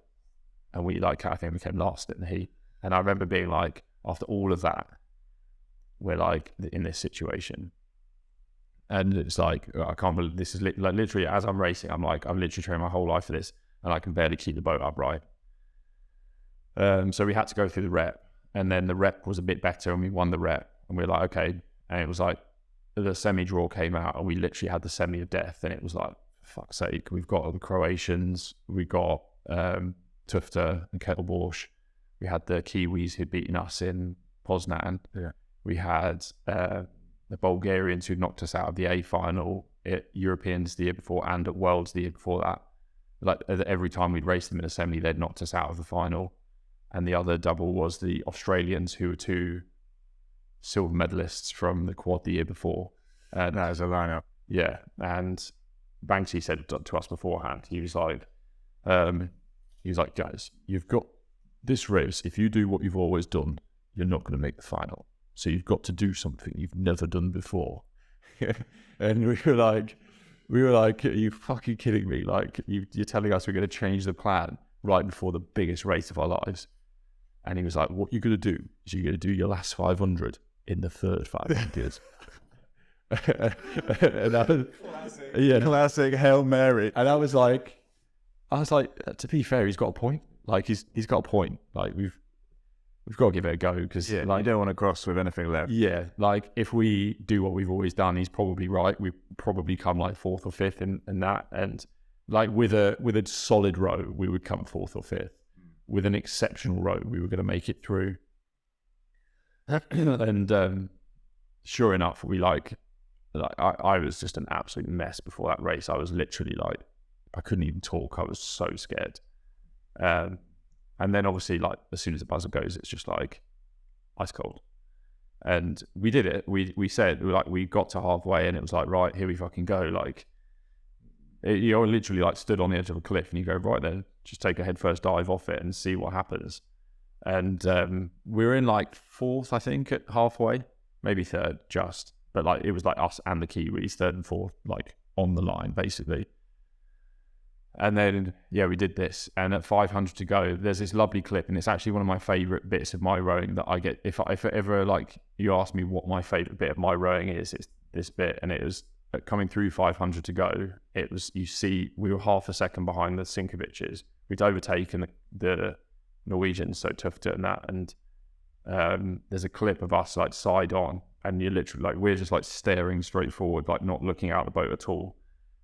and we like, I think we came last in the heat. And I remember being like, after all of that, we're like in this situation. And it's like, I can't believe this is like literally as I'm racing, I'm like, I've literally trained my whole life for this, and I can barely keep the boat upright. So we had to go through the rep, and then the rep was a bit better, and we won the rep, and we were like, okay. And it was like the semi draw came out, and we literally had the semi of death, and it was like, for fuck's sake, we've got the Croatians, we got Tufte and Ketelborsch, we had the Kiwis who'd beaten us in Poznan. Yeah. We had the Bulgarians who knocked us out of the A final at Europeans the year before and at Worlds the year before that. Like every time we'd raced them in a semi, they'd knocked us out of the final. And the other double was the Australians, who were 2 silver medalists from the quad the year before. That was a lineup. Yeah, and Banksy said to us beforehand, he was like, guys, you've got this race. If you do what you've always done, you're not going to make the final. So you've got to do something you've never done before. And we were like, are you fucking kidding me? Like, you're telling us we're going to change the plan right before the biggest race of our lives. And he was like, what you're going to do is you're going to do your last 500 in the third 500. And that was, Classic Hail Mary. And I was like, to be fair, he's got a point. Like, he's got a point. Like, we've got to give it a go, because you don't want to cross with anything left. Yeah, like if we do what we've always done, he's probably right. We probably come like 4th or 5th in that, and like with a solid row, we would come 4th or 5th. With an exceptional row, we were going to make it through. And sure enough, we I was just an absolute mess before that race. I was literally like, I couldn't even talk. I was so scared. And then obviously, like, as soon as the buzzer goes, it's just like ice cold. And we did it. We said, we got to halfway, and it was like, right, here we fucking go. Like, you're literally like stood on the edge of a cliff, and you go, right then, just take a headfirst dive off it and see what happens. And we were in like 4th, I think, at halfway, maybe 3rd, just. But like, it was like us and the Kiwis, 3rd and 4th, like on the line, basically. And then, yeah, we did this. And at 500 to go, there's this lovely clip. And it's actually one of my favorite bits of my rowing that I get. If ever, like, you ask me what my favorite bit of my rowing is, it's this bit. And it was coming through 500 to go. It was, you see, we were half a second behind the Sinkovic's. We'd overtaken the Norwegians, so Tufte and that. And there's a clip of us, like, side on. And you're literally, like, we're just, like, staring straight forward, like, not looking out the boat at all.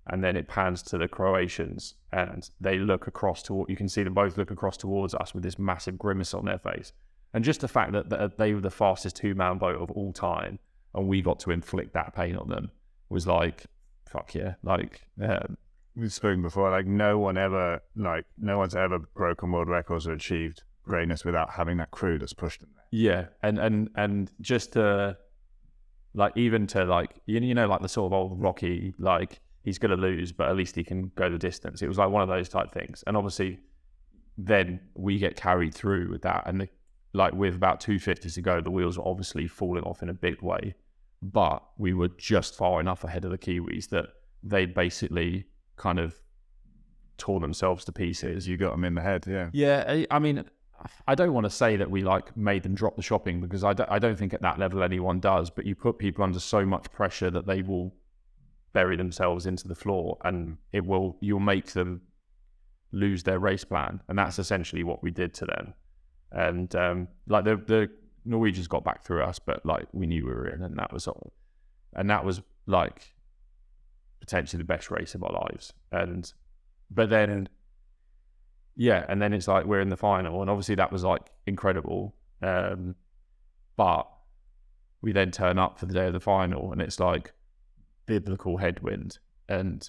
And then it pans to the Croatians, and they look across to, you can see them both look across towards us with this massive grimace on their face. And just the fact that they were the fastest 2-man boat of all time, and we got to inflict that pain on them, was like, fuck yeah. Like, we've spoken before, like no one's ever broken world records or achieved greatness without having that crew that's pushed them there. Yeah, and just to like, even to like, you know, like the sort of old Rocky, like he's gonna lose, but at least he can go the distance. It was like one of those type things, and obviously then we get carried through with that, and like with about 250 to go, the wheels were obviously falling off in a big way, but we were just far enough ahead of the Kiwis that they basically kind of tore themselves to pieces. You got them in the head, yeah. Yeah, I mean, I don't want to say that we like made them drop the shopping, because I don't think at that level anyone does, but you put people under so much pressure that they will bury themselves into the floor, and you'll make them lose their race plan, and that's essentially what we did to them. And like the Norwegians got back through us, but like we knew we were in, and that was all. And that was like potentially the best race of our lives. But then it's like we're in the final, and obviously that was like incredible. But we then turn up for the day of the final, and it's like biblical headwind, and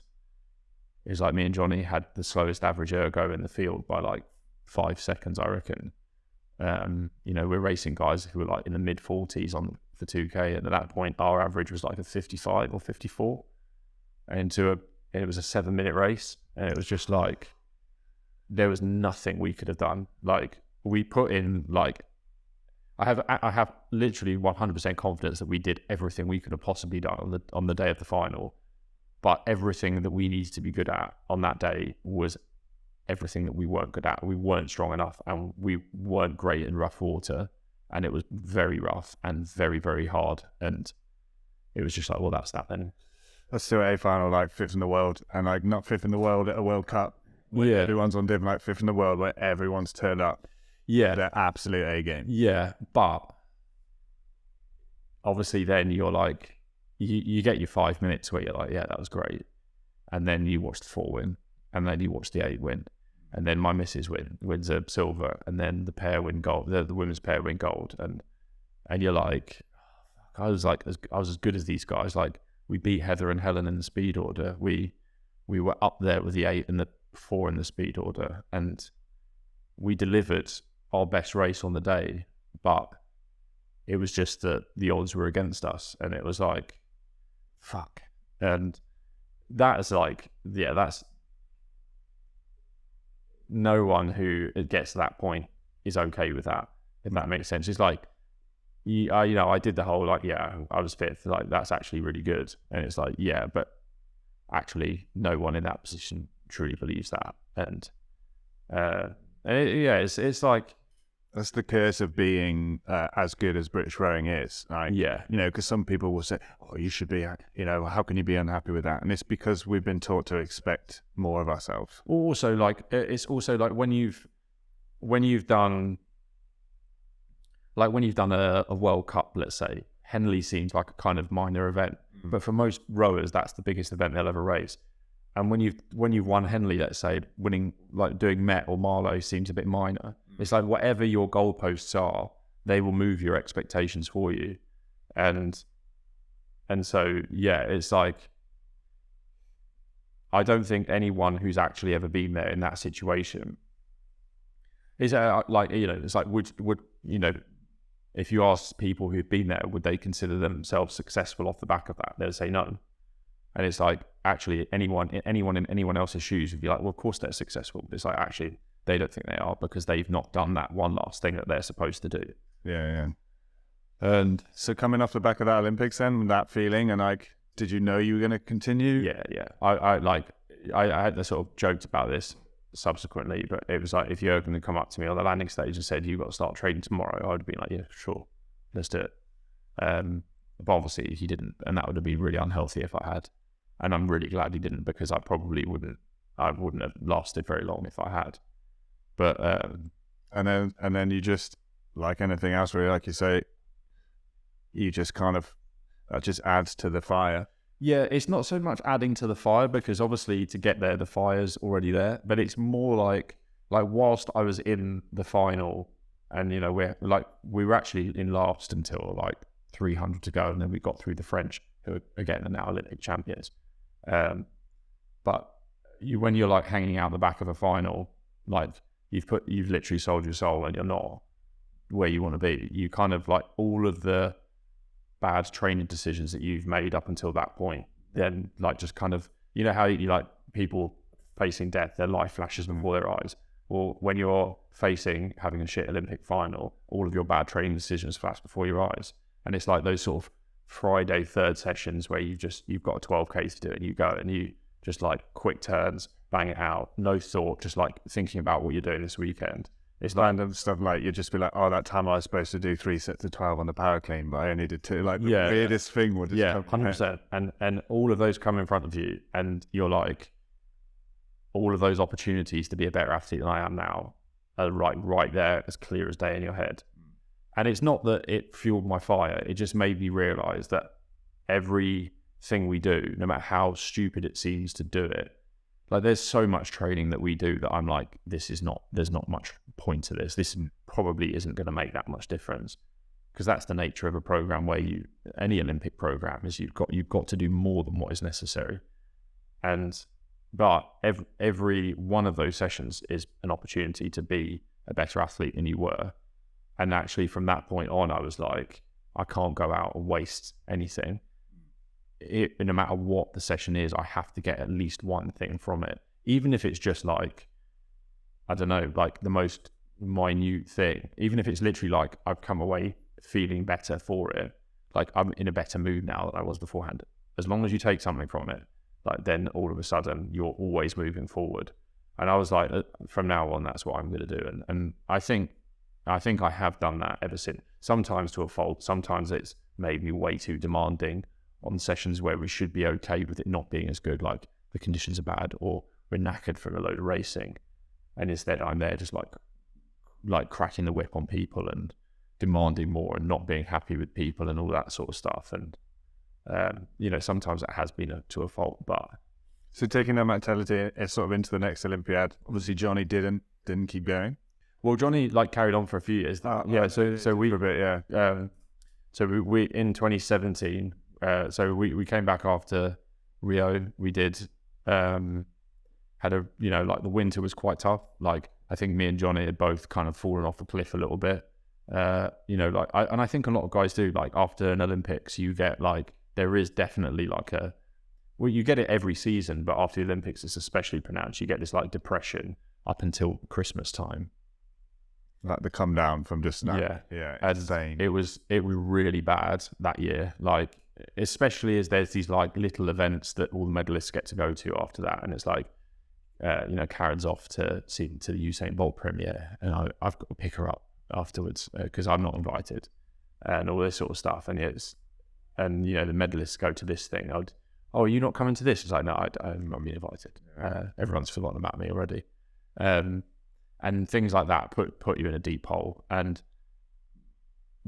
it's like me and Johnny had the slowest average ergo in the field by like 5 seconds, I reckon. You know, we're racing guys who were like in the mid 40s for 2K, and at that point our average was like a 55 or 54, and it was a 7-minute race, and it was just like there was nothing we could have done. Like we put in like I have literally 100% confidence that we did everything we could have possibly done on the day of the final, but everything that we needed to be good at on that day was everything that we weren't good at. We weren't strong enough, and we weren't great in rough water, and it was very rough and very, very hard, and it was just like, well, that's that then. That's still a final, like 5th in the world, and like not 5th in the world at a World Cup. Yeah, everyone's on different, like 5th in the world, where everyone's turned up. Yeah, they're absolute A game. Yeah, but obviously then you're like, you get your 5 minutes where you're like, yeah, that was great, and then you watch the 4 win, and then you watch the 8 win, and then my missus wins a silver, and then the pair win gold, the women's pair win gold, and you're like, I was as good as these guys. Like we beat Heather and Helen in the speed order. We were up there with the 8 and the 4 in the speed order, and we delivered our best race on the day, but it was just that the odds were against us, and it was like, fuck. And that is like, yeah, that's no one who gets to that point is okay with that, if that makes sense. It's like, you know, I did the whole like, yeah, I was 5th, like that's actually really good, and it's like, yeah, but actually no one in that position truly believes that. And it's like, that's the curse of being as good as British rowing is. Like, yeah, you know, because some people will say, oh, you should be, you know, how can you be unhappy with that? And it's because we've been taught to expect more of ourselves. Also, like, it's also like when you've done a World Cup, let's say, Henley seems like a kind of minor event, but for most rowers, that's the biggest event they'll ever race. And when you've won Henley, let's say, winning, like doing Met or Marlow seems a bit minor. It's like whatever your goalposts are, they will move your expectations for you. And so, yeah, it's like, I don't think anyone who's actually ever been there in that situation is like, you know, it's like, would, you know, if you ask people who've been there, would they consider themselves successful off the back of that? They'll say no. And it's like, actually, anyone in anyone else's shoes would be like, well, of course they're successful. But it's like, actually, they don't think they are, because they've not done that one last thing that they're supposed to do. Yeah. And so coming off the back of that Olympics then, that feeling, and like, did you know you were going to continue? Yeah. I had the sort of joked about this subsequently, but it was like, if you're going to come up to me on the landing stage and said, you've got to start training tomorrow, I would have been like, yeah, sure, let's do it. But obviously he didn't, and that would have been really unhealthy if I had. And I'm really glad he didn't, because I probably wouldn't have lasted very long if I had. But and then you just, like anything else, really, like you say, you just kind of, that just adds to the fire. Yeah, it's not so much adding to the fire, because obviously to get there, the fire's already there. But it's more like whilst I was in the final, and you know, we were actually in last until like 300 to go, and then we got through the French, who again are now Olympic champions. But when you're like hanging out the back of a final, like you've literally sold your soul and you're not where you want to be. You kind of like all of the bad training decisions that you've made up until that point, then like just kind of, you know how you like people facing death, their life flashes before their eyes. Well, when you're facing having a shit Olympic final, all of your bad training decisions flash before your eyes. And it's like those sort of Friday third sessions where you've got a 12K to do it and you go and you just like quick turns, bang it out, no thought, just like thinking about what you're doing this weekend. It's like random stuff like you'd just be like, oh, that time I was supposed to do 3 sets of 12 on the power clean, but I only did 2. Like the weirdest thing would just come 100%. And all of those come in front of you and you're like, all of those opportunities to be a better athlete than I am now are right there as clear as day in your head. And it's not that it fueled my fire, it just made me realize that everything we do, no matter how stupid it seems to do it, like there's so much training that we do that I'm like, there's not much point to this. This probably isn't going to make that much difference, because that's the nature of a program where any Olympic program is you've got to do more than what is necessary. But every one of those sessions is an opportunity to be a better athlete than you were. And actually from that point on, I was like, I can't go out and waste anything. No matter what the session is, I have to get at least one thing from it. Even if it's just like, I don't know, like the most minute thing. Even if it's literally like, I've come away feeling better for it. Like I'm in a better mood now than I was beforehand. As long as you take something from it, like then all of a sudden you're always moving forward. And I was like, from now on, that's what I'm going to do. And I think I have done that ever since. Sometimes to a fault. Sometimes it's made me way too demanding on sessions where we should be okay with it not being as good, like the conditions are bad or we're knackered from a load of racing. And instead I'm there just like cracking the whip on people and demanding more and not being happy with people and all that sort of stuff. And sometimes it has been to a fault, but so taking that mentality sort of into the next Olympiad. Obviously, Johnny didn't keep going. Well, Johnny like carried on for a few years. So we for a bit, so we in 2017. So we came back after Rio. We did had a like the winter was quite tough. Like I think me and Johnny had both kind of fallen off the cliff a little bit. I think a lot of guys do. Like after an Olympics, you get like. There is definitely like you get it every season, but after the Olympics, it's especially pronounced. You get this like depression up until Christmas time. Like the come down from just now. Yeah. Insane. It was really bad that year. Like, especially as there's these like little events that all the medalists get to go to after that. And it's like, Karen's off to the Usain Bolt premiere and I've got to pick her up afterwards because I'm not invited and all this sort of stuff. And the medalists go to this thing. Are you not coming to this? It's like, no, I'm not being invited. Everyone's forgotten about me already. And things like that put you in a deep hole.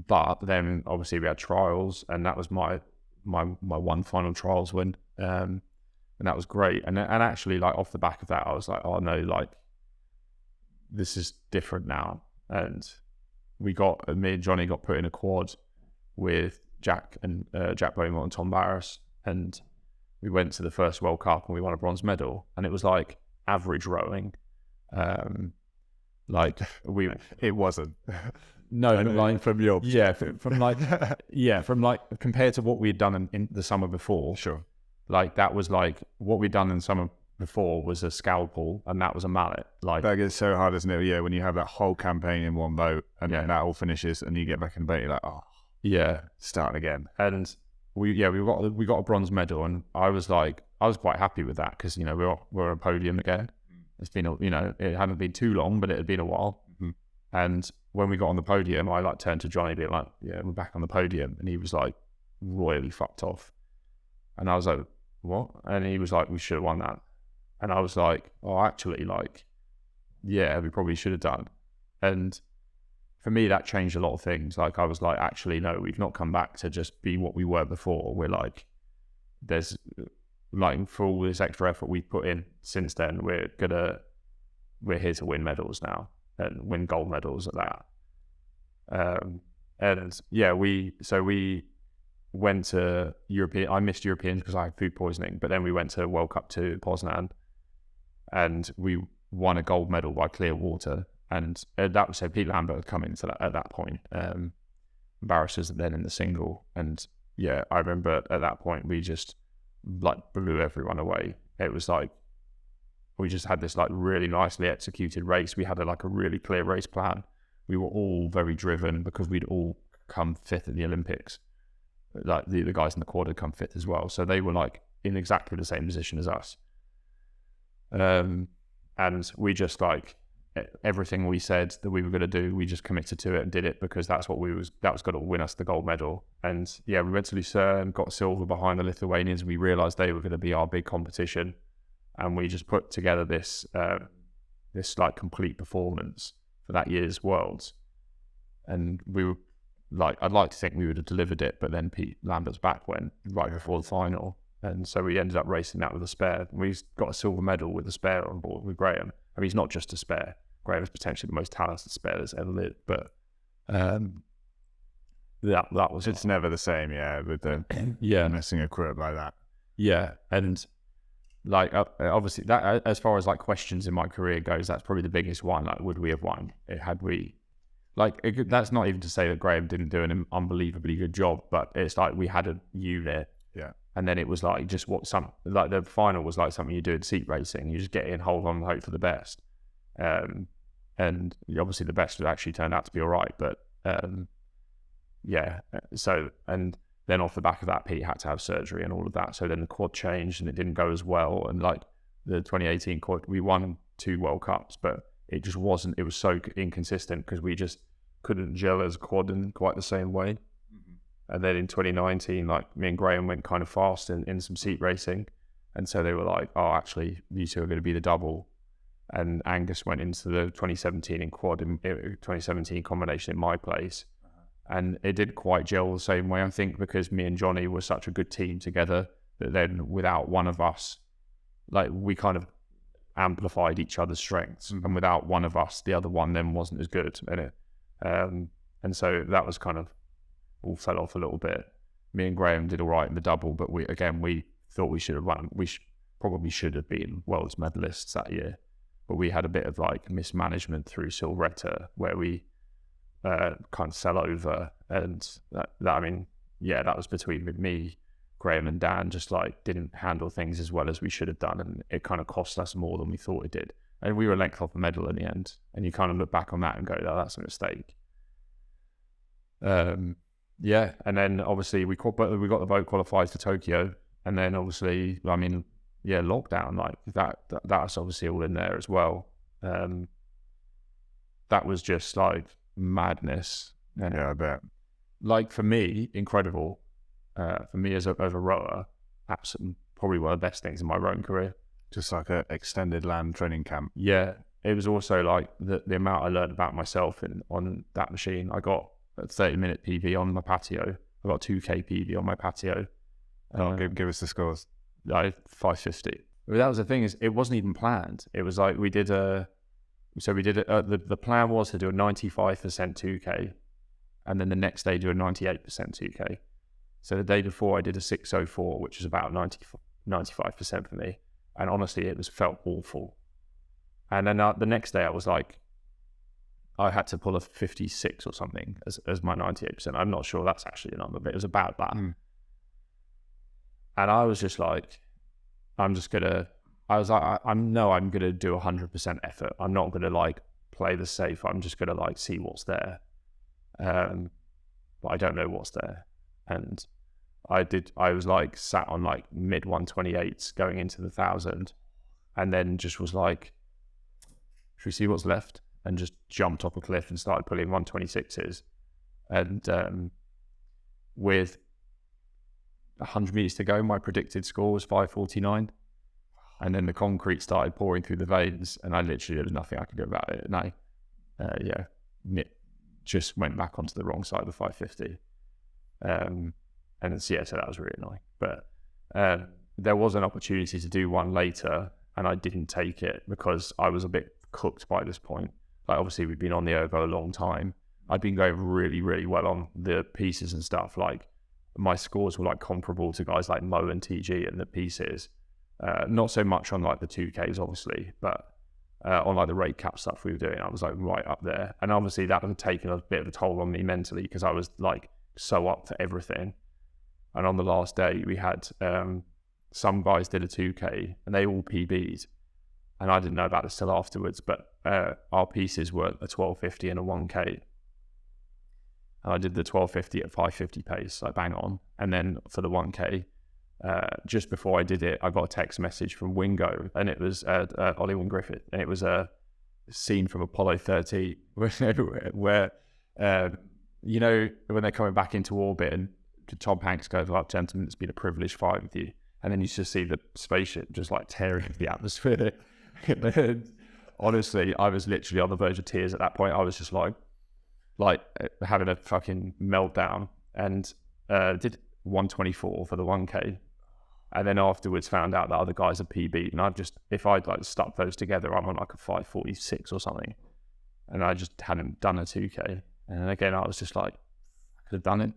But then obviously we had trials, and that was my one final trials win. And that was great. And actually, like off the back of that, I was like, oh no, like this is different now. And me and Johnny got put in a quad with Jack Beaumont and Tom Barris, and we went to the first World Cup and we won a bronze medal, and it was like average rowing. It wasn't. No, like from your from compared to what we had done in the summer before. Sure. Like that was like what we'd done in the summer before was a scalpel, and that was a mallet. Like that gets so hard, isn't it? Yeah, when you have that whole campaign in one boat and then that all finishes, and you get back in the boat, you're like, oh. Yeah, starting again. And we got a bronze medal, and I was quite happy with that because we're on a podium again. It's been it hadn't been too long, but it had been a while. Mm-hmm. And when we got on the podium, I like turned to Johnny, being like, "Yeah, we're back on the podium," and he was like royally fucked off. And I was like, "What?" And he was like, "We should have won that." And I was like, "Oh, actually, like, yeah, we probably should have done." And for me, that changed a lot of things. Like I was like, actually, no, we've not come back to just be what we were before. We're like, there's like for all this extra effort we've put in since then, we're here to win medals now and win gold medals at that. We went to European. I missed Europeans because I had food poisoning, but then we went to World Cup 2 Poznan, and we won a gold medal by clear water. And that was so Pete Lambert had come into that at that point. Barristers then in the single, and yeah, I remember at that point we just like blew everyone away. It was like we just had this like really nicely executed race. We had a really clear race plan. We were all very driven because we'd all come fifth at the Olympics. Like the guys in the quad had come fifth as well, so they were like in exactly the same position as us. And we just like everything we said that we were going to do, we just committed to it and did it because that was going to win us the gold medal. And yeah, we went to Lucerne, got silver behind the Lithuanians. We realized they were going to be our big competition, and we just put together this like complete performance for that year's Worlds. And we were like, I'd like to think we would have delivered it, but then Pete Lambert's back went right before the final, and so we ended up racing that with a spare. We got a silver medal with a spare on board with Graham. I mean, he's not just a spare. Graham is potentially the most talented spare that's ever lived, but that was... It's never the same, yeah, with the missing a quirk like that. Yeah, and like obviously that, as far as like questions in my career goes, that's probably the biggest one. Like, would we have won? Had we... Like, that's not even to say that Graham didn't do an unbelievably good job, but it's like we had a unit. Yeah. And then it was like just like the final was like something you do in seat racing. You just get in, hold on, and hope for the best. And obviously the best would actually turn out to be all right. But yeah, so, and then off the back of that, Pete had to have surgery and all of that. So then the quad changed and it didn't go as well. And like the 2018 quad, we won 2 World Cups, but it just wasn't, it was so inconsistent because we just couldn't gel as a quad in quite the same way. Mm-hmm. And then in 2019, like me and Graham went kind of fast in some seat racing. And so they were like, oh, actually, you two are going to be the double. And Angus went into the 2017 in quad, in 2017 combination in my place. And it didn't quite gel the same way, I think, because me and Johnny were such a good team together that then without one of us, like we kind of amplified each other's strengths. Mm-hmm. And without one of us, the other one then wasn't as good. And so that was kind of all fell off a little bit. Me and Graham did all right in the double, but we thought we should have won. Probably should have been world's medalists that year. But we had a bit of like mismanagement through Silvretta where we kind of fell over, and that I mean, yeah, that was between me, Graham and Dan, just like didn't handle things as well as we should have done, and it kind of cost us more than we thought it did. And we were a length off the medal in the end, and you kind of look back on that and go, oh, that's a mistake. Yeah, and then obviously we got the boat qualified for Tokyo, and then obviously, I mean, yeah, lockdown, like that's obviously all in there as well. That was just like madness. Yeah, I bet. Like for me, incredible. For me as a rower, absolutely probably one of the best things in my rowing career. Just like an extended land training camp. Yeah, it was also like the amount I learned about myself on that machine. I got a 30-minute PB on my patio. I got 2K PB on my patio. Give us the scores. Like 550. But that was the thing, is it wasn't even planned. It was like the plan was to do a 95% 2K, and then the next day do a 98% 2K. So the day before I did a 604, which was about 95% for me. And honestly, felt awful. And then the next day I was like, I had to pull a 56 or something as my 98%. I'm not sure that's actually a number, but it was about that. Mm. And I was just like, I'm going to do 100% effort. I'm not going to like play the safe. I'm just going to like see what's there. But I don't know what's there. And I was like sat on like mid 128s going into the 1,000, and then just was like, should we see what's left? And just jumped off a cliff and started pulling 126s. And with 100 meters to go, my predicted score was 549. And then the concrete started pouring through the veins, and I literally, there was nothing I could do about it. And it just went back onto the wrong side of the 550. So that was really annoying. But there was an opportunity to do one later, and I didn't take it because I was a bit cooked by this point. Like, obviously, we'd been on the Ovo a long time. I'd been going really, really well on the pieces and stuff. Like, my scores were like comparable to guys like Mo and TG and the pieces. Not so much on like the 2Ks, obviously, but on like the rate cap stuff we were doing, I was like right up there. And obviously that had taken a bit of a toll on me mentally because I was like so up for everything. And on the last day, we had some guys did a 2K and they all PB'd. And I didn't know about this till afterwards, but our pieces were a 12:50 and a 1K. And I did the 12:50 at 5:50 pace, like bang on. And then for the 1K, just before I did it, I got a text message from Wingo, and it was Ollie Wynne-Griffith, and it was a scene from Apollo 13 where you know, when they're coming back into orbit and Tom Hanks goes, "Well, gentlemen, it's been a privilege flying with you," and then you just see the spaceship just like tearing into the atmosphere. And honestly, I was literally on the verge of tears at that point. I was just like having a fucking meltdown, and did 124 for the 1K. And then afterwards found out that other guys are PB'd, and if I'd like stuck those together, I'm on like a 5:46 or something, and I just hadn't done a 2K. And again, I was just like, I could have done it.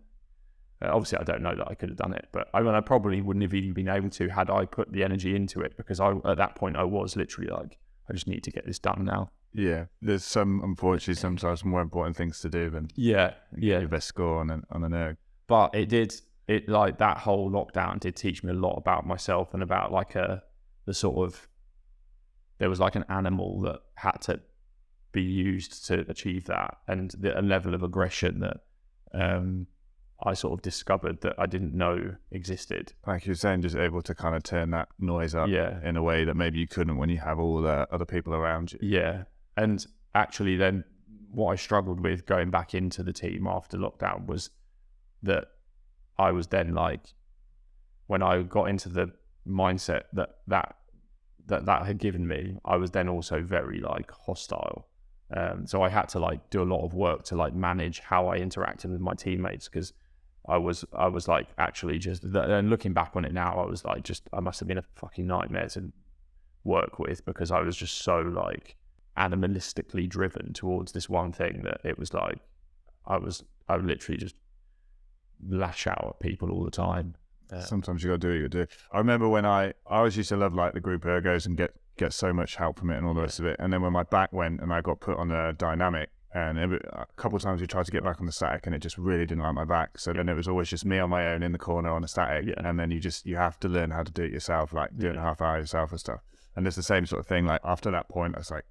Obviously, I don't know that I could have done it, but I mean, I probably wouldn't have even been able to had I put the energy into it, because at that point I was literally like, I just need to get this done now. Yeah, there's unfortunately sometimes more important things to do than your best score on an erg. But it like that whole lockdown did teach me a lot about myself and about like there was like an animal that had to be used to achieve that, and a level of aggression that I sort of discovered that I didn't know existed. Like you were saying, just able to kind of turn that noise up in a way that maybe you couldn't when you have all the other people around you. Yeah. And actually then what I struggled with going back into the team after lockdown was that I was then like, when I got into the mindset that had given me, I was then also very like hostile. So I had to like do a lot of work to like manage how I interacted with my teammates, because I was like actually just, and looking back on it now, I was like I must have been a fucking nightmare to work with, because I was just so like animalistically driven towards this one thing that it was like I would literally just lash out at people all the time. Sometimes you got to do what you got to do. I remember when I always used to love like the group ergos and get so much help from it and all the rest of it. And then when my back went and I got put on a dynamic, and a couple of times we tried to get back on the static and it just really didn't like my back. So then it was always just me on my own in the corner on a static. Yeah. And then you have to learn how to do it yourself, like doing a half hour yourself and stuff. And it's the same sort of thing. Like after that point, I was like,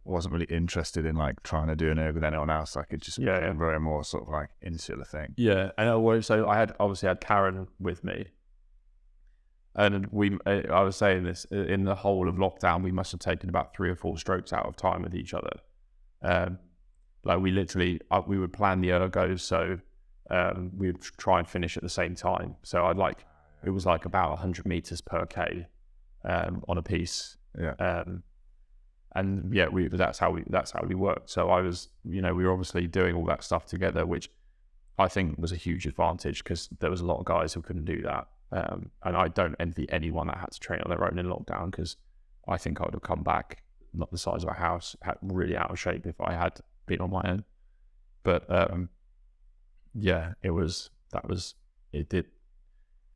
wasn't really interested in like trying to do an erg with anyone else. Like it just became very more sort of like insular thing. Yeah. And so I obviously had Karen with me. And I was saying this, in the whole of lockdown, we must have taken about 3 or 4 strokes out of time with each other. Like we literally, we would plan the ergos, so we would try and finish at the same time. So it was like about 100 meters per K on a piece. Yeah. And yeah, that's how we worked. So I was, we were obviously doing all that stuff together, which I think was a huge advantage, because there was a lot of guys who couldn't do that. And I don't envy anyone that had to train on their own in lockdown, because I think I would have come back not the size of a house, really out of shape if I had been on my own. But yeah, it did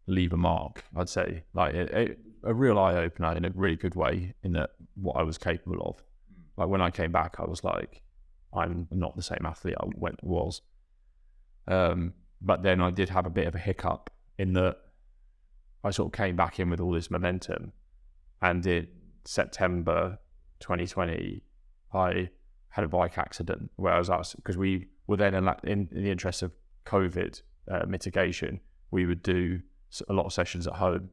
leave a mark, I'd say. Like a real eye opener in a really good way, in that what I was capable of. Like when I came back, I was like, I'm not the same athlete I was. But then I did have a bit of a hiccup in that I sort of came back in with all this momentum, and in September 2020, I had a bike accident where I was because we were then in the interest of COVID mitigation, we would do a lot of sessions at home,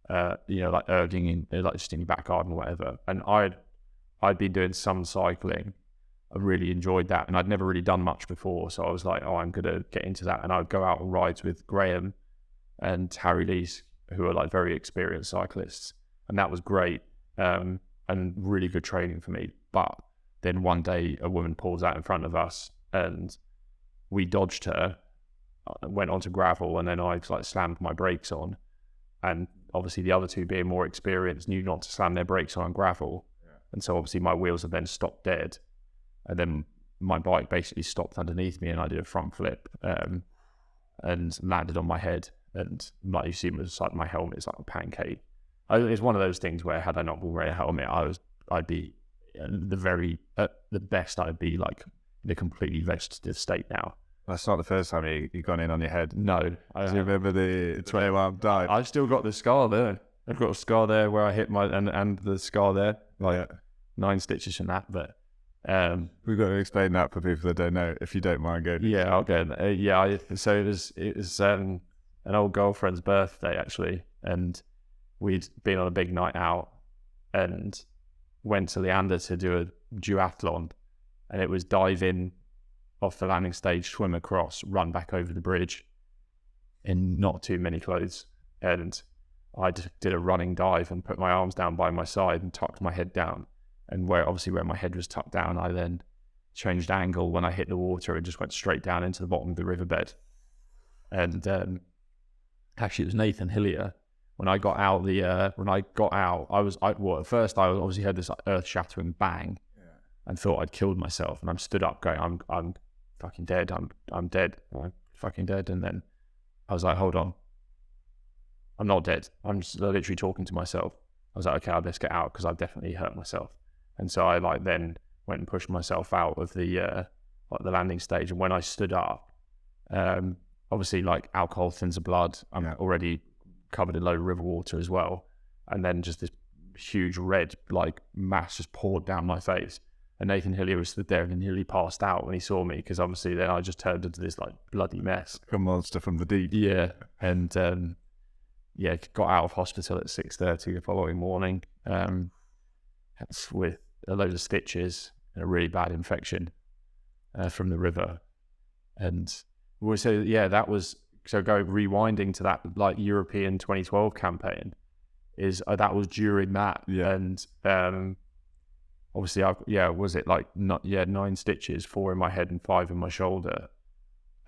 like erging like just in your back garden or whatever. And I'd been doing some cycling. I really enjoyed that, and I'd never really done much before. So I was like, I'm gonna get into that, and I'd go out on rides with Graham and Harry Lees, who are like very experienced cyclists, and that was great and really good training for me. But then one day a woman pulls out in front of us, and we dodged her, went onto gravel, and then I like slammed my brakes on, and obviously the other two, being more experienced, knew not to slam their brakes on gravel. And so obviously my wheels have then stopped dead, and then my bike basically stopped underneath me, and I did a front flip and landed on my head. And like you see, it was like my helmet is like a pancake, it's one of those things where had I not been wearing a helmet, I'd be at the best. I'd be like in a completely vegetative state now. That's not the first time you gone in on your head. No, Do you remember the 20-arm dive? I've still got the scar there. I've got a scar there where I hit and the scar there, like 9 stitches from that. But we've got to explain that for people that don't know. If you don't mind going. Yeah, I'll go. So it was an old girlfriend's birthday actually, and we'd been on a big night out and went to Leander to do a duathlon, and it was dive in off the landing stage, swim across, run back over the bridge in not too many clothes. And I just did a running dive and put my arms down by my side and tucked my head down. And where my head was tucked down, I then changed angle when I hit the water and just went straight down into the bottom of the riverbed. And actually, it was Nathan Hillier. When I got out, at first I obviously heard this earth-shattering bang, and thought I'd killed myself. And I'm stood up, going, "I'm fucking dead. I'm dead. I'm fucking dead." And then I was like, "Hold on, I'm not dead. I'm just literally talking to myself." I was like, "Okay, I'll just get out because I've definitely hurt myself." And so I then went and pushed myself out of the landing stage. And when I stood up, obviously alcohol thins the blood. I'm already covered in a load of river water as well. And then just this huge red mass just poured down my face. And Nathan Hillier was stood there and nearly passed out when he saw me, because obviously then I just turned into this bloody mess. A monster from the deep. Yeah. And got out of hospital at 6:30 the following morning with a load of stitches and a really bad infection from the river. And that was rewinding to that European 2012 campaign that was during that. And obviously, 9 stitches, 4 in my head and 5 in my shoulder.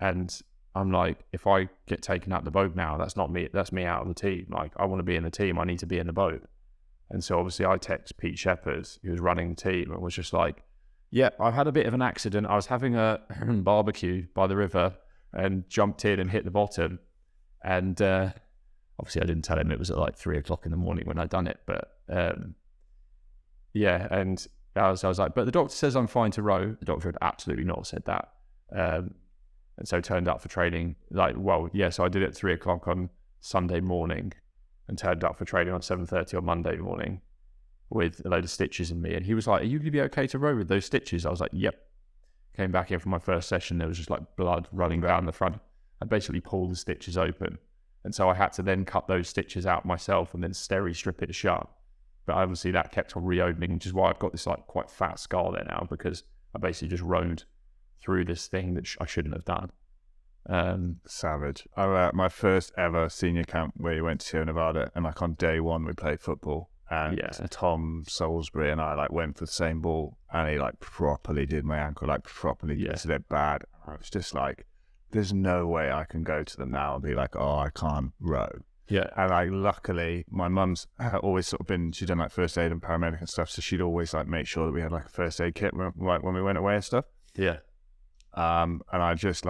And I'm like, if I get taken out the boat now, that's not me. That's me out of the team. I want to be in the team. I need to be in the boat. And so obviously I text Pete Shepherd, who was running the team, and was just like, I've had a bit of an accident. I was having a barbecue by the river and jumped in and hit the bottom. And obviously I didn't tell him it was at 3 o'clock in the morning when I'd done it. But and I was like, but the doctor says I'm fine to row. The doctor had absolutely not said that. And so turned up for training. So I did it at 3 o'clock on Sunday morning and turned up for training on 7:30 on Monday morning with a load of stitches in me. And he was like, "Are you going to be okay to row with those stitches?" I was like, "Yep." Came back in from my first session. There was just blood running down the front. I basically pulled the stitches open. And so I had to then cut those stitches out myself and then strip it shut. But obviously that kept on reopening, which is why I've got this quite fat scar there now, because I basically just rowed through this thing that I shouldn't have done. Savage. My first ever senior camp where we went to Sierra Nevada, and on day 1 we played football, and Tom Salisbury and I went for the same ball, and he properly did my ankle, properly did it bad. I was just like, there's no way I can go to them now and be like, "Oh, I can't row." Yeah. And luckily my mum's always sort of been, she'd done first aid and paramedic and stuff, so she'd always make sure that we had a first aid kit when we went away and stuff. Yeah. And I just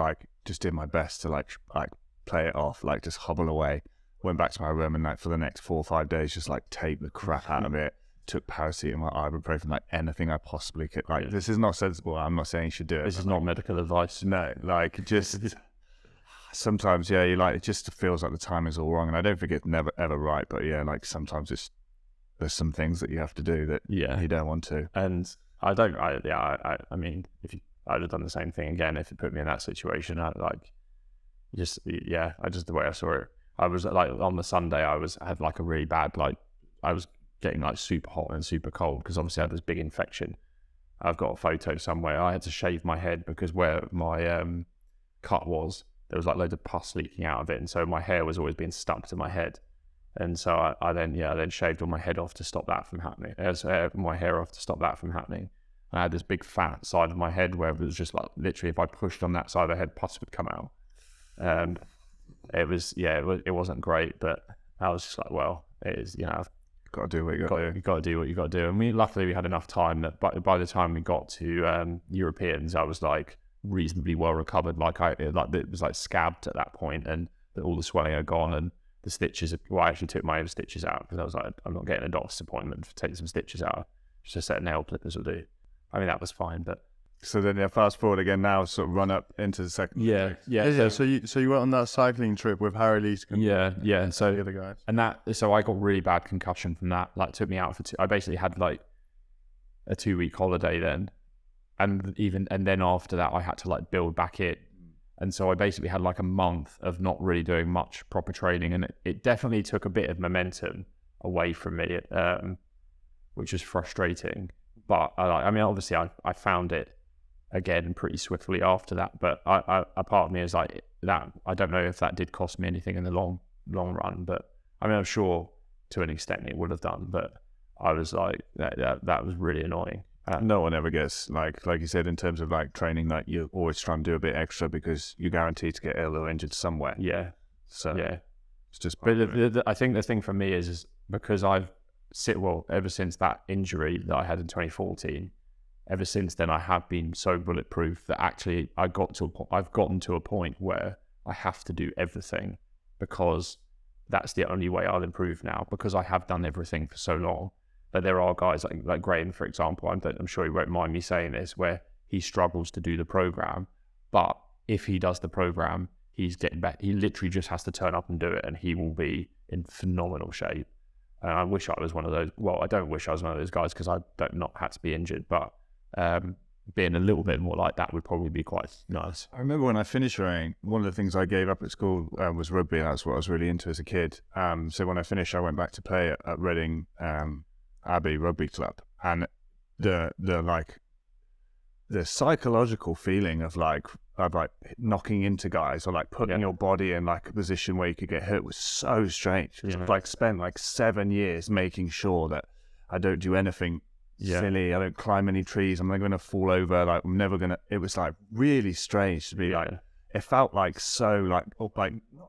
did my best to play it off, just hobble away. Went back to my room and for the next 4 or 5 days just taped the crap out of it. Took paracetamol, ibuprofen, anything I possibly could. This is not sensible. I'm not saying you should do it. This is not medical advice. No, just sometimes, it just feels like the timing's all wrong. And I don't think it's never ever right, but sometimes there's some things that you have to do that you don't want to. And I mean, I'd have done the same thing again if it put me in that situation. The way I saw it, I was on the Sunday, I had a really bad, I was getting super hot and super cold because obviously I had this big infection. I've got a photo somewhere. I had to shave my head because where my cut was, there was loads of pus leaking out of it, and so my hair was always being stuck to my head. And so I then shaved all my head off to stop that from happening. My hair off to stop that from happening. And I had this big fat side of my head where it was just literally, if I pushed on that side of the head, pus would come out. It wasn't great, but I was just it is, Got to do what you got to do. You got to do what you got to do. And luckily we had enough time that by the time we got to Europeans, I was reasonably well recovered. It was scabbed at that point, and all the swelling had gone, and the stitches. Well, I actually took my own stitches out because I was like, I'm not getting a doctor's appointment to take some stitches out. Just a set of nail clippers will do. I mean, that was fine, but. So then, fast forward again now, sort of run up into the second. Yeah. So you went on that cycling trip with Harry Lees. Yeah. So the other guys. And so I got really bad concussion from that. Like, took me out for I basically had like a 2-week holiday then, and then after that I had to like build back in, and so I basically had like a month of not really doing much proper training, and it definitely took a bit of momentum away from me, which was frustrating. But I mean, obviously I found it again pretty swiftly after that, but a part of me is like that. I don't know if that did cost me anything in the long run, but I mean, I'm sure to an extent it would have done, but I was like that was really annoying. No one ever gets like you said, in terms of like training, like you always try and do a bit extra because you're guaranteed to get ill or injured somewhere. Yeah. So yeah, it's just. But I think the thing for me is because ever since that injury that I had in 2014. Ever since then, I have been so bulletproof that actually I've gotten to a point where I have to do everything because that's the only way I'll improve now, because I have done everything for so long. But there are guys like Graham, for example, I'm sure he won't mind me saying this, where he struggles to do the program, but if he does the program, he's getting better. He literally just has to turn up and do it, and he will be in phenomenal shape. And I wish I was one of those. Well, I don't wish I was one of those guys because I don't not had to be injured, but being a little bit more like that would probably be quite nice. I remember when I finished rowing, one of the things I gave up at school was rugby. That's what I was really into as a kid. So when I finished, I went back to play at Reading Abbey Rugby Club, and the psychological feeling of like knocking into guys or like putting your body in like a position where you could get hurt was so strange. I've like spent like 7 years making sure that I don't do anything silly. I don't climb any trees. I'm not going to fall over. Like I'm never going to. It was like really strange to be like. It felt like so like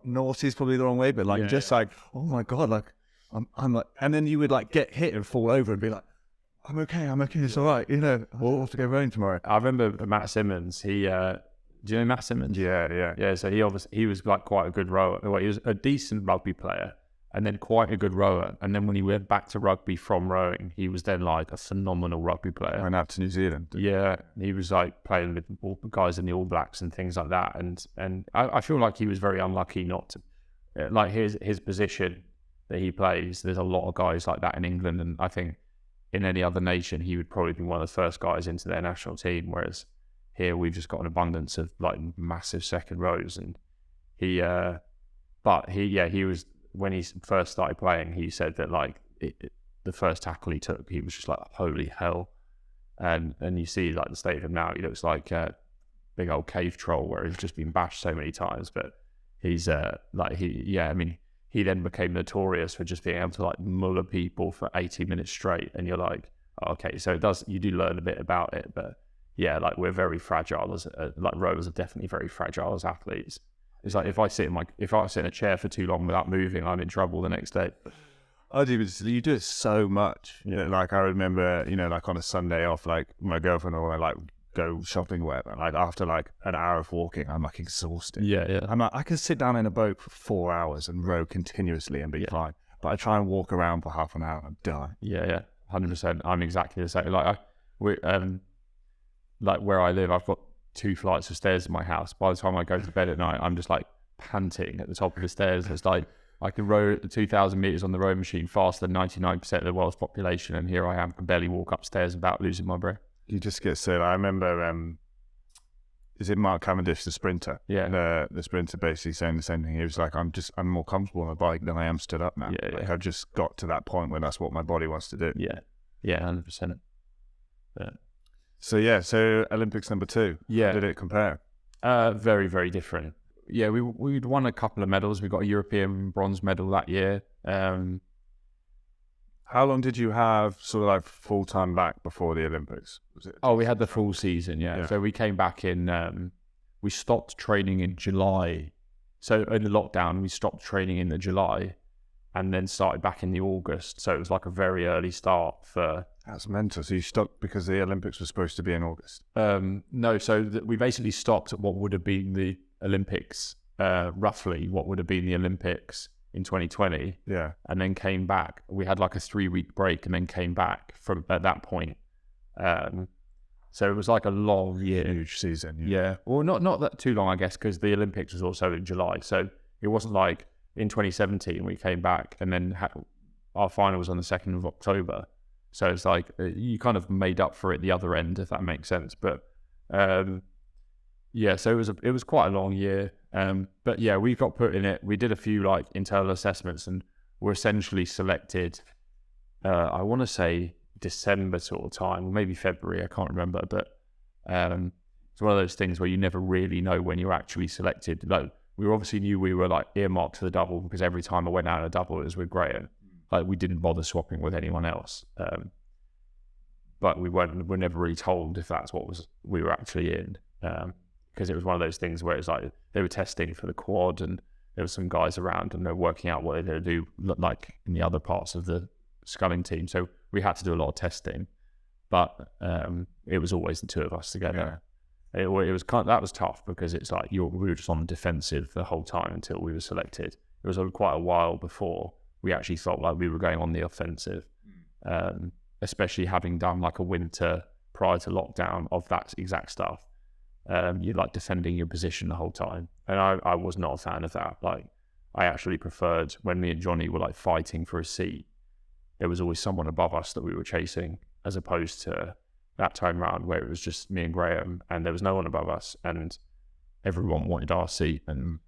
naughty is probably the wrong way, but like like, oh my god, like I'm like, and then you would like get hit and fall over and be like, I'm okay, it's all right, you know. We'll have to go rowing tomorrow. I remember Matt Simmons. He, do you know Matt Simmons? Yeah. So he was like quite a good rower. Well, he was a decent rugby player, and then quite a good rower. And then when he went back to rugby from rowing, he was then like a phenomenal rugby player. Went out to New Zealand. Yeah, he was like playing with all guys in the All Blacks and things like that. And I feel like he was very unlucky not to, like his position that he plays. There's a lot of guys like that in England, and I think in any other nation he would probably be one of the first guys into their national team. Whereas here we've just got an abundance of like massive second rows, and he was. When he first started playing, he said that like the first tackle he took, he was just like, holy hell. And you see like the state of him now, he looks like a big old cave troll where he's just been bashed so many times. But he's he then became notorious for just being able to like muller people for 80 minutes straight. And you're like, oh, okay, so you do learn a bit about it. But yeah, like we're very fragile like rowers are definitely very fragile as athletes. It's like if I sit in a chair for too long without moving, I'm in trouble the next day. I do. You do it so much. You know, like I remember, you know, like on a Sunday off, like my girlfriend or I like go shopping or whatever. Like after like an hour of walking, I'm like exhausted. Yeah. I'm like, I can sit down in a boat for 4 hours and row continuously and be fine. But I try and walk around for half an hour and die. Yeah. 100%. I'm exactly the same. Like like where I live, I've got 2 flights of stairs in my house. By the time I go to bed at night, I'm just like panting at the top of the stairs. It's like I can row 2,000 meters on the rowing machine faster than 99% of the world's population, and here I am, can barely walk upstairs without losing my breath. You just get so. I remember, is it Mark Cavendish, the sprinter? Yeah. The sprinter basically saying the same thing. He was like, I'm more comfortable on a bike than I am stood up now. Yeah. Like I've just got to that point where that's what my body wants to do. Yeah, 100%. Yeah. So Olympics number 2. Yeah. How did it compare? Very, very different. Yeah, we'd won a couple of medals. We got a European bronze medal that year. How long did you have sort of like full time back before the Olympics? Was it? Oh, we had the full season. Yeah. So we came back in. We stopped training in July. So in the lockdown, we stopped training in the July, and then started back in the August. So it was like a very early start for. That's mental. So you stopped because the Olympics were supposed to be in August? No, so we basically stopped at what would have been the Olympics, roughly what would have been the Olympics in 2020. Yeah. And then came back. We had like a 3-week break and then came back from at that point. So it was like a long year. Huge season. Yeah. Well, not that too long, I guess, because the Olympics was also in July. So it wasn't like in 2017 we came back and then our final was on the 2nd of October. So it's like you kind of made up for it the other end, if that makes sense. But yeah, so it was quite a long year. But yeah, we got put in it. We did a few like internal assessments and were essentially selected. I want to say December sort of time, maybe February. I can't remember, but it's one of those things where you never really know when you're actually selected. Like we obviously knew we were like earmarked to the double because every time I went out in a double, it was with Graham. Like we didn't bother swapping with anyone else. But we're never really told if that's what we were actually in. Because it was one of those things where it's like they were testing for the quad and there were some guys around and they're working out what they're going to do like in the other parts of the Sculling team. So we had to do a lot of testing, but it was always the two of us together. Yeah. It was that was tough because it's like we were just on the defensive the whole time until we were selected. It was quite a while before we actually felt like we were going on the offensive, especially having done like a winter prior to lockdown of that exact stuff. You're like defending your position the whole time. And I was not a fan of that. Like I actually preferred when me and Johnny were like fighting for a seat, there was always someone above us that we were chasing, as opposed to that time round where it was just me and Graham and there was no one above us and everyone wanted our seat. And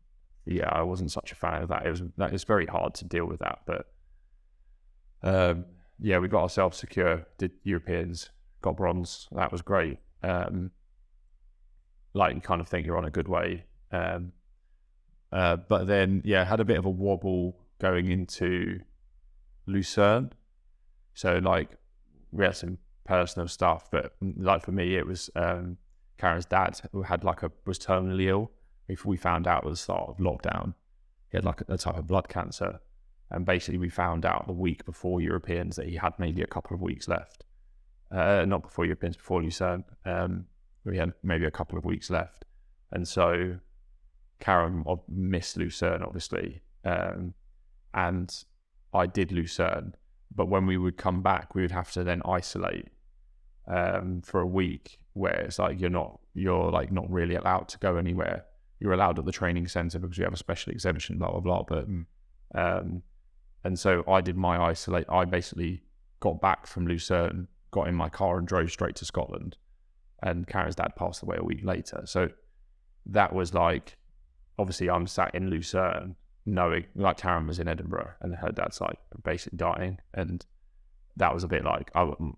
yeah, I wasn't such a fan of that. It was very hard to deal with that. But yeah, we got ourselves secure, did Europeans, got bronze. That was great. Like you kind of think you're on a good way. But then, yeah, had a bit of a wobble going into Lucerne. So like we had some personal stuff, but like for me, it was Karen's dad who was terminally ill. If we found out at the start of lockdown, he had like a type of blood cancer. And basically we found out the week before Europeans that he had maybe a couple of weeks left. Not before Europeans, before Lucerne. We had maybe a couple of weeks left. And so Karen missed Lucerne, obviously. And I did Lucerne. But when we would come back, we would have to then isolate for a week, where it's like you're like not really allowed to go anywhere. You're allowed at the training centre because we have a special exemption, blah, blah, blah. But and so I did my isolate. I basically got back from Lucerne, got in my car and drove straight to Scotland. And Karen's dad passed away a week later. So that was like, obviously I'm sat in Lucerne knowing like Karen was in Edinburgh and her dad's like basically dying. And that was a bit like,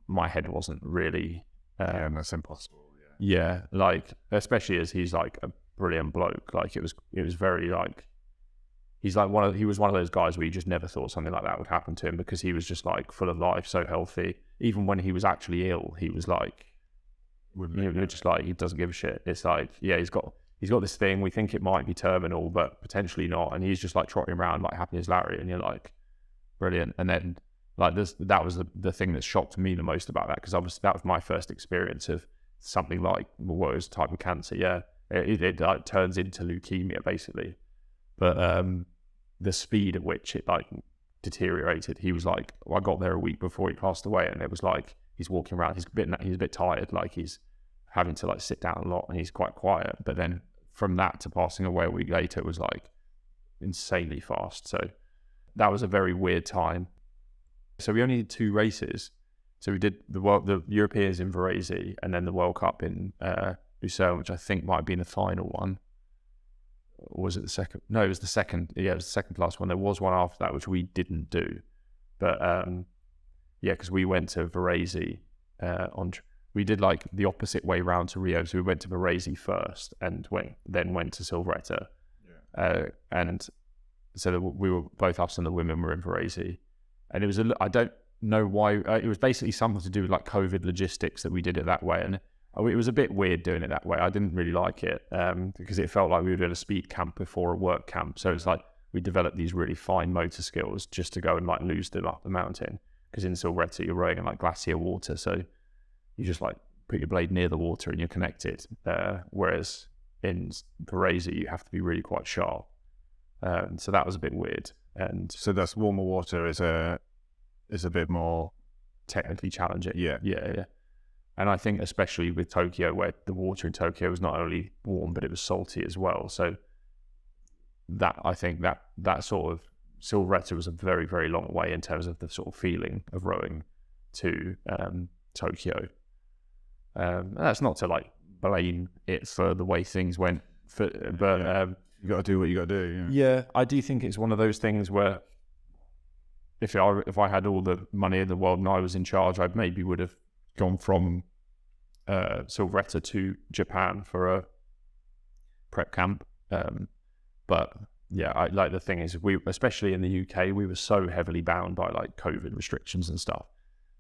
my head wasn't really... yeah, that's impossible. Yeah, like, especially as he's like a brilliant bloke. Like it was very like, he was one of those guys where you just never thought something like that would happen to him because he was just like full of life, so healthy. Even when he was actually ill, he was like, just like, he doesn't give a shit. It's like, yeah, he's got this thing. We think it might be terminal, but potentially not. And he's just like trotting around like happy as Larry. And you're like, brilliant. And then like that was the thing that shocked me the most about that, because that was my first experience of something like what was a type of cancer. Yeah, it like turns into leukemia basically. But the speed at which it like deteriorated, he was like, I got there a week before he passed away, and it was like he's walking around, he's a bit tired, like he's having to like sit down a lot, and he's quite quiet. But then from that to passing away a week later, it was like insanely fast. So that was a very weird time. So we only did 2 races. So we did the Europeans in Varese, and then the World Cup in Lucerne, which I think might have been the final one. Or was it the second? No, it was the second. Yeah, it was the second to last one. There was one after that, which we didn't do. But yeah, because we went to Varese we did like the opposite way round to Rio. So we went to Varese first and then went to Silvretta. Yeah. And so we were, both us and the women were in Varese. And it was, I don't know why, it was basically something to do with like COVID logistics that we did it that way. And it was a bit weird doing it that way. I didn't really like it because it felt like we were doing a speed camp before a work camp. So it's like we developed these really fine motor skills just to go and like lose them up the mountain. Because in Silvretta, you're rowing in like glacier water. So you just like put your blade near the water and you're connected. Whereas in Varese, you have to be really quite sharp. So that was a bit weird. And So that's warmer water is a bit more technically challenging. Yeah. And I think especially with Tokyo, where the water in Tokyo was not only warm but it was salty as well. So I think that sort of Silveretta was a very, very long way in terms of the sort of feeling of rowing to Tokyo. That's not to like blame it for the way things went, but you got to do what you got to do. yeah, I do think it's one of those things where if I had all the money in the world and I was in charge, I maybe would have gone from Silveretta to Japan for a prep camp. But yeah, the thing is, we, especially in the UK, we were so heavily bound by like COVID restrictions and stuff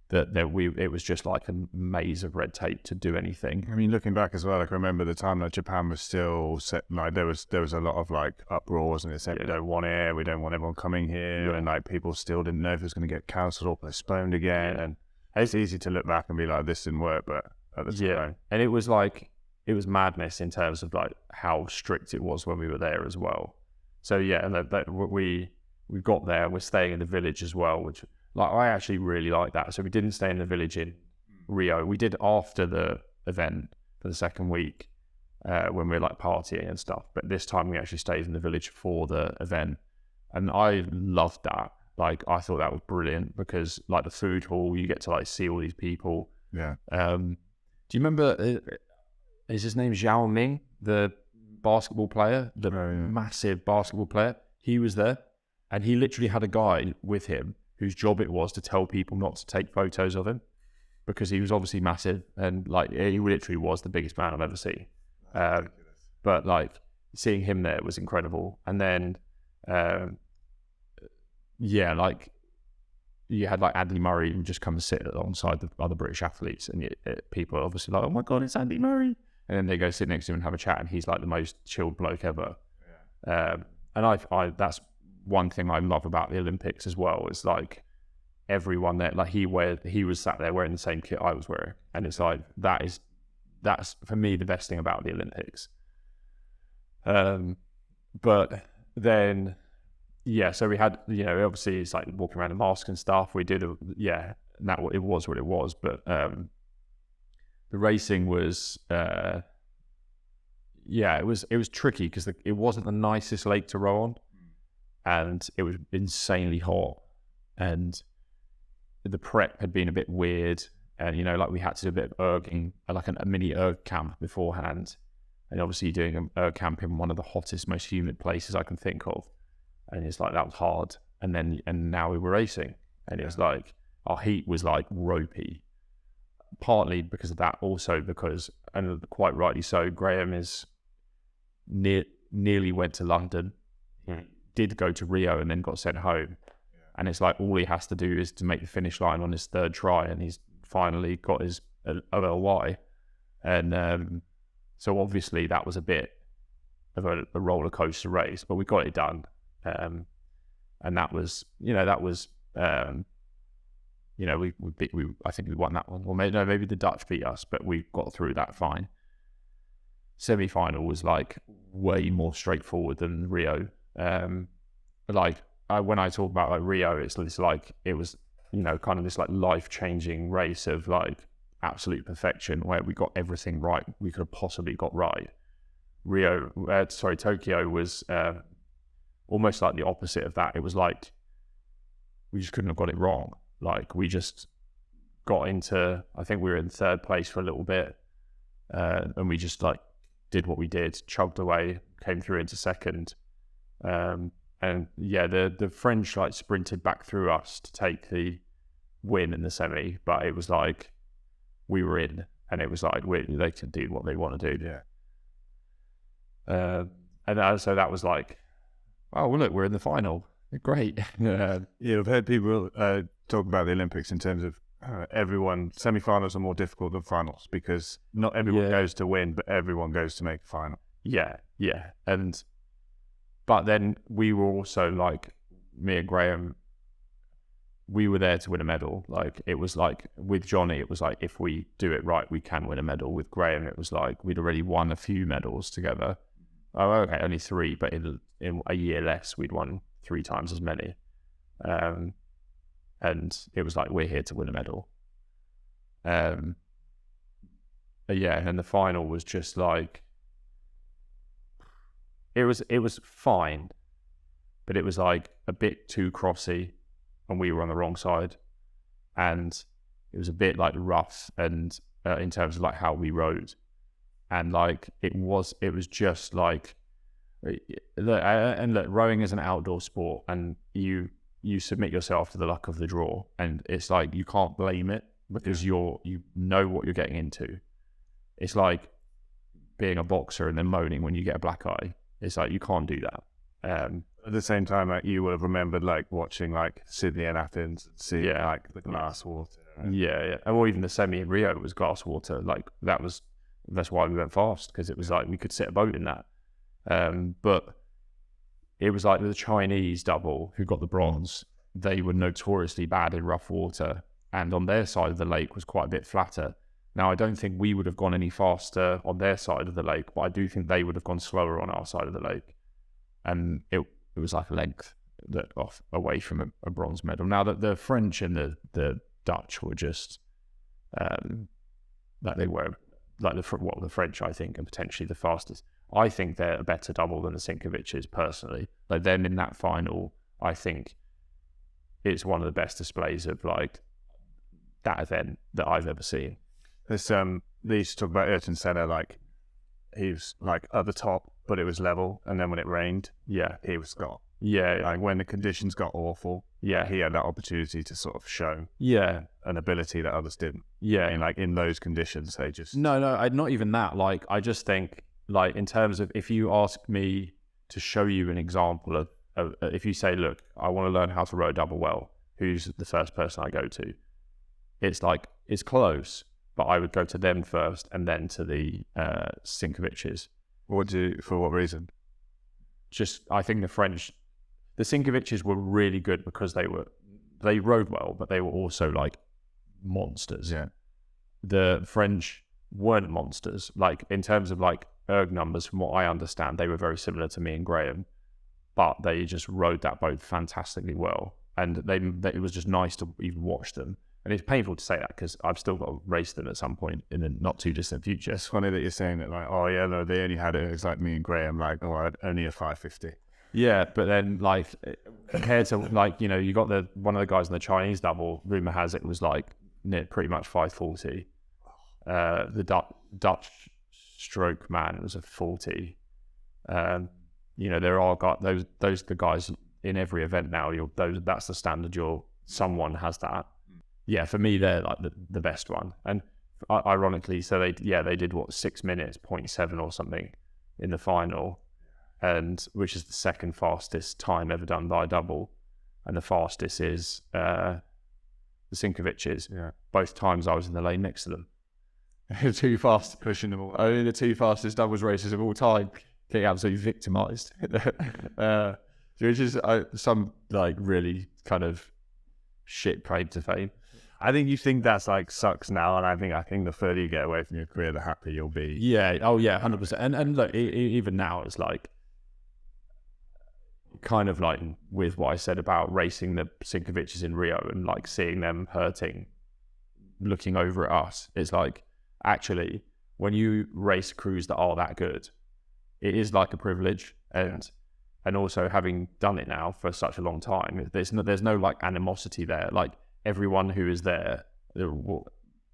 that it was just like a maze of red tape to do anything. I mean, looking back as well, like I remember the time that Japan was still set, like there was a lot of like uproars, and it said we don't want it, we don't want everyone coming here, and like people still didn't know if it was going to get cancelled or postponed again. And it's easy to look back and be like, this didn't work, but at the time, and it was like it was madness in terms of like how strict it was when we were there as well. So yeah, and we got there, we're staying in the village as well, which like I actually really like that. So we didn't stay in the village in Rio. We did after the event for the second week when we were like partying and stuff. But this time we actually stayed in the village for the event, and I loved that. Like I thought that was brilliant because like the food hall, you get to like see all these people. Yeah. Do you remember? Is his name Zhao Ming, the basketball player, the massive basketball player? He was there, and he literally had a guy with him whose job it was to tell people not to take photos of him because he was obviously massive, and like he literally was the biggest man I've ever seen. But like seeing him there was incredible. And then like you had like Andy Murray who just come and sit alongside the other British athletes, and people are obviously like, oh my god, it's Andy Murray. And then they go sit next to him and have a chat, and he's like the most chilled bloke ever. And I that's one thing I love about the Olympics as well, is like everyone there, like he was sat there wearing the same kit I was wearing, and it's like that's for me the best thing about the Olympics. But then so we had, obviously it's like walking around in masks and stuff. We did it was what it was, but the racing was it was tricky because it wasn't the nicest lake to row on, and it was insanely hot, and the prep had been a bit weird, and like we had to do a bit of erging, like a mini erg camp beforehand, and obviously doing an erg camp in one of the hottest, most humid places I can think of, and it's like that was hard. And now we were racing, and it was like our heat was like ropey, partly because of that, also because, and quite rightly so, Graham is nearly went to London, did go to Rio and then got sent home, and it's like all he has to do is to make the finish line on his third try, and he's finally got his OLY, and so obviously that was a bit of a roller coaster race, but we got it done, and that was we I think we won that one, or maybe the Dutch beat us, but we got through that fine. Semi-final was like way more straightforward than Rio. When I talk about like Rio, it's like it was kind of this like life-changing race of like absolute perfection where we got everything right we could have possibly got right. Tokyo was almost like the opposite of that. It was like we just couldn't have got it wrong. Like we just got into, I think we were in third place for a little bit, and we just like did what we did, chugged away, came through into second, and the French like sprinted back through us to take the win in the semi, but it was like we were in, and it was like they could do what they want to do. So that was like, oh well, look, we're in the final. Great. I've heard people talk about the Olympics in terms of everyone, semi-finals are more difficult than finals because not everyone goes to win, but everyone goes to make a final. But then we were also like, me and Graham, we were there to win a medal. Like it was like with Johnny, it was like if we do it right, we can win a medal. With Graham, it was like we'd already won a few medals together. Oh, okay, only 3, but in a year less, we'd won 3 times as many. And it was like, we're here to win a medal. And the final was just like, it was fine, but it was like a bit too crossy, and we were on the wrong side, and it was a bit like rough, and in terms of like how we rode, and like it was just like, look, rowing is an outdoor sport, and you submit yourself to the luck of the draw, and it's like you can't blame it because you know what you're getting into. It's like being a boxer and then moaning when you get a black eye. It's like you can't do that. At the same time, like, you would have remembered like watching like Sydney and Athens, and seeing like the glass water. Yeah. Or even the semi in Rio was glass water. Like that's why we went fast, because it was like we could sit a boat in that. But it was like the Chinese double who got the bronze. They were notoriously bad in rough water, and on their side of the lake was quite a bit flatter. Now, I don't think we would have gone any faster on their side of the lake, but I do think they would have gone slower on our side of the lake. And it was like a length off away from a bronze medal. Now, the French and the Dutch were just like they were like the French, I think, and potentially the fastest. I think they're a better double than the Sinkovics personally. Like them in that final, I think it's one of the best displays of like that event that I've ever seen. This they used to talk about Ayrton Senna, like he was like at the top, but it was level, and then when it rained, he was got. Like when the conditions got awful, he had that opportunity to sort of show an ability that others didn't. And like in those conditions, they just no, not even that. Like I just think, like in terms of, if you ask me to show you an example of if you say, look, I want to learn how to row a double well, who's the first person I go to? It's like, it's close, but I would go to them first and then to the Sinkovics. For what reason? Just, I think the Sinkovics were really good because they rode well, but they were also like monsters. The French weren't monsters. Like in terms of like erg numbers, from what I understand, they were very similar to me and Graham, but they just rode that boat fantastically well, and it was just nice to even watch them. And it's painful to say that because I've still got to race them at some point in the not too distant future. It's funny that you're saying that, like, oh yeah, no, they only had it. It's like me and Graham, like, oh, only a 550. Yeah, but then like compared to like, you know, you got one of the guys in the Chinese double. Rumor has it was like pretty much 540. The Dutch stroke man was a 40. You know, there are those the guys in every event now. That's the standard. Someone has that. Yeah, for me, they're like the best one. And ironically, so they did 6 minutes, 0.7 or something in the final, and which is the second fastest time ever done by a double. And the fastest is the Sinkovics. Yeah. Both times I was in the lane next to them. Too fast. Pushing them all. Only the 2 fastest doubles races of all time. Getting absolutely victimised. Which is some like really kind of shit claim to fame. I think you think that's like sucks now, and I think the further you get away from your career, the happier you'll be. Yeah. Oh yeah, 100%. And look, even now it's like kind of like with what I said about racing the Sinkovics in Rio and like seeing them hurting, looking over at us. It's like actually when you race crews that are that good, it is like a privilege, and also having done it now for such a long time, there's no like animosity there. Like everyone who is there,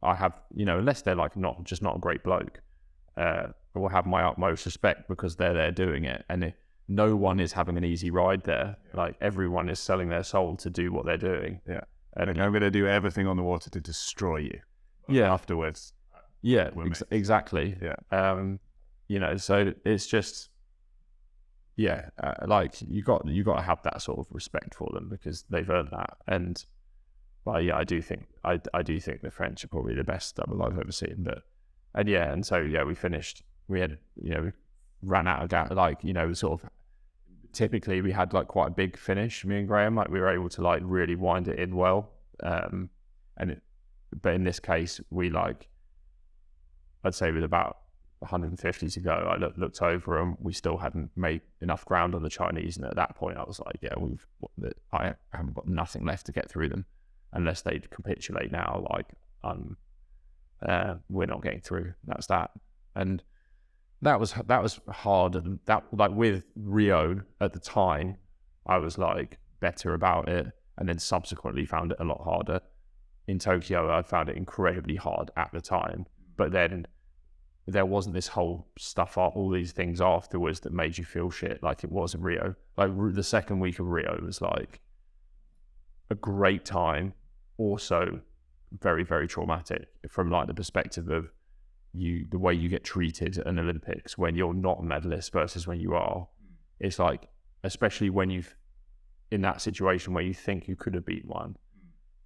I have, you know, unless they're like not a great bloke, will have my utmost respect because they're there doing it, and no one is having an easy ride there. Like everyone is selling their soul to do what they're doing. Yeah, and I'm going to do everything on the water to destroy you. Afterwards. Yeah, exactly. Yeah. You know, so it's just. Yeah, like you got to have that sort of respect for them because they've earned that. And but yeah, I do think the French are probably the best double I've ever seen. We finished. We had, you know, we ran out of gas. Like, you know, sort of typically we had like quite a big finish. Me and Graham, like we were able to like really wind it in well. But in this case, we like, I'd say with about 150 to go. I looked over and we still hadn't made enough ground on the Chinese. And at that point, I was like, yeah, I haven't got nothing left to get through them unless they capitulate now. Like, we're not getting through. That's that. And that was hard. And that, like, with Rio at the time, I was like better about it, and then subsequently found it a lot harder. In Tokyo, I found it incredibly hard at the time, but then there wasn't this whole stuff, all these things afterwards that made you feel shit like it was in Rio. Like, the second week of Rio was like a great time, also very, very traumatic from like the perspective of the way you get treated at an Olympics when you're not a medalist versus when you are. It's like, especially when you've in that situation where you think you could have beaten one,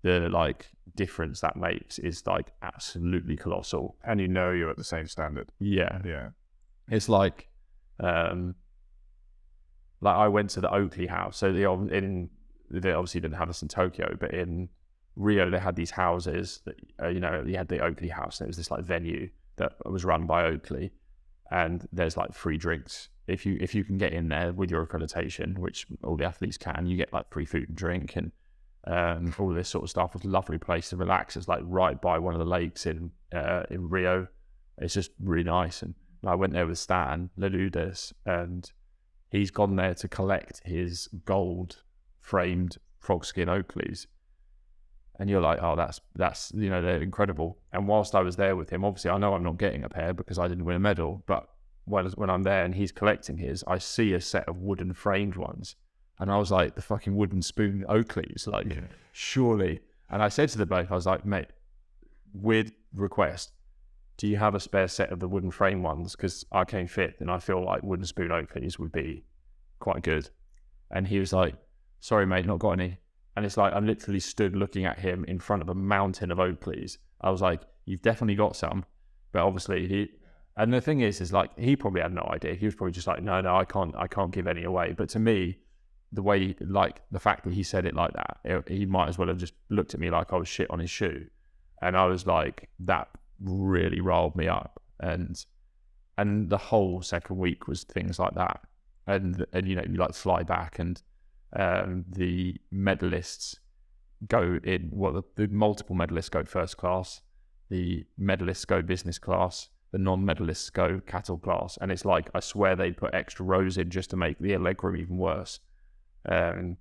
the like difference that makes is like absolutely colossal. And you know you're at the same standard. Yeah. Yeah. It's like I went to the Oakley house. So they obviously didn't have this in Tokyo, but in Rio they had these houses that you had the Oakley house, and it was this like venue that was run by Oakley, and there's like free drinks if you can get in there with your accreditation, which all the athletes can. You get like free food and drink and all this sort of stuff. It's a lovely place to relax. It's like right by one of the lakes in Rio. It's just really nice. And I went there with Stan Leludas, and he's gone there to collect his gold framed frog skin Oakleys. And you're like, oh, that's they're incredible. And whilst I was there with him, obviously I know I'm not getting a pair because I didn't win a medal, but when I'm there and he's collecting his, I see a set of wooden framed ones. And I was like, the fucking wooden spoon Oakleys, like, yeah. Surely. And I said to the bloke, I was like, mate, weird request. Do you have a spare set of the wooden frame ones? Because I came fifth and I feel like wooden spoon Oakleys would be quite good. And he was like, sorry, mate, not got any. And it's like, I literally stood looking at him in front of a mountain of Oakleys. I was like, you've definitely got some. But obviously and the thing is like, he probably had no idea. He was probably just like, no, I can't give any away. But to me, the way, like, the fact that he said it like that, he might as well have just looked at me like I was shit on his shoe. And I was like, that really riled me up. And the whole second week was things like that. And you like fly back, and the medalists go in, the multiple medalists go first class, the medalists go business class, the non-medalists go cattle class. And it's like, I swear they put extra rows in just to make the Allegro even worse. But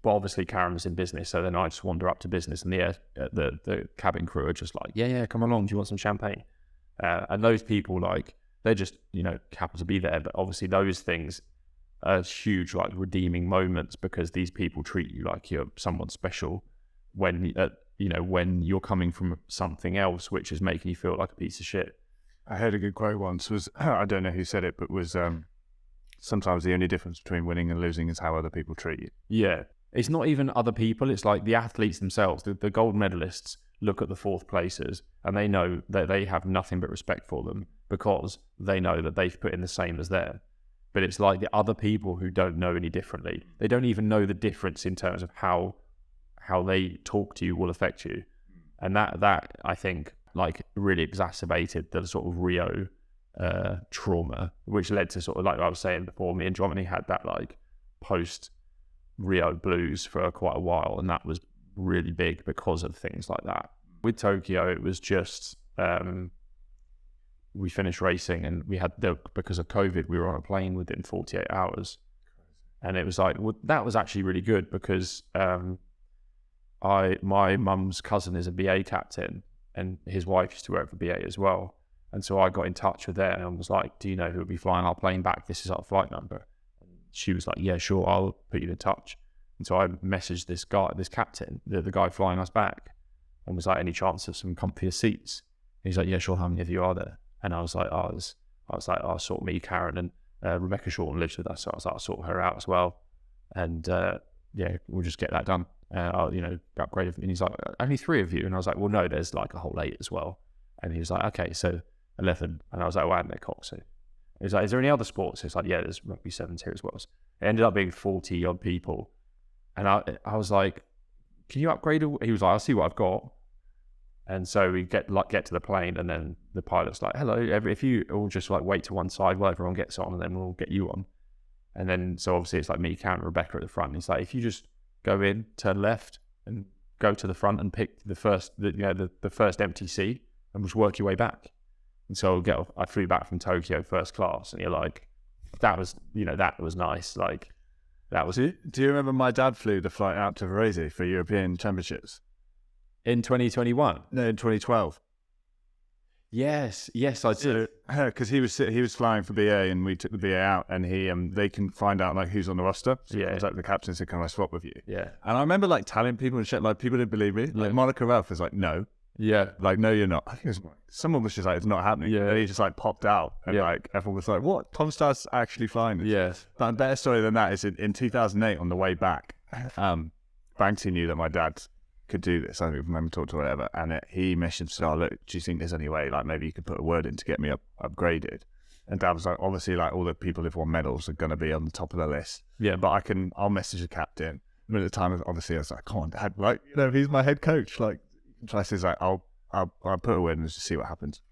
obviously Karen was in business, so then I just wander up to business, and the cabin crew are just like, yeah, come along, do you want some champagne? And those people, like, they're just, happen to be there. But obviously those things are huge, like, redeeming moments, because these people treat you like you're someone special when you're coming from something else which is making you feel like a piece of shit. I heard a good quote once, was, I don't know who said it, but was, sometimes the only difference between winning and losing is how other people treat you. Yeah. It's not even other people. It's like the athletes themselves. The gold medalists look at the fourth placers and they know that they have nothing but respect for them because they know that they've put in the same as them. But it's like the other people who don't know any differently. They don't even know the difference in terms of how they talk to you will affect you. And that I think, like, really exacerbated the sort of Rio trauma, which led to sort of, like I was saying before, me and Jomini had that like post Rio blues for quite a while, and that was really big because of things like that. With Tokyo, it was just we finished racing, and we had because of COVID, we were on a plane within 48 hours. And it was like, that was actually really good because my mum's cousin is a BA captain, and his wife used to work for BA as well. And so I got in touch with her and was like, do you know who will be flying our plane back? This is our flight number. And she was like, yeah, sure, I'll put you in touch. And so I messaged this captain, the guy flying us back, and was like, any chance of some comfier seats? And he's like, yeah, sure, how many of you are there? And I was like, I'll sort me, Karen, and Rebecca Shorten lives with us, so I was like, I'll sort her out as well. And yeah, we'll just get that done. I'll, upgrade it. And he's like, only 3 of you? And I was like, well, no, there's like a whole 8 as well. And he was like, okay, so 11. And I was like, well, and they're cock. So he was like, is there any other sports? It's like, yeah, there's rugby sevens here as well. So it ended up being 40 odd people. And I was like, can you upgrade? He was like, I'll see what I've got. And so we get to the plane, and then the pilot's like, "Hello, if you all just like wait to one side while everyone gets on, and then we'll get you on." And then so obviously it's like me, Karen, and Rebecca at the front. He's like, "If you just go in, turn left, and go to the front and pick the first empty seat, and just work your way back." And so I flew back from Tokyo first class, and you're like, that was nice. Like that was it. Do you remember my dad flew the flight out to Varese for European Championships? In 2021? No, in 2012. Yes, I did. Because he was flying for BA, and we took the BA out, and they can find out like who's on the roster. So yeah, it was like the captain said, "Can I swap with you?" Yeah. And I remember like telling people and shit, like people didn't believe me. Like Monica Ralph was like, "No." Yeah. Like, "No, you're not." I think someone was just like, "It's not happening." Yeah. And he just like popped out, and like everyone was like, "What? Tom Starr's actually flying this?" Yes. But a better story than that is in 2008 on the way back, Banksy knew that my dad could do this. I don't remember talking to whatever, and he messaged, "Oh, look, do you think there's any way, like, maybe you could put a word in to get me upgraded?" And Dad was like, "Obviously, like, all the people who've won medals are going to be on the top of the list. Yeah, but I'll message the captain." And at the time, obviously, I was like, "Come on, Dad, like, he's my head coach." Like, so I says, like, I'll put a word in and just see what happens."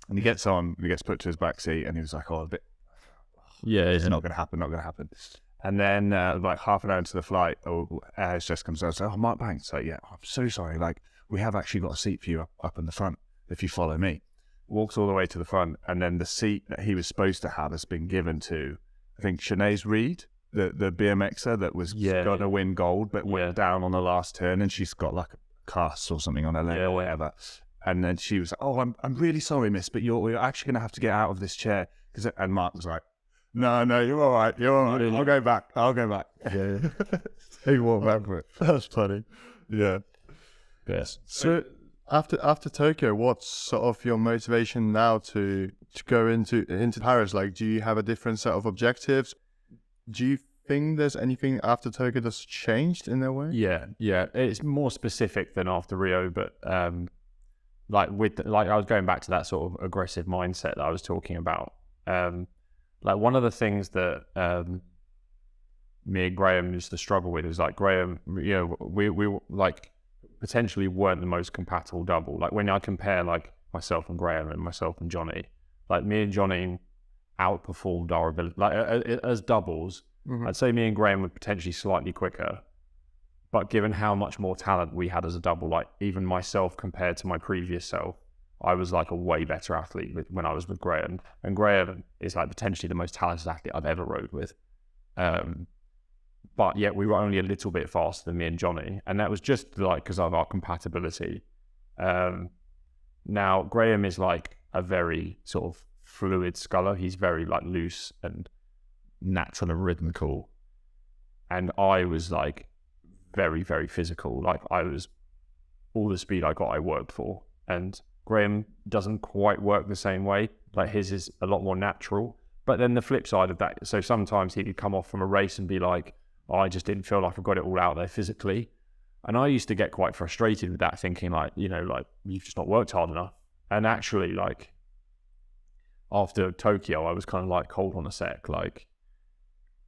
And he gets on, he gets put to his back seat, and he was like, "Oh, a bit, it's not going to happen, not going to happen." And then, like half an hour into the flight, Air's just comes out and says, "Oh, Mark Banks." Like, "Yeah, I'm so sorry. Like, we have actually got a seat for you up in the front if you follow me." Walks all the way to the front, and then the seat that he was supposed to have has been given to, I think, Sinead Reid, the BMXer that was going to win gold, but went down on the last turn, and she's got like a cast or something on her leg or whatever. And then she was like, "Oh, I'm really sorry, miss, but you're actually going to have to get out of this chair." And Mark was like, No, you're all right. You're all right. I'll go back. Yeah. He walked back for it. That's funny. Yeah. Yes. So after Tokyo, what's sort of your motivation now to go into Paris? Like, do you have a different set of objectives? Do you think there's anything after Tokyo that's changed in that way? Yeah. It's more specific than after Rio, but I was going back to that sort of aggressive mindset that I was talking about. Like one of the things that me and Graham used to struggle with is like Graham, we like potentially weren't the most compatible double. Like when I compare like myself and Graham and myself and Johnny, like me and Johnny outperformed our ability. Like as doubles, I'd say me and Graham were potentially slightly quicker, but given how much more talent we had as a double, like even myself compared to my previous self, I was like a way better athlete when I was with Graham. And Graham is like potentially the most talented athlete I've ever rode with. But yet we were only a little bit faster than me and Johnny. And that was just like because of our compatibility. Now, Graham is like a very sort of fluid sculler. He's very like loose and natural and rhythmical. And I was like very, very physical. Like I was, all the speed I got, I worked for. And Graham doesn't quite work the same way. Like his is a lot more natural. But then the flip side of that, so sometimes he could come off from a race and be like, "Oh, I just didn't feel like I got it all out there physically." And I used to get quite frustrated with that, thinking like, like you've just not worked hard enough. And actually, like after Tokyo, I was kind of like, hold on a sec. Like,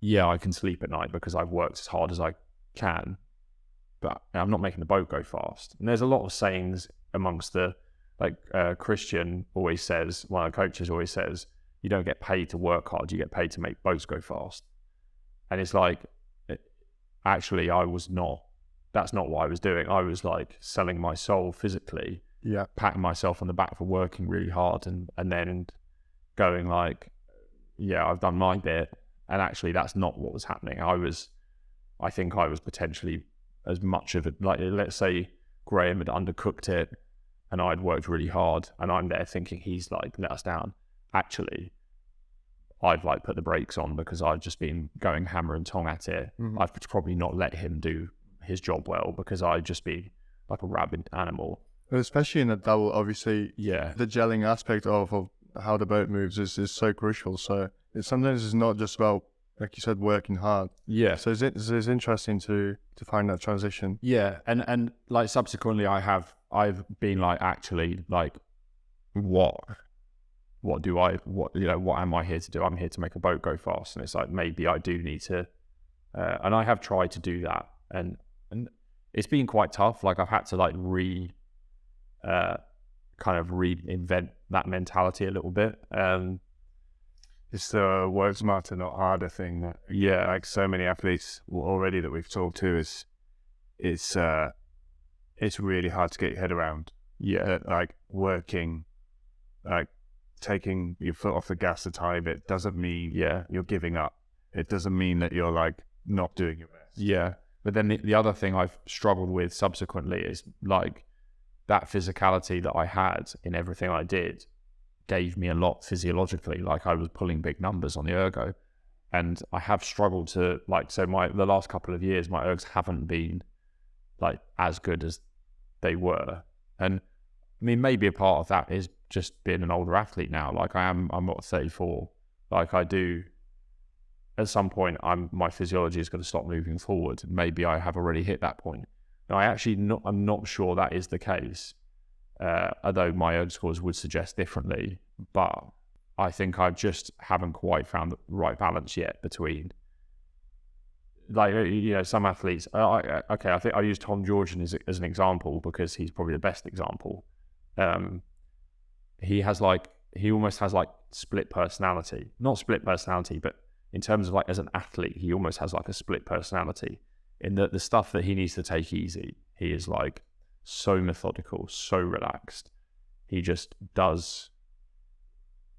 yeah, I can sleep at night because I've worked as hard as I can, but I'm not making the boat go fast. And there's a lot of sayings amongst the, like Christian always says, one of the coaches always says, you don't get paid to work hard, you get paid to make boats go fast. And it's like, actually, that's not what I was doing. I was like selling my soul physically, patting myself on the back for working really hard and then going like, yeah, I've done my bit. And actually, that's not what was happening. I think I was potentially as much of it, like let's say Graham had undercooked it and I'd worked really hard and I'm there thinking he's like let us down. Actually, I've like put the brakes on because I've just been going hammer and tong at it. I've probably not let him do his job well because I'd just be like a rabid animal. Especially in a double, obviously, Yeah. the gelling aspect of how the boat moves is so crucial. So sometimes it's not just about, like you said, working hard. Yeah. So it's interesting to find that transition. Yeah. And like subsequently I've been like, actually, like what am I here to do? I'm here to make a boat go fast. And it's like, maybe I do need to, and I have tried to do that. And it's been quite tough. Like I've had to like kind of reinvent that mentality a little bit. It's the work smarter, not harder thing that, like so many athletes already that we've talked to it's really hard to get your head around. Like working, like taking your foot off the gas a tiny bit doesn't mean you're giving up. It doesn't mean that you're like not doing your best. Yeah. But then the other thing I've struggled with subsequently is like that physicality that I had in everything I did gave me a lot physiologically. Like I was pulling big numbers on the ergo, and I have struggled to like, so the last couple of years, my ergs haven't been like as good as they were. And I mean, maybe a part of that is just being an older athlete now. Like I'm not 34. Like I do, at some point, my physiology is going to stop moving forward. Maybe I have already hit that point. Now, I'm not sure that is the case, although my erg scores would suggest differently. But I think I just haven't quite found the right balance yet between, like, some athletes. I think I use Tom Georgian as an example because he's probably the best example. He almost has like split personality, not split personality, but in terms of like as an athlete, he almost has like a split personality in that the stuff that he needs to take easy, he is like so methodical, so relaxed. He just does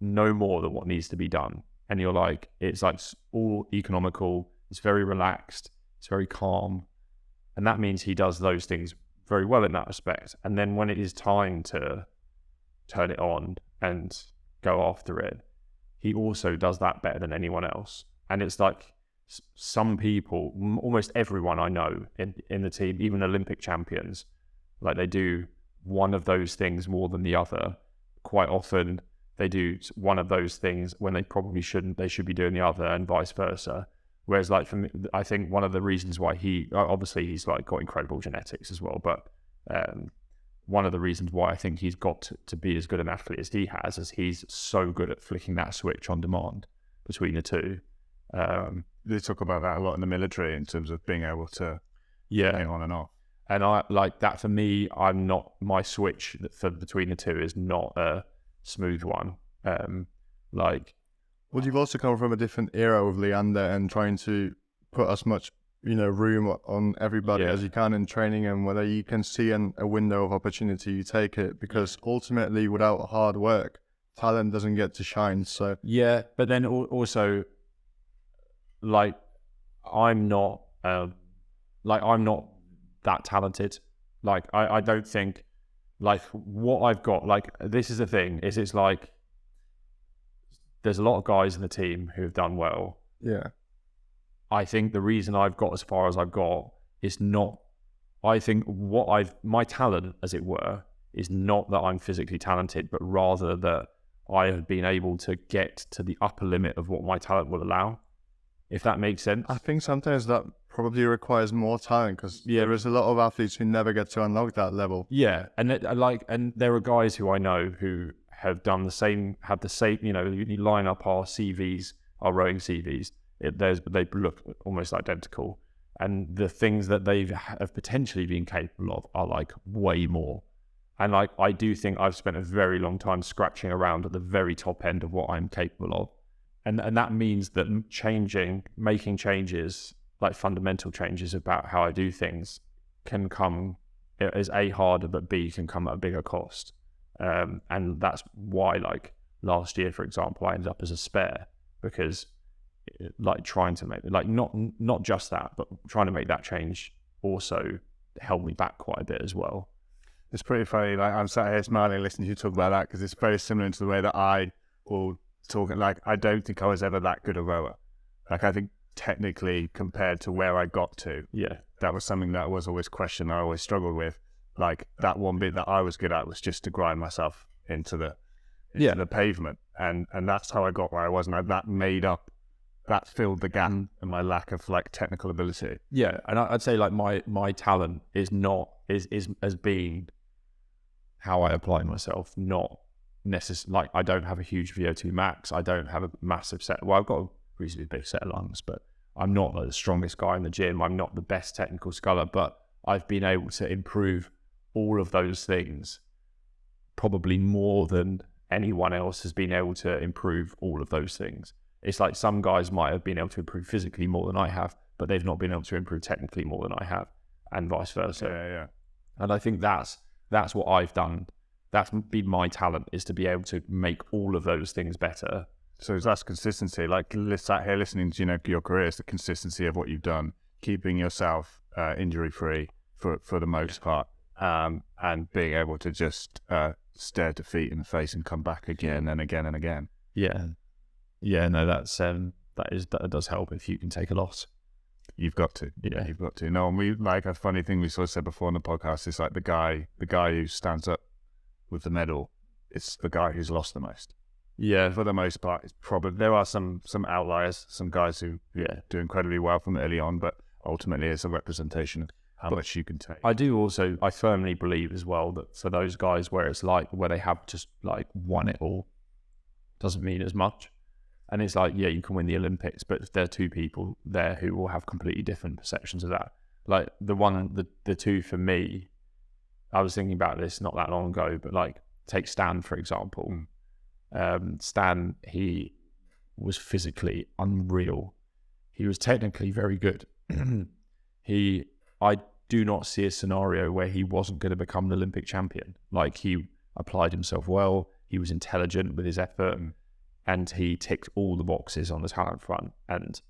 no more than what needs to be done. And you're like, it's like all economical, it's very relaxed, it's very calm. And that means he does those things very well in that respect. And then when it is time to turn it on and go after it, he also does that better than anyone else. And it's like some people, almost everyone I know in the team, even Olympic champions, like they do one of those things more than the other. Quite often they do one of those things when they probably shouldn't. They should be doing the other, and vice versa. Whereas like for me, I think one of the reasons why obviously he's like got incredible genetics as well, but one of the reasons why I think he's got to be as good an athlete as he has is he's so good at flicking that switch on demand between the two. They talk about that a lot in the military in terms of being able to turn it on and off. And I like that. For me, my switch for between the two is not a smooth one. Well, you've also come from a different era with Leander and trying to put as much room on everybody as you can in training, and whether you can see a window of opportunity, you take it, because ultimately without hard work, talent doesn't get to shine. So but then also like I'm not that talented. Like I don't think like what I've got, like this is the thing, is it's like there's a lot of guys in the team who have done well. I think the reason I've got as far as I've got is not, I think my talent, as it were, is not that I'm physically talented, but rather that I have been able to get to the upper limit of what my talent will allow, if that makes sense. I think sometimes that probably requires more talent, because there is a lot of athletes who never get to unlock that level. And there are guys who I know who have done the same, you line up our CVs, our rowing CVs, they look almost identical, and the things that they have potentially been capable of are like way more. And like I do think I've spent a very long time scratching around at the very top end of what I'm capable of, and that means that making changes, like fundamental changes about how I do things, can come as A, harder, but B, can come at a bigger cost. And that's why, like last year, for example, I ended up as a spare, because like trying to make, like not just that, but trying to make that change also held me back quite a bit as well. It's pretty funny. Like I'm sat here smiling, listening to you talk about that, because it's very similar to the way that I will talk. Like I don't think I was ever that good a rower. Like I think technically, compared to where I got to, that was something that was always questioned. I always struggled with. Like that one bit that I was good at was just to grind myself into the pavement, and that's how I got where I was, and that filled the gap in my lack of like technical ability. And I'd say like my talent is as being how I apply myself, not necessarily like I don't have a huge VO2 max, I don't have a massive set. Well, I've got a reasonably big set of lungs, but I'm not like the strongest guy in the gym. I'm not the best technical sculler, but I've been able to improve all of those things probably more than anyone else has been able to improve all of those things. It's like some guys might have been able to improve physically more than I have, but they've not been able to improve technically more than I have, and vice versa. Yeah. And I think that's what I've done. That's been my talent, is to be able to make all of those things better. So that's consistency. Like, sat here listening to your career, it's the consistency of what you've done, keeping yourself injury free for the most part, and being able to just stare defeat in the face and come back again and again and again. Yeah, no, that does help if you can take a loss. You've got to. Yeah, you've got to. No, and we, like, a funny thing we sort of said before on the podcast, it's like the guy who stands up with the medal, it's the guy who's lost the most. Yeah, for the most part. It's probably, there are some outliers, some guys who do incredibly well from early on, but ultimately it's a representation of how much you can take. I firmly believe as well that for those guys where it's like, where they have just like won it all, doesn't mean as much. And it's like, yeah, you can win the Olympics, but there are two people there who will have completely different perceptions of that. Like the two for me, I was thinking about this not that long ago, but like, take Stan, for example. Stan, he was physically unreal. He was technically very good. I do not see a scenario where he wasn't going to become an Olympic champion. Like, he applied himself well, he was intelligent with his effort, and he ticked all the boxes on the talent front. And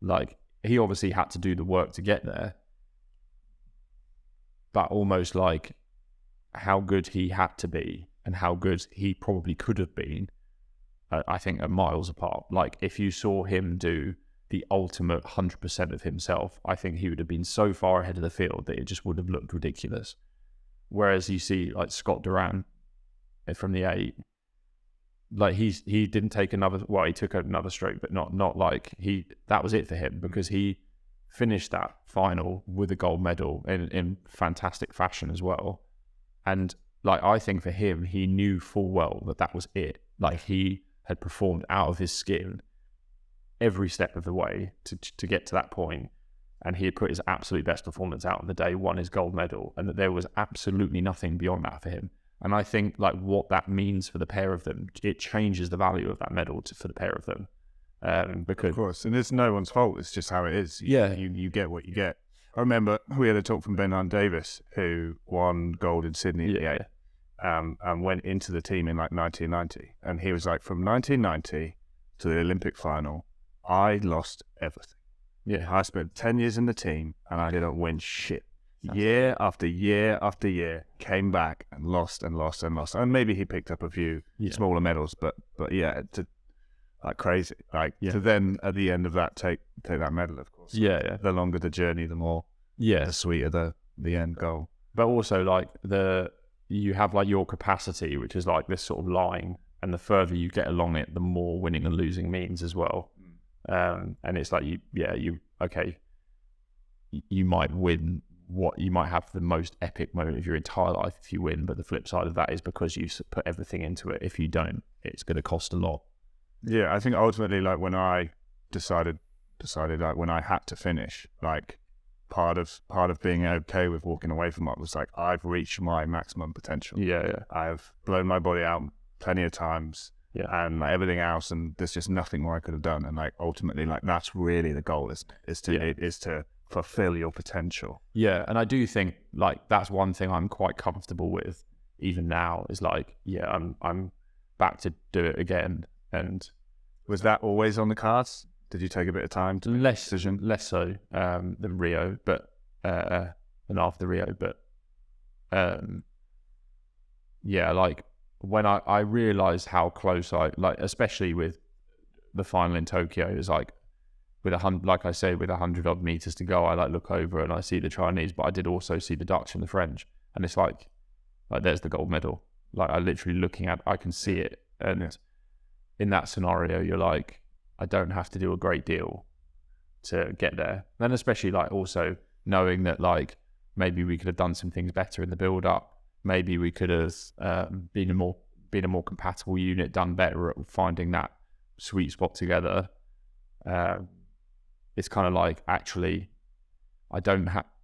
like, he obviously had to do the work to get there, but almost like how good he had to be and how good he probably could have been, I think, are miles apart. Like, if you saw him do the ultimate 100% of himself, I think he would have been so far ahead of the field that it just would have looked ridiculous. Whereas you see like Scott Duran from the 8, like he didn't take another, well, he took another stroke, but not like that was it for him, because he finished that final with a gold medal in fantastic fashion as well. And like, I think for him, he knew full well that was it. Like, he had performed out of his skin every step of the way to get to that point, and he had put his absolute best performance out on the day, won his gold medal, and that there was absolutely nothing beyond that for him. And I think like what that means for the pair of them, it changes the value of that medal for the pair of them. Because, of course, and it's no one's fault. It's just how it is. You get what you get. I remember we had a talk from Bernard Davis, who won gold in Sydney, and went into the team in like 1990, and he was like, from 1990 to the Olympic final, I lost everything. Yeah, I spent 10 years in the team, and I didn't win shit. Year after year after year, came back and lost and lost and lost. And maybe he picked up a few smaller medals, but yeah, like crazy. Like to then at the end of that take that medal, of course. Yeah. The longer the journey, the more the sweeter the end goal. But also like you have like your capacity, which is like this sort of line, and the further you get along it, the more winning and losing means as well. And it's like you might win. You might have the most epic moment of your entire life if you win, but the flip side of that is because you put everything into it. If you don't, it's going to cost a lot. Yeah, I think ultimately, like, when I decided like when I had to finish, like part of being okay with walking away from it was like, I've reached my maximum potential. Yeah. I've blown my body out plenty of times. Yeah. And like everything else, and there's just nothing more I could have done. And like ultimately, like that's really the goal is to fulfill your potential. Yeah, and I do think like that's one thing I'm quite comfortable with even now, is like, I'm back to do it again. And was that always on the cards? Did you take a bit of time to less so than Rio, but than after Rio, but like when I realized how close I, like, especially with the final in Tokyo, is like, with 100 odd meters to go, I like look over and I see the Chinese, but I did also see the Dutch and the French, and it's like there's the gold medal. Like, I can see it, and in that scenario, you're like, I don't have to do a great deal to get there. And especially like also knowing that like maybe we could have done some things better in the build up. Maybe we could have been a more compatible unit, done better at finding that sweet spot together. It's kind of like, actually,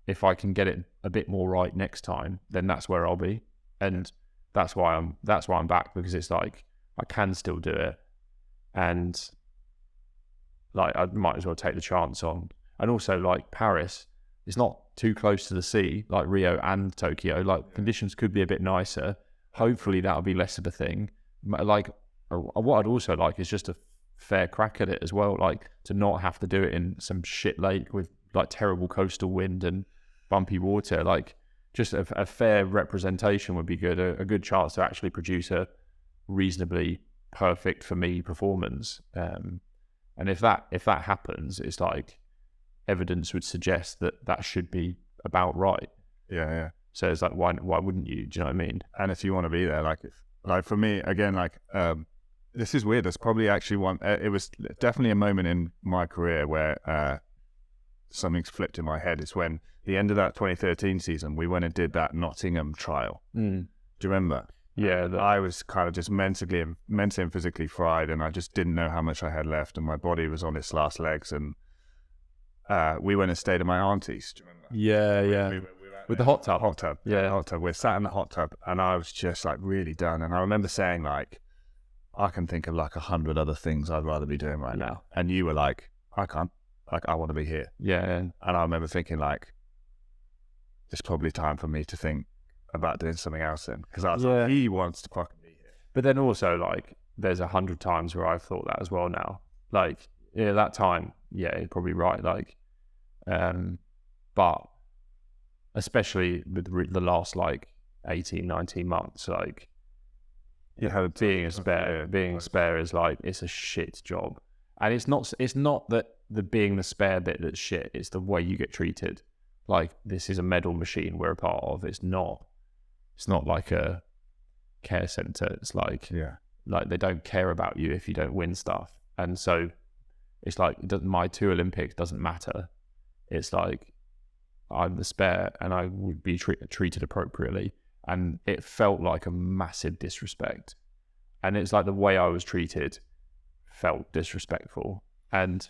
if I can get it a bit more right next time, then that's where I'll be. And that's why I'm back, because it's like I can still do it, and like I might as well take the chance on. And also, like, Paris is not too close to the sea, like Rio and Tokyo. Like, conditions could be a bit nicer. Hopefully that'll be less of a thing. Like, what I'd also like is just a fair crack at it as well, like to not have to do it in some shit lake with like terrible coastal wind and bumpy water. Like, just a fair representation would be good, a good chance to actually produce a reasonably perfect for me performance. And if that happens, it's like evidence would suggest that should be about right. Yeah. So it's like, why wouldn't you? Do you know what I mean? And if you want to be there, like for me, again, like this is weird. There's probably actually it was definitely a moment in my career where something's flipped in my head. It's when the end of that 2013 season, we went and did that Nottingham trial. Do you remember? Yeah. I was kind of just mentally and physically fried, and I just didn't know how much I had left, and my body was on its last legs. And we went and stayed at my auntie's. Do you remember? Yeah. We With the hot tub. Yeah, hot tub. We're sat in the hot tub, and I was just like really done. And I remember saying, like, I can think of like 100 other things I'd rather be doing right now. And you were like, I can't. Like, I want to be here. Yeah. And I remember thinking, like, it's probably time for me to think about doing something else then. Because I was like, he wants to fucking be here. But then also, like, there's 100 times where I've thought that as well now. Like, yeah, that time, yeah, you're probably right. Like, but especially with the last, like, 18, 19 months, like, being a spare is like, it's a shit job. And it's not that the being the spare bit that's shit, it's the way you get treated. Like, this is a medal machine we're a part of. It's not like a care center. It's like, like they don't care about you if you don't win stuff. And so it's like, my 2 Olympics doesn't matter. It's like, I'm the spare and I would be treated appropriately. And it felt like a massive disrespect. And it's like the way I was treated felt disrespectful. And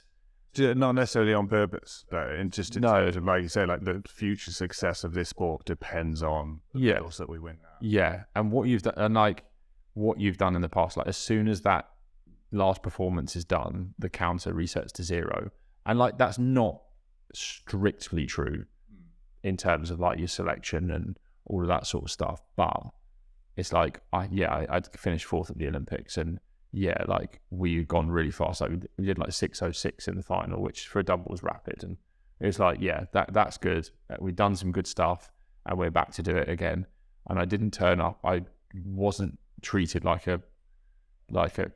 not necessarily on purpose, though. And just in No. terms of, like you say, like the future success of this sport depends on the medals that we win now. Yeah, and what you've done, and like what you've done in the past, like as soon as that last performance is done, the counter resets to 0, and like that's not strictly true in terms of like your selection and all of that sort of stuff. But it's like, I'd finished 4th at the Olympics, and yeah, like we'd gone really fast. Like we did like 6:06 in the final, which for a double was rapid, and it was like, yeah, that's good. We've done some good stuff, and we're back to do it again. And I didn't turn up. I wasn't treated like a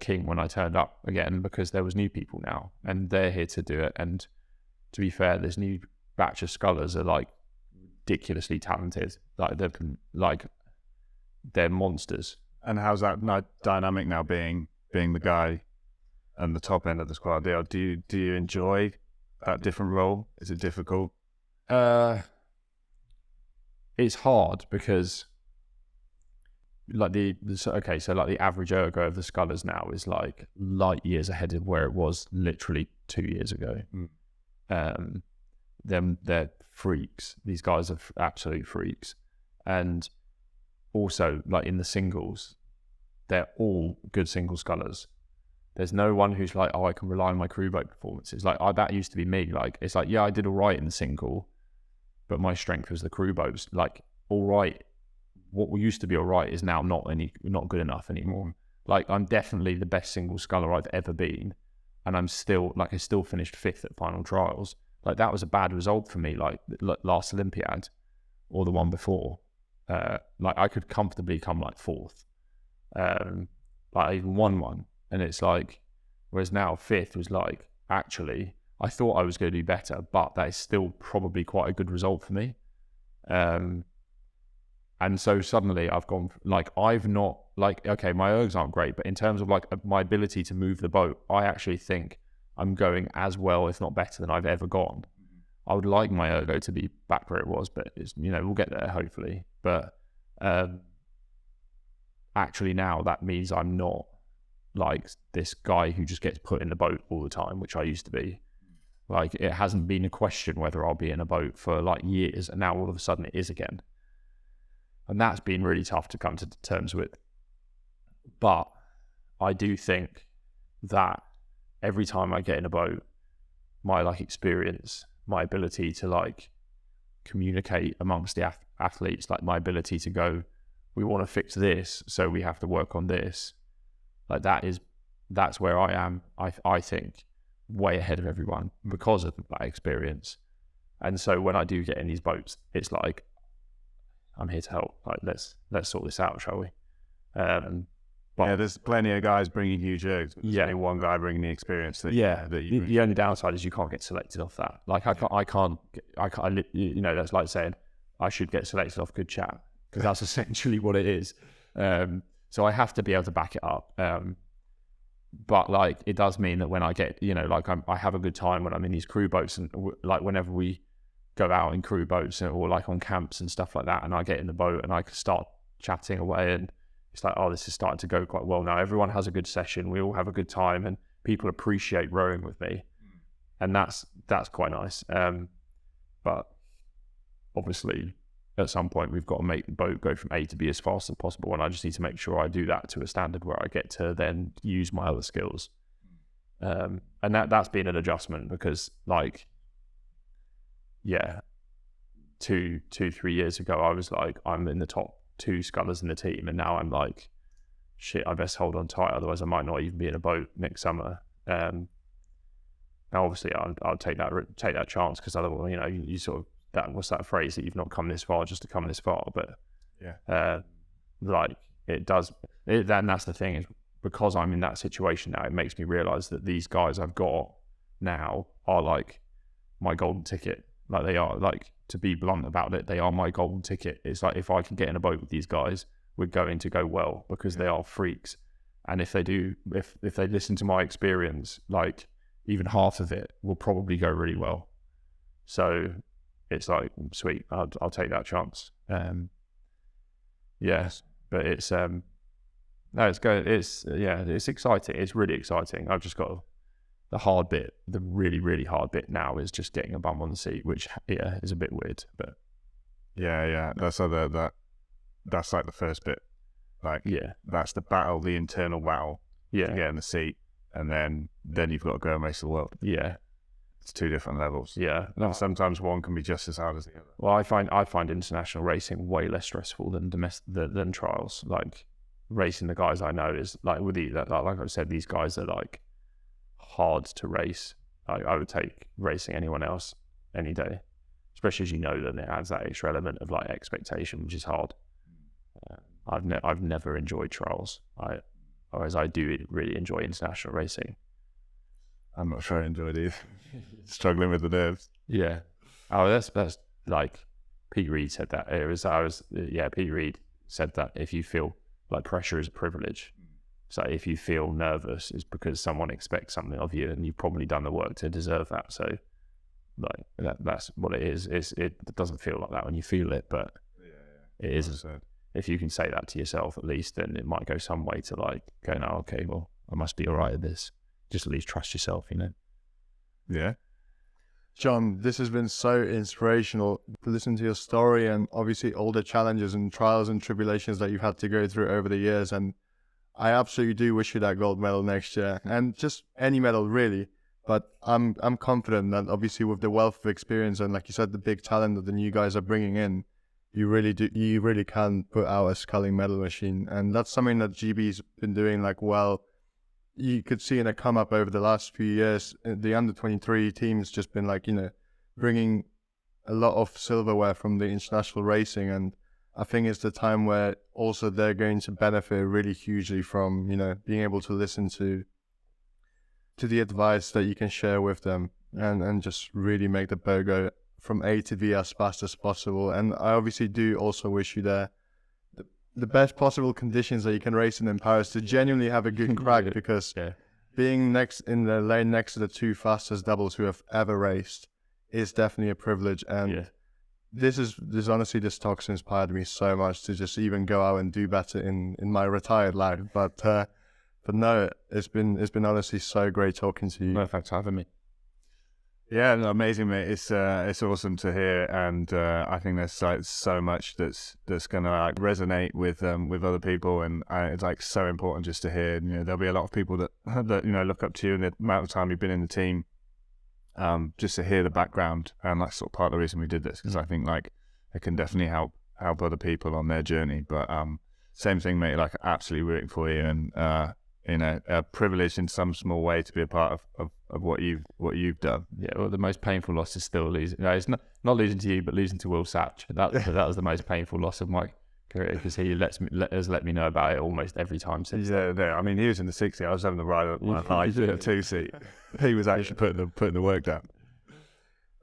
king when I turned up again, because there was new people now, and they're here to do it. And to be fair, this new batch of scullers are like ridiculously talented. Like they're monsters. And how's that dynamic now, being the guy and the top end of the squad? Do you enjoy that different role? Is it difficult? It's hard because like the average ergo of the scullers now is like light years ahead of where it was literally 2 years ago. They're freaks. These guys are absolute freaks. And also, like in the singles, they're all good single scullers. There's no one who's like, oh, I can rely on my crew boat performances. Like, that used to be me. Like, it's like, yeah, I did all right in the single, but my strength was the crew boats. Like, all right, what used to be all right is now not good enough anymore. Like, I'm definitely the best single sculler I've ever been, and I still finished 5th at final trials. Like, that was a bad result for me. Like last Olympiad or the one before. Like, I could comfortably come like 4th. Like, I even won one, and it's like, whereas now 5th was like, actually, I thought I was going to do better, but that is still probably quite a good result for me. And so suddenly I've gone, like, I've not, like, okay, my ergs aren't great, but in terms of like my ability to move the boat, I actually think I'm going as well, if not better, than I've ever gone. I would like my ergo to be back where it was, but it's, we'll get there hopefully. But actually now that means I'm not like this guy who just gets put in the boat all the time, which I used to be. Like, it hasn't been a question whether I'll be in a boat for like years, and now all of a sudden it is again. And that's been really tough to come to terms with. But I do think that every time I get in a boat, my like experience, my ability to like communicate amongst the athletes, like my ability to go, we want to fix this, so we have to work on this. Like that's where I am, I think, way ahead of everyone because of that experience. And so when I do get in these boats, it's like, I'm here to help. Like, let's sort this out, shall we? But there's plenty of guys bringing huge eggs. There's only one guy bringing the experience. The only downside is you can't get selected off that. Like I can't. You know, that's like saying I should get selected off good chat, because that's essentially what it is. So I have to be able to back it up. But like, it does mean that when I get, you know, like I have a good time when I'm in these crew boats, and like whenever we go out in crew boats or like on camps and stuff like that, and I get in the boat and I can start chatting away, and it's like, oh, this is starting to go quite well now. Everyone has a good session. We all have a good time, and people appreciate rowing with me, and that's quite nice. But obviously, at some point, we've got to make the boat go from A to B as fast as possible, and I just need to make sure I do that to a standard where I get to then use my other skills. And that's been an adjustment, because like, yeah, 3 years ago, I was like, I'm in the top 2 scullers in the team, and now I'm like, shit, I best hold on tight, otherwise I might not even be in a boat next summer. Now obviously I'll take that chance, because otherwise, you know, you sort of, what's that phrase, that you've not come this far just to come this far. But like, it does, then that's the thing, is because I'm in that situation now, it makes me realize that these guys I've got now are like my golden ticket. Like, they are, like, to be blunt about it, they are my golden ticket. It's like, if I can get in a boat with these guys, we're going to go well, because they are freaks. And if they do, if they listen to my experience, like, even half of it will probably go really well. So it's like, sweet, I'll take that chance. Yes, but it's no, it's good. It's exciting. It's really exciting. I've just got the hard bit. The really, really hard bit now is just getting a bum on the seat, which is a bit weird. But that's like the first bit. Like, that's the battle, the internal battle. To get in the seat, and then you've got to go and race the world. It's 2 different levels. And sometimes one can be just as hard as the other. Well, I find international racing way less stressful than trials. Like, racing the guys I know is like, with like I said, these guys are like hard to race. I would take racing anyone else any day, especially as you know that it adds that extra element of like expectation, which is hard. I've never enjoyed trials. Whereas I do really enjoy international racing. I'm not sure I enjoyed it. Struggling with the nerves. Yeah. Oh, that's like, Pete Reed said that. Pete Reed said that if you feel like pressure is a privilege. So if you feel nervous, it's because someone expects something of you, and you've probably done the work to deserve that. So like, that's what it is. It doesn't feel like that when you feel it, but it is. If you can say that to yourself, at least, then it might go some way to like going, oh, okay, well, I must be all right at this. Just at least trust yourself, you know? Yeah. John, this has been so inspirational to listen to your story, and obviously all the challenges and trials and tribulations that you've had to go through over the years. And I absolutely do wish you that gold medal next year, and just any medal really. But I'm confident that obviously with the wealth of experience and, like you said, the big talent that the new guys are bringing in, you really can put out a sculling medal machine. And that's something that GB's been doing like well. You could see in a come up over the last few years. The under-23 team's just been like, you know, bringing a lot of silverware from the international racing, and I think it's the time where also they're going to benefit really hugely from, you know, being able to listen to the advice that you can share with them, and just really make the boat go from A to B as fast as possible. And I obviously do also wish you the best possible conditions that you can race in Paris to genuinely have a good crack, because being next in the lane next to the 2 fastest doubles who have ever raced is definitely a privilege. And this talk's inspired me so much to just even go out and do better in my retired life. But no, it's been honestly so great talking to you. No, thanks for having me. Yeah, no, amazing, mate. It's awesome to hear, and I think there's like so much that's gonna like resonate with other people, and it's like so important just to hear. There'll be a lot of people that look up to you, and the amount of time you've been in the team, just to hear the background, and that's sort of part of the reason we did this, because I think like it can definitely help other people on their journey. But same thing, mate. Like absolutely rooting for you, and a privilege in some small way to be a part of what you've done. Yeah, well, the most painful loss is still losing. No, it's not losing to you, but losing to Will Satch. That was the most painful loss of my career, because he has let me know about it almost every time since. Yeah, I mean, he was in the 60. I was having the ride on my life in a 2-seat. He was actually putting the work down.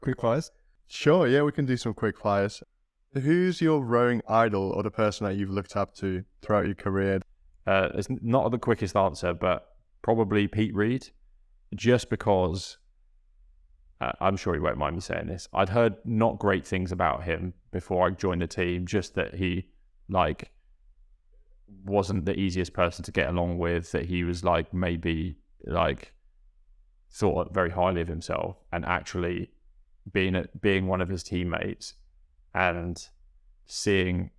Quick fires? Sure, yeah, we can do some quick fires. Who's your rowing idol or the person that you've looked up to throughout your career? It's not the quickest answer, but probably Pete Reed, just because I'm sure he won't mind me saying this. I'd heard not great things about him before I joined the team, just that he like wasn't the easiest person to get along with, that he was like maybe like thought very highly of himself, and actually being one of his teammates and seeing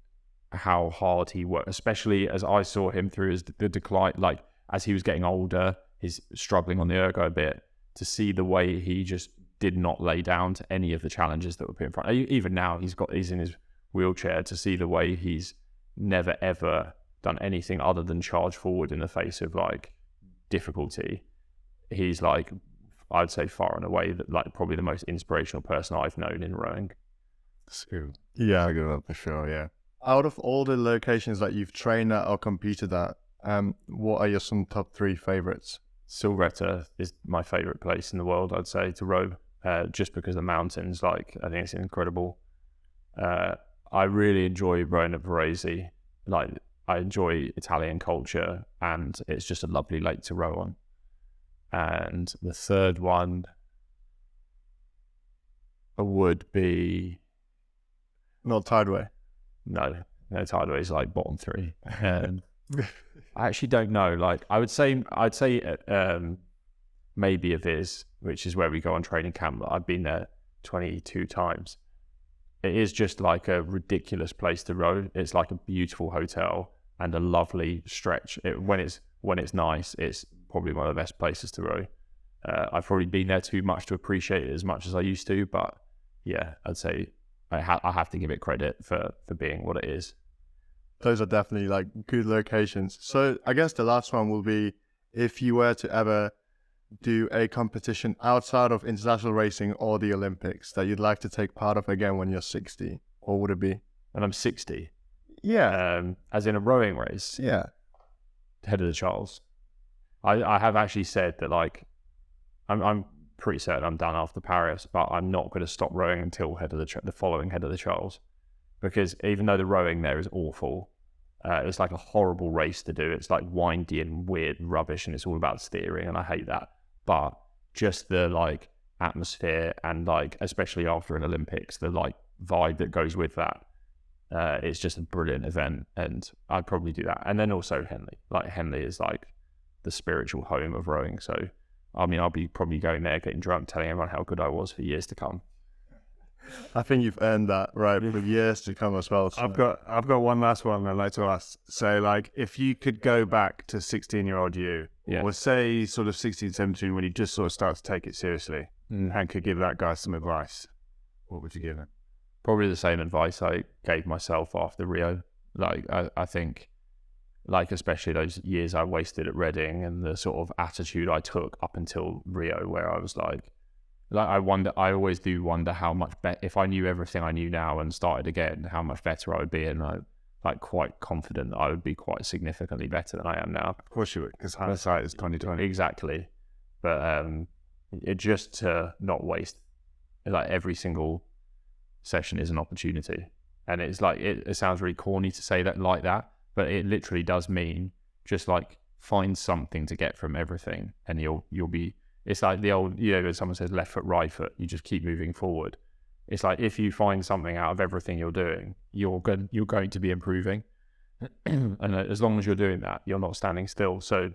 how hard he worked, especially as I saw him through the decline, like as he was getting older, he's struggling on the ergo a bit, to see the way he just did not lay down to any of the challenges that were put in front. Even now he's in his wheelchair, to see the way he's never ever done anything other than charge forward in the face of like difficulty. He's like, I'd say far and away that like probably the most inspirational person I've known in rowing. Yeah, I give up for sure. Yeah. out of all the locations that you've trained at or competed at, what are your some top 3 favorites? Silvretta is my favorite place in the world, I'd say, to row, just because the mountains, like, I think it's incredible. I really enjoy rowing at Varese. Like, I enjoy Italian culture, and it's just a lovely lake to row on. And the third one would be... Not Tideway. No, Tideway is like bottom 3. I actually don't know. Like, I'd say maybe Aviz, which is where we go on training camp. I've been there 22 times. It is just like a ridiculous place to row. It's like a beautiful hotel and a lovely stretch. When it's nice, it's probably one of the best places to row. I've probably been there too much to appreciate it as much as I used to, but yeah, I'd say I have to give it credit for being what it is. Those are definitely like good locations. So I guess the last one will be, if you were to ever do a competition outside of international racing or the Olympics that you'd like to take part of again when you're 60, what would it be? And I'm 60. Yeah. As in a rowing race. Yeah. Head of the Charles. I have actually said that, like, I'm pretty certain I'm done after Paris, but I'm not going to stop rowing until the following Head of the Charles, because even though the rowing there is awful, it's like a horrible race to do. It's like windy and weird and rubbish, and it's all about steering, and I hate that. But just the like atmosphere, and like especially after an Olympics, the like vibe that goes with that, it's just a brilliant event, and I'd probably do that. And then also Henley. Like, Henley is like the spiritual home of rowing, so I mean, I'll be probably going there, getting drunk, telling everyone how good I was for years to come. I think you've earned that right for years to come as well. So. I've got one last one I'd like to ask. So, like, if you could go back to 16-year-old you, or say sort of 16, 17, when you just sort of start to take it seriously, and could give that guy some advice, what would you give him? Probably the same advice I gave myself after Rio. Like, I think, like, especially those years I wasted at Reading and the sort of attitude I took up until Rio, where I was like I always do wonder how much better, if I knew everything I knew now and started again, how much better I would be. And I'm like quite confident that I would be quite significantly better than I am now. Of course you would, because hindsight is 20/20. Exactly. But it just to not waste, like, every single session is an opportunity. And it's like, it sounds really corny to say that like that, but it literally does mean just like find something to get from everything, and you'll be. It's like the old, when someone says left foot, right foot, you just keep moving forward. It's like, if you find something out of everything you're doing, you're going to be improving. And as long as you're doing that, you're not standing still. So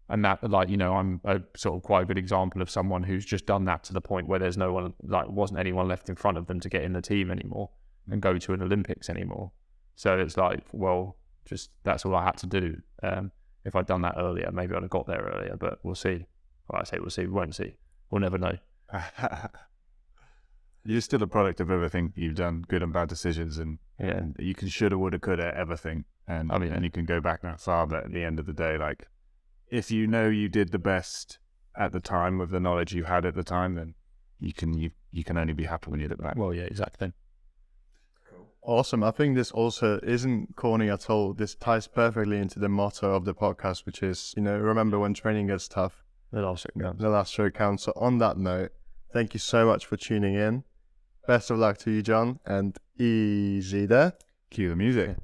And that, like, you know, I'm a sort of quite a good example of someone who's just done that to the point where there's no one, like, wasn't anyone left in front of them to get in the team anymore and go to an Olympics anymore. So it's like, well, just that's all I had to do. If I'd done that earlier, maybe I'd have got there earlier, but we'll see. Well, I say we'll see, we won't see. We'll never know. You're still a product of everything you've done, good and bad decisions, and you can shoulda, woulda, coulda, everything. And I mean, and you can go back that far, but at the end of the day, like, if you know you did the best at the time with the knowledge you had at the time, then you can only be happy when you look back. Well, yeah, exactly. Awesome. I think this also isn't corny at all. This ties perfectly into the motto of the podcast, which is, you know, remember when training gets tough, The last stroke counts. the last stroke counts. So on that note, thank you so much for tuning in. Best of luck to you, John, and easy there. Cue the music.